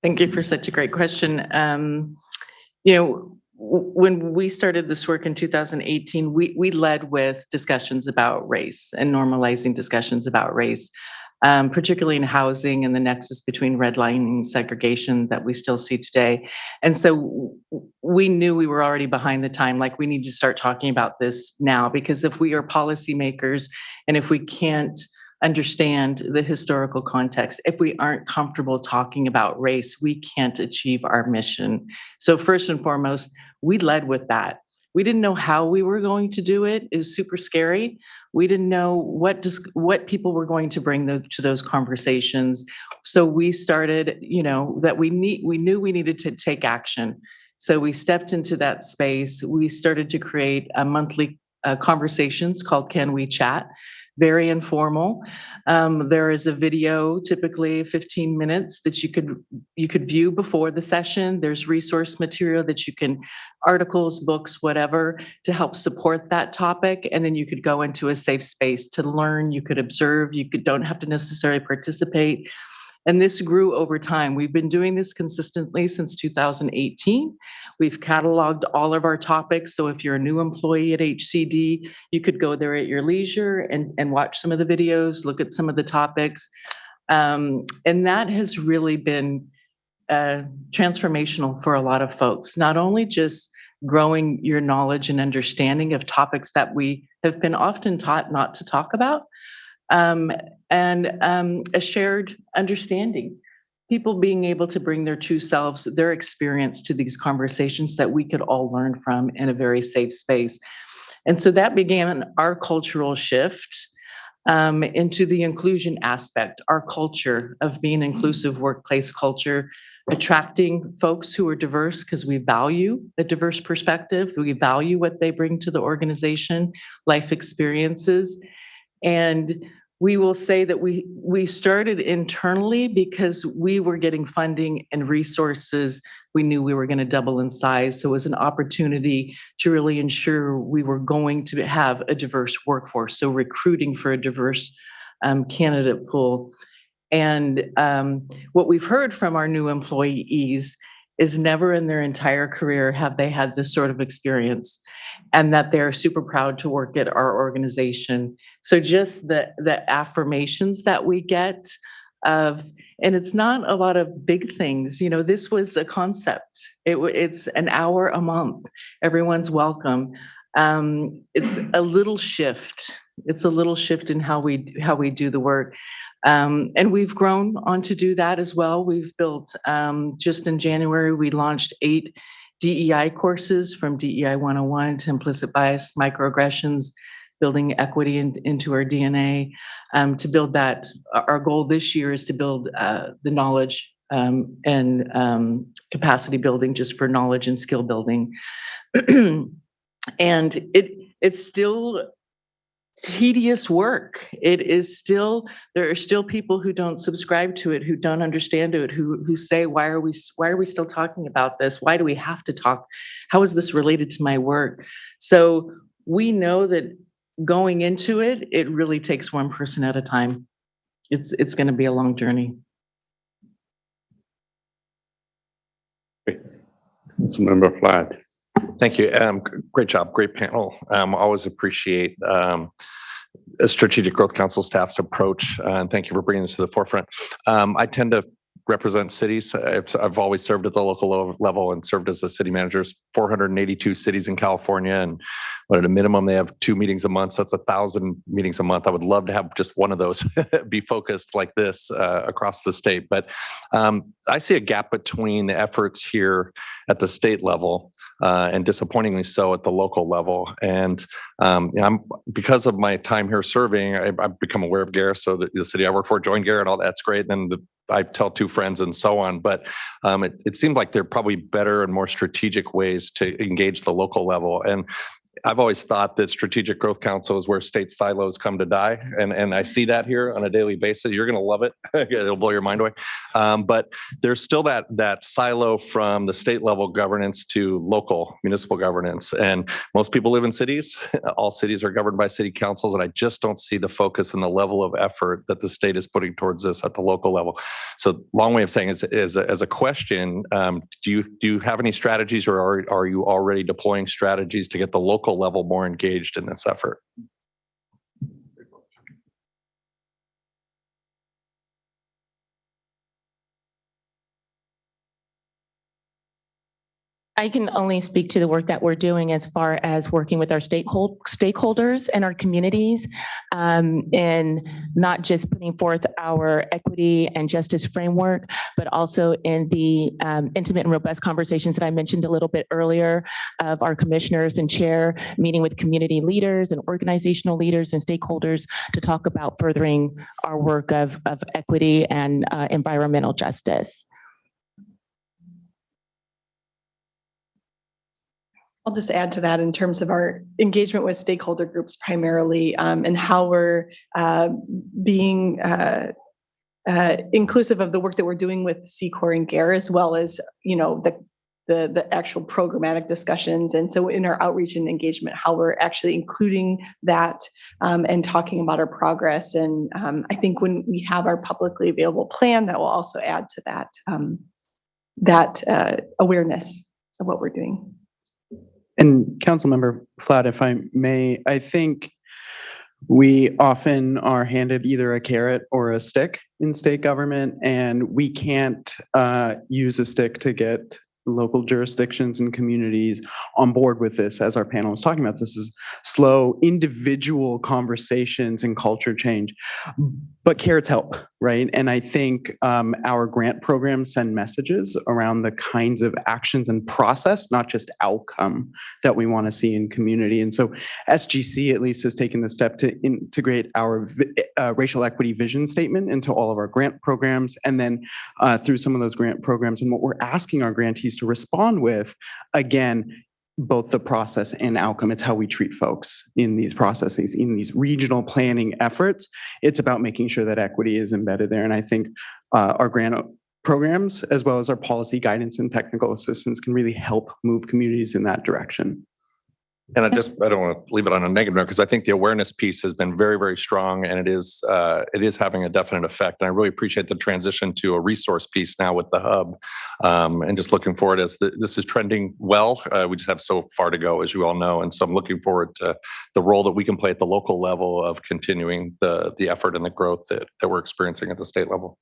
Thank you for such a great question. When we started this work in 2018, we led with discussions about race and normalizing discussions about race, particularly in housing and the nexus between redlining and segregation that we still see today. And so we knew we were already behind the time, like we need to start talking about this now, because if we are policymakers and if we can't understand the historical context. If we aren't comfortable talking about race, we can't achieve our mission. So first and foremost, we led with that. We didn't know how we were going to do it. It was super scary. We didn't know what people were going to bring to those conversations. So we started, that we knew we needed to take action. So we stepped into that space. We started to create a monthly conversations called Can We Chat? Very informal. There is a video, typically 15 minutes, that you could view before the session. There's resource material that you can, articles, books, whatever, to help support that topic. And then you could go into a safe space to learn. You could observe. Don't have to necessarily participate. And this grew over time. We've been doing this consistently since 2018. We've cataloged all of our topics. So if you're a new employee at HCD, you could go there at your leisure and watch some of the videos, look at some of the topics. And that has really been transformational for a lot of folks, not only just growing your knowledge and understanding of topics that we have been often taught not to talk about, and a shared understanding. People being able to bring their true selves, their experience to these conversations that we could all learn from in a very safe space. And so that began our cultural shift into the inclusion aspect, our culture of being inclusive workplace culture, attracting folks who are diverse because we value a diverse perspective. We value what they bring to the organization, life experiences. And we will say that we started internally because we were getting funding and resources. We knew we were going to double in size. So it was an opportunity to really ensure we were going to have a diverse workforce. So recruiting for a diverse candidate pool. And what we've heard from our new employees is never in their entire career have they had this sort of experience, and that they're super proud to work at our organization. So just the affirmations that we get of, and it's not a lot of big things, this was a concept. It's an hour a month. Everyone's welcome. It's a little shift. It's a little shift in how we do the work. And we've grown on to do that as well. We've built, just in January, we launched 8 DEI courses, from DEI 101 to implicit bias, microaggressions, building equity into our DNA. To build that, our goal this year is to build the knowledge and capacity building just for knowledge and skill building. And it's still tedious work. There are still people who don't subscribe to it, who don't understand it, who say, why are we still talking about this? Why do we have to talk? How is this related to my work? So we know that going into it, it really takes one person at a time. It's going to be a long journey. Councilmember Flatt. Thank you. Great job. Great panel. Always appreciate a Strategic Growth Council staff's approach, and thank you for bringing this to the forefront. I tend to represent cities. I've always served at the local level and served as the city managers, 482 cities in California, and at a minimum they have 2 meetings a month, so that's 1,000 meetings a month. I would love to have just one of those be focused like this across the state, but I see a gap between the efforts here at the state level and disappointingly so at the local level. And because of my time here serving, I've become aware of GARE, so the city I work for joined GARE and all that's great. Then I tell 2 friends and so on, but it seemed like there are probably better and more strategic ways to engage the local level. And I've always thought that Strategic Growth Council is where state silos come to die. And I see that here on a daily basis. You're going to love it. It'll blow your mind away. But there's still that silo from the state level governance to local municipal governance. And most people live in cities. All cities are governed by city councils. And I just don't see the focus and the level of effort that the state is putting towards this at the local level. So long way of saying is as a question, do you have any strategies, or are you already deploying strategies to get the local level more engaged in this effort? I can only speak to the work that we're doing as far as working with our stakeholders and our communities. in not just putting forth our equity and justice framework, but also in the intimate and robust conversations that I mentioned a little bit earlier of our commissioners and chair meeting with community leaders and organizational leaders and stakeholders to talk about furthering our work of equity and environmental justice. I'll just add to that in terms of our engagement with stakeholder groups primarily, and how we're being inclusive of the work that we're doing with C-Corps and GARE, as well as, the actual programmatic discussions. And so in our outreach and engagement, how we're actually including that and talking about our progress. And I think when we have our publicly available plan, that will also add to that awareness of what we're doing. And Councilmember Flatt, if I may, I think we often are handed either a carrot or a stick in state government, and we can't use a stick to get local jurisdictions and communities on board with this. As our panel was talking about, this is slow individual conversations and culture change, but carrots help, right? And I think our grant programs send messages around the kinds of actions and process, not just outcome, that we want to see in community. And so SGC at least has taken the step to integrate our racial equity vision statement into all of our grant programs. And then through some of those grant programs, and what we're asking our grantees to respond with, again, both the process and outcome. It's how we treat folks in these processes, in these regional planning efforts. It's about making sure that equity is embedded there. And I think our grant programs, as well as our policy guidance and technical assistance, can really help move communities in that direction. And I don't want to leave it on a negative note, because I think the awareness piece has been very, very strong, and it is having a definite effect. And I really appreciate the transition to a resource piece now with the hub, and just looking forward as this is trending well. We just have so far to go, as you all know, and so I'm looking forward to the role that we can play at the local level of continuing the effort and the growth that we're experiencing at the state level.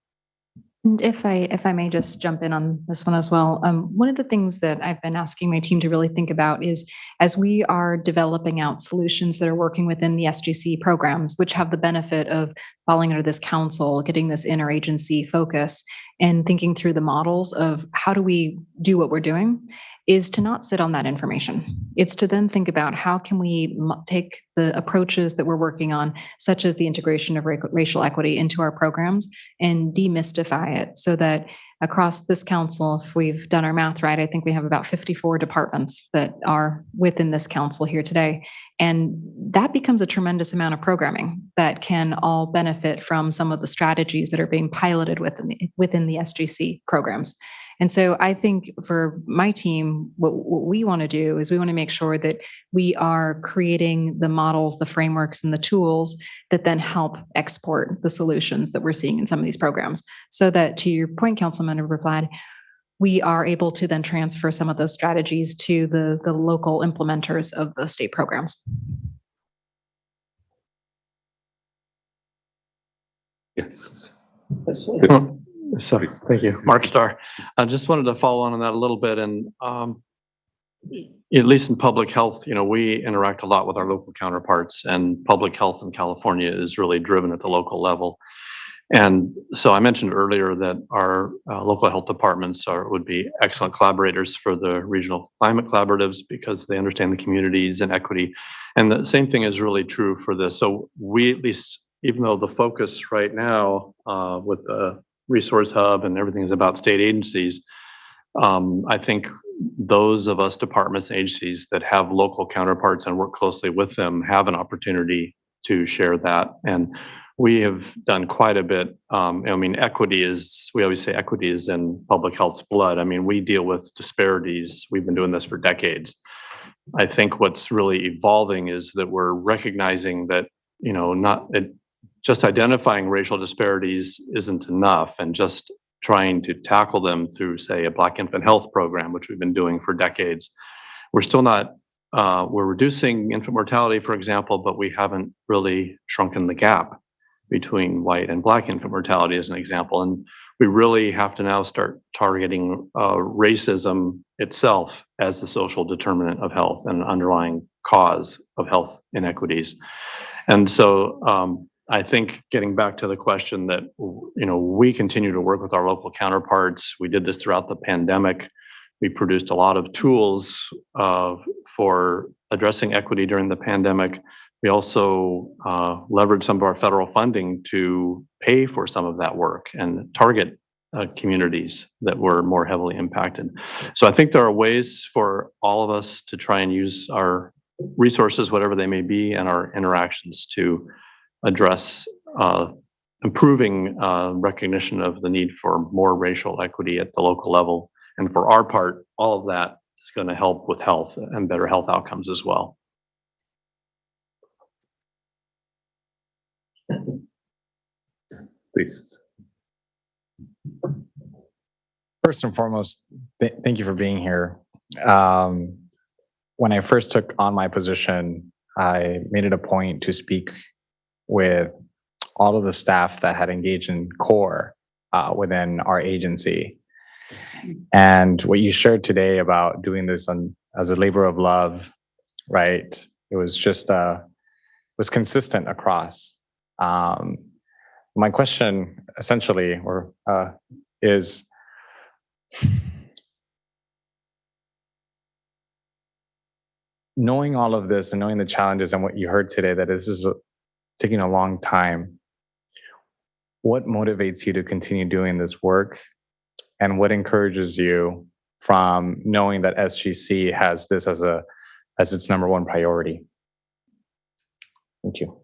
And if I may just jump in on this one as well, one of the things that I've been asking my team to really think about is, as we are developing out solutions that are working within the SGC programs, which have the benefit of falling under this council, getting this interagency focus, and thinking through the models of how do we do what we're doing, is to not sit on that information. It's to then think about how can we take the approaches that we're working on, such as the integration of racial equity, into our programs and demystify it, so that across this council, if we've done our math right, I think we have about 54 departments that are within this council here today. And that becomes a tremendous amount of programming that can all benefit from some of the strategies that are being piloted within the SGC programs. And so I think for my team, what we want to do is we want to make sure that we are creating the models, the frameworks, and the tools that then help export the solutions that we're seeing in some of these programs. So that, to your point, Councilmember Vlad, we are able to then transfer some of those strategies to the local implementers of the state programs. Yes. So, thank you, Mark Starr. I just wanted to follow on that a little bit, and at least in public health, we interact a lot with our local counterparts, and public health in California is really driven at the local level. And so I mentioned earlier that our local health departments would be excellent collaborators for the regional climate collaboratives, because they understand the communities and equity. And the same thing is really true for this. So we, at least, even though the focus right now with the resource hub and everything is about state agencies, I think those of us departments and agencies that have local counterparts and work closely with them have an opportunity to share that. And we have done quite a bit. Equity is, we always say equity is in public health's blood. We deal with disparities. We've been doing this for decades. I think what's really evolving is that we're recognizing that, just identifying racial disparities isn't enough, and just trying to tackle them through, say, a Black infant health program, which we've been doing for decades. We're still not, we're reducing infant mortality, for example, but we haven't really shrunken the gap between white and Black infant mortality, as an example. And we really have to now start targeting racism itself as the social determinant of health and underlying cause of health inequities. And so I think getting back to the question that, we continue to work with our local counterparts. We did this throughout the pandemic. We produced a lot of tools for addressing equity during the pandemic. We also leveraged some of our federal funding to pay for some of that work and target communities that were more heavily impacted. So I think there are ways for all of us to try and use our resources, whatever they may be, and our interactions to address improving recognition of the need for more racial equity at the local level. And for our part, all of that is going to help with health and better health outcomes as well. Please. First and foremost, thank you for being here. When I first took on my position, I made it a point to speak with all of the staff that had engaged in CORE within our agency. And what you shared today about doing this as a labor of love, right? It was just was consistent across. My question essentially is, knowing all of this and knowing the challenges and what you heard today, that this is taking a long time, what motivates you to continue doing this work? And what encourages you from knowing that SGC has this as its number one priority? Thank you.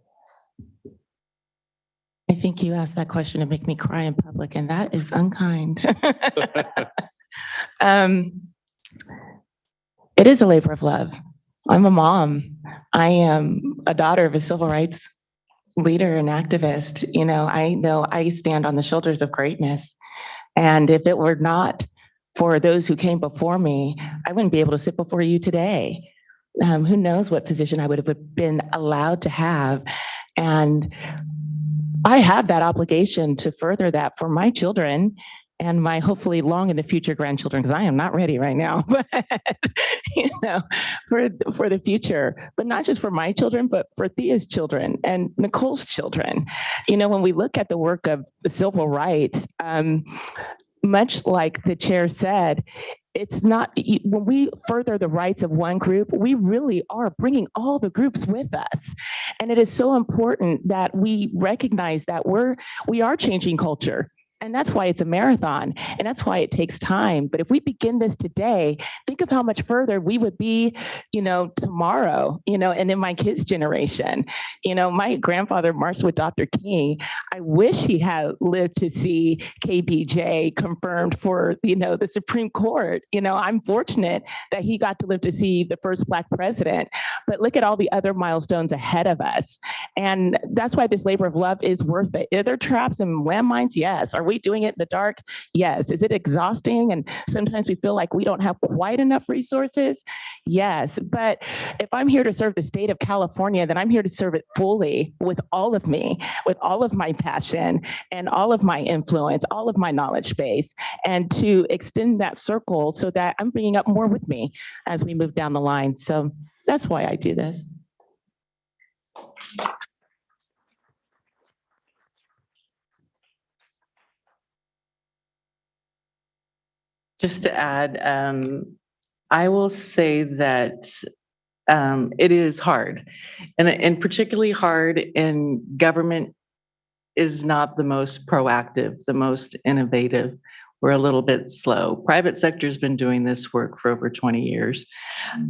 I think you asked that question to make me cry in public, and that is unkind. It is a labor of love. I'm a mom. I am a daughter of a civil rights leader and activist. I know I stand on the shoulders of greatness. And if it were not for those who came before me, I wouldn't be able to sit before you today. Who knows what position I would have been allowed to have. And I have that obligation to further that for my children and my hopefully long in the future grandchildren, because I am not ready right now, but for the future, but not just for my children, but for Thea's children and Nicole's children. When we look at the work of the civil rights, much like the chair said, it's not, when we further the rights of one group, we really are bringing all the groups with us. And it is so important that we recognize that we are changing culture. And that's why it's a marathon, and that's why it takes time. But if we begin this today, think of how much further we would be, tomorrow, and in my kids' generation. My grandfather marched with Dr. King. I wish he had lived to see KBJ confirmed for, the Supreme Court. I'm fortunate that he got to live to see the first Black president. But look at all the other milestones ahead of us. And that's why this labor of love is worth it. Are there traps and landmines? Yes. Are we doing it in the dark? Yes. Is it exhausting? And sometimes we feel like we don't have quite enough resources? Yes. But if I'm here to serve the state of California, then I'm here to serve it fully with all of me, with all of my passion and all of my influence, all of my knowledge base, and to extend that circle so that I'm bringing up more with me as we move down the line. So that's why I do this. Just to add, I will say that it is hard, and particularly hard in government is not the most proactive, the most innovative. We're a little bit slow. Private sector's been doing this work for over 20 years.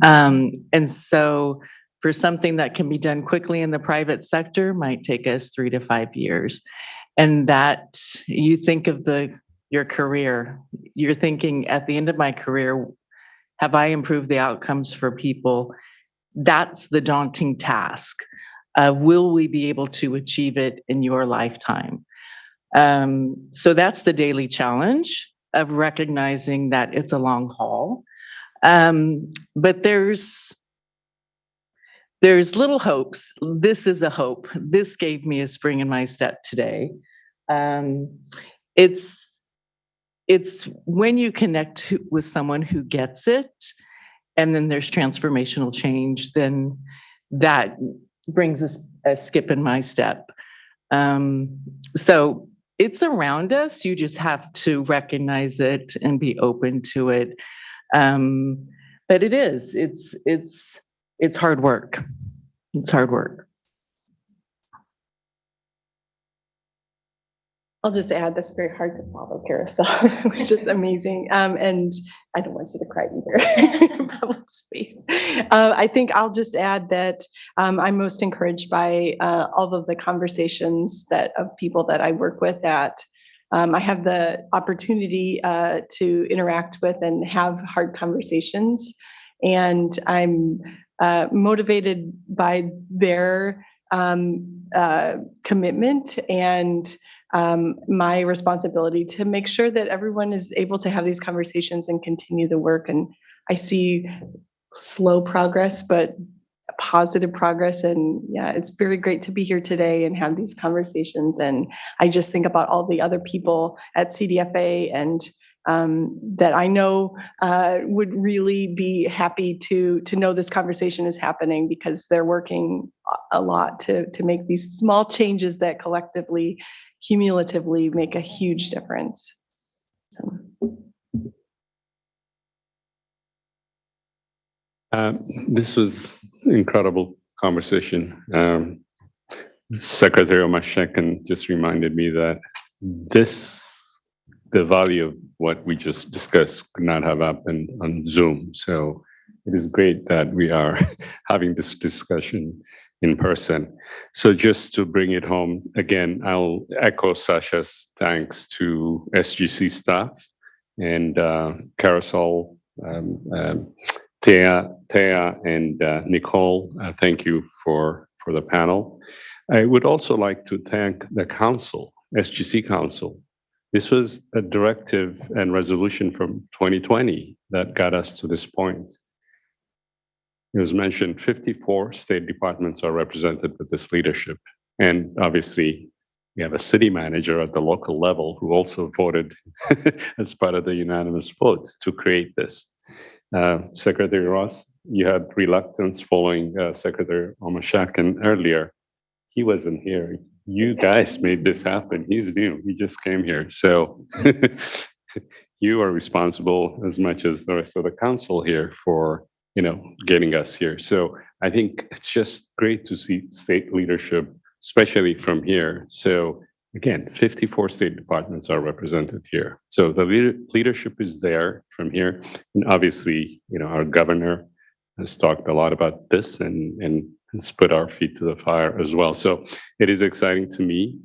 And so for something that can be done quickly in the private sector might take us 3 to 5 years. And that you think of your career, you're thinking at the end of my career, have I improved the outcomes for people? That's the daunting task. Will we be able to achieve it in your lifetime? So that's the daily challenge of recognizing that it's a long haul. But there's little hopes. This is a hope. This gave me a spring in my step today. It's when you connect with someone who gets it, and then there's transformational change, then that brings us a skip in my step. So it's around us. You just have to recognize it and be open to it. But it's hard work. It's hard work. I'll just add that's very hard to follow, Carousel, which is amazing. And I don't want you to cry either in public space. I think I'll just add that I'm most encouraged by all of the conversations of people that I work with that I have the opportunity to interact with and have hard conversations. And I'm motivated by their commitment and my responsibility to make sure that everyone is able to have these conversations and continue the work. And I see slow progress, but positive progress. And yeah, it's very great to be here today and have these conversations. And I just think about all the other people at CDFA and that I know would really be happy to know this conversation is happening because they're working a lot to make these small changes that collectively, cumulatively make a huge difference. So. This was incredible conversation. Secretary Omashek just reminded me that the value of what we just discussed could not have happened on Zoom. So it is great that we are having this discussion in person. So just to bring it home, again, I'll echo Sasha's thanks to SGC staff and Carousel, Thea and Nicole. Thank you for the panel. I would also like to thank the council, SGC Council. This was a directive and resolution from 2020 that got us to this point. It was mentioned 54 state departments are represented with this leadership. And obviously, we have a city manager at the local level who also voted as part of the unanimous vote to create this. Secretary Ross, you had reluctance following Secretary Omashak earlier. He wasn't here. You guys made this happen. He's new. He just came here. So you are responsible as much as the rest of the council here for getting us here. So I think it's just great to see state leadership, especially from here. So again, 54 state departments are represented here. So the leadership is there from here. And obviously, our governor has talked a lot about this and has put our feet to the fire as well. So it is exciting to me.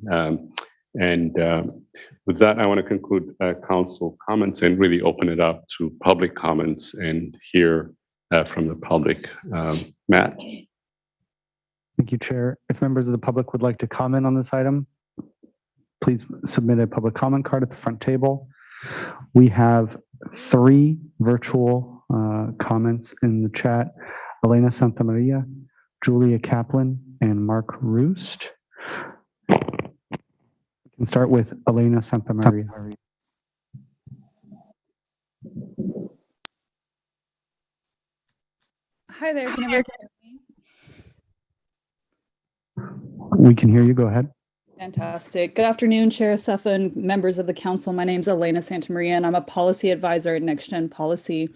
With that, I want to conclude council comments and really open it up to public comments and hear from the public. Matt. Thank you, Chair. If members of the public would like to comment on this item, please submit a public comment card at the front table. We have 3 virtual comments in the chat. Elena Santamaria, Julia Kaplan, and Mark Roost. We can start with Elena Santamaria. Hi there, can everyone hear me? We can hear you, go ahead. Fantastic. Good afternoon, Chair Sefa and members of the council. My name is Elena Santamaria and I'm a policy advisor at Next Gen Policy.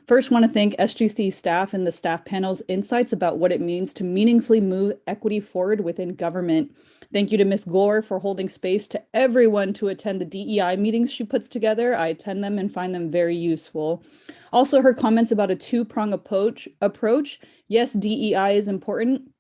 First, want to thank SGC staff and the staff panel's insights about what it means to meaningfully move equity forward within government. Thank you to Ms. Gore for holding space to everyone to attend the DEI meetings she puts together. I attend them and find them very useful. Also, her comments about a two-prong approach. Yes, DEI is important,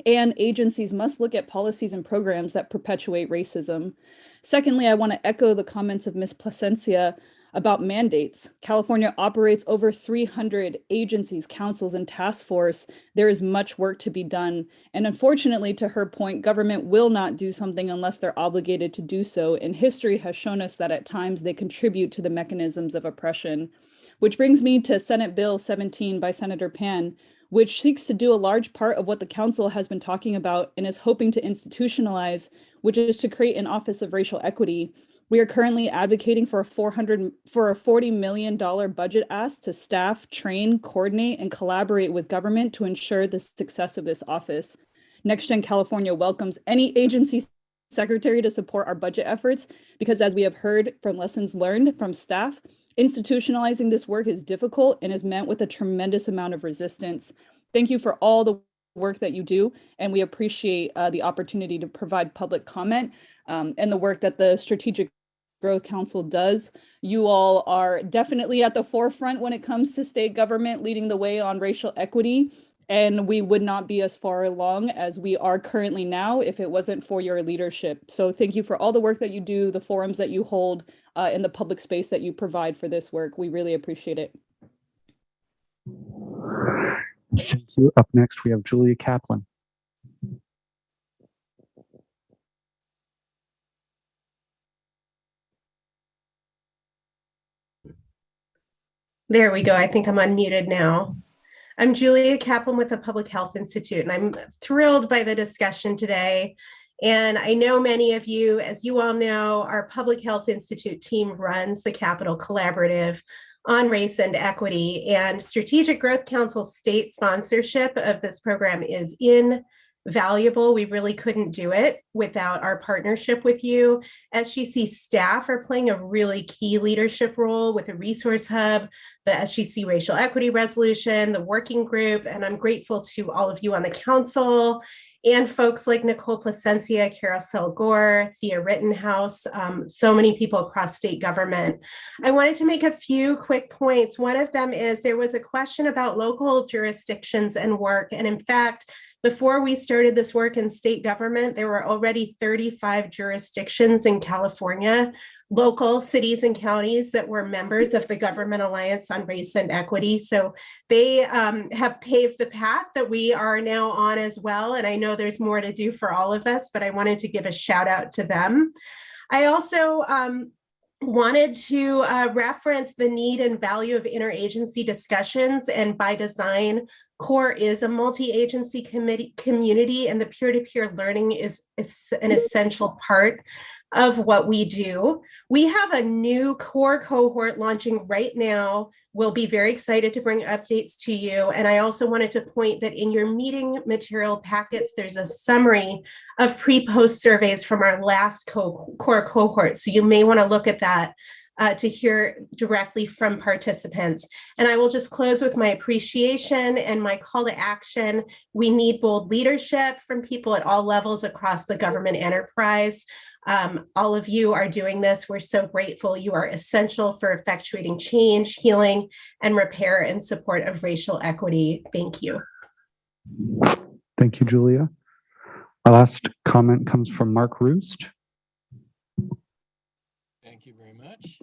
and agencies must look at policies and programs that perpetuate racism. Secondly, I want to echo the comments of Ms. Plasencia about mandates. California operates over 300 agencies, councils, and task force. There is much work to be done. And unfortunately, to her point, government will not do something unless they're obligated to do so. And history has shown us that at times they contribute to the mechanisms of oppression. Which brings me to Senate Bill 17 by Senator Pan, which seeks to do a large part of what the council has been talking about and is hoping to institutionalize, which is to create an Office of Racial Equity. We are currently advocating for a $40 million budget ask to staff, train, coordinate, and collaborate with government to ensure the success of this office. NextGen California welcomes any agency secretary to support our budget efforts because, as we have heard from lessons learned from staff, institutionalizing this work is difficult and is met with a tremendous amount of resistance. Thank you for all the work that you do, and we appreciate the opportunity to provide public comment and the work that the Strategic Growth Council does. You all are definitely at the forefront when it comes to state government leading the way on racial equity, and we would not be as far along as we are currently now if it wasn't for your leadership. So thank you for all the work that you do, the forums that you hold, and the public space that you provide for this work. We really appreciate it. Thank you. Up next, we have Julia Kaplan. There we go. I think I'm unmuted now. I'm Julia Kaplan with the Public Health Institute, and I'm thrilled by the discussion today. And I know many of you, as you all know, our Public Health Institute team runs the Capital Collaborative on Race and Equity, and Strategic Growth Council's state sponsorship of this program is invaluable. We really couldn't do it without our partnership with you. SGC staff are playing a really key leadership role with the resource hub, the SGC racial equity resolution, the working group, and I'm grateful to all of you on the council and folks like Nicole Placencia, Carousel Gore, Thea Rittenhouse, so many people across state government. I wanted to make a few quick points. One of them is there was a question about local jurisdictions and work, and in fact, before we started this work in state government, there were already 35 jurisdictions in California, local cities and counties that were members of the Government Alliance on Race and Equity. So they have paved the path that we are now on as well. And I know there's more to do for all of us, but I wanted to give a shout out to them. I also wanted to reference the need and value of interagency discussions, and by design, CORE is a multi-agency community, and the peer-to-peer learning is an essential part of what we do. We have a new CORE cohort launching right now. We'll be very excited to bring updates to you. And I also wanted to point that in your meeting material packets, there's a summary of pre-post surveys from our last CORE cohort. So you may want to look at that to hear directly from participants. And I will just close with my appreciation and my call to action. We need bold leadership from people at all levels across the government enterprise. All of you are doing this. We're so grateful. You are essential for effectuating change, healing, and repair in support of racial equity. Thank you. Thank you, Julia. Our last comment comes from Mark Roost. Thank you very much.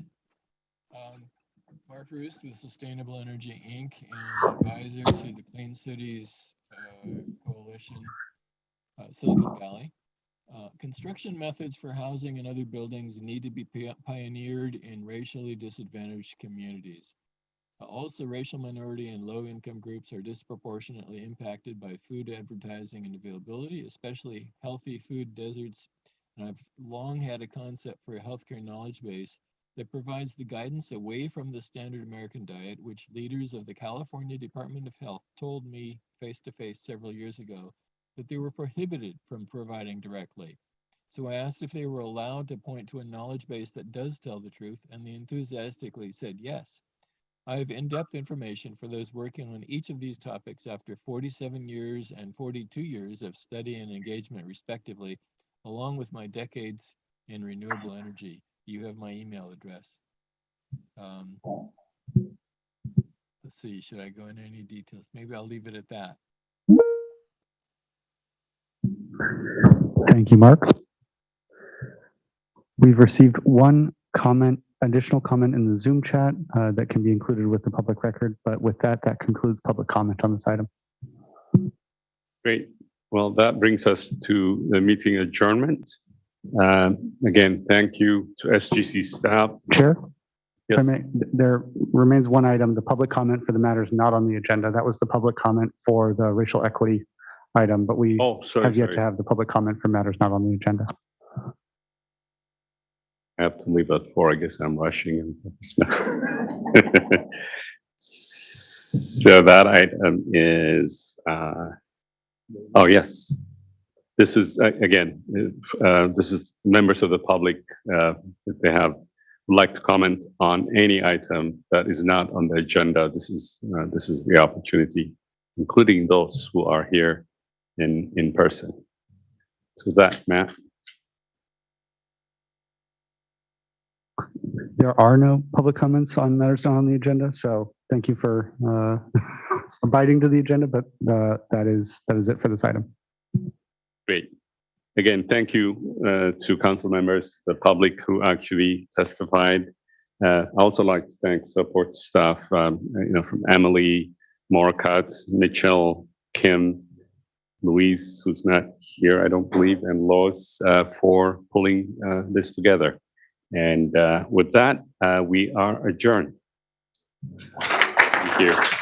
Mark Roost with Sustainable Energy Inc. and advisor to the Clean Cities Coalition, Silicon Valley. Construction methods for housing and other buildings need to be pioneered in racially disadvantaged communities. Also, racial minority and low-income groups are disproportionately impacted by food advertising and availability, especially healthy food deserts. And I've long had a concept for a healthcare knowledge base that provides the guidance away from the standard American diet, which leaders of the California Department of Health told me face-to-face several years ago that they were prohibited from providing directly. So I asked if they were allowed to point to a knowledge base that does tell the truth, and they enthusiastically said yes. I have in-depth information for those working on each of these topics after 47 years and 42 years of study and engagement, respectively, along with my decades in renewable energy. You have my email address. Let's see, should I go into any details? Maybe I'll leave it at that. Thank you, Mark. We've received one comment, additional comment in the Zoom chat that can be included with the public record. But with that, that concludes public comment on this item. Great. Well, that brings us to the meeting adjournment. Again, thank you to SGC staff. Chair, yes. if I may, there remains one item, the public comment for the matters not on the agenda. That was the public comment for the racial equity item, but we have yet to have the public comment for matters not on the agenda. I have to leave at 4. I guess I'm rushing. So that item is, oh yes, This is, again, this is members of the public, if they would like to comment on any item that is not on the agenda. This is the opportunity, including those who are here in person. So with that, Matt. There are no public comments on matters not on the agenda, so thank you for abiding to the agenda, but that is it for this item. Great. Again, thank you to council members, the public who actually testified. I also like to thank support staff, from Emily, Morcott, Mitchell, Kim, Louise, who's not here, I don't believe, and Lois for pulling this together. And with that, we are adjourned. Thank you.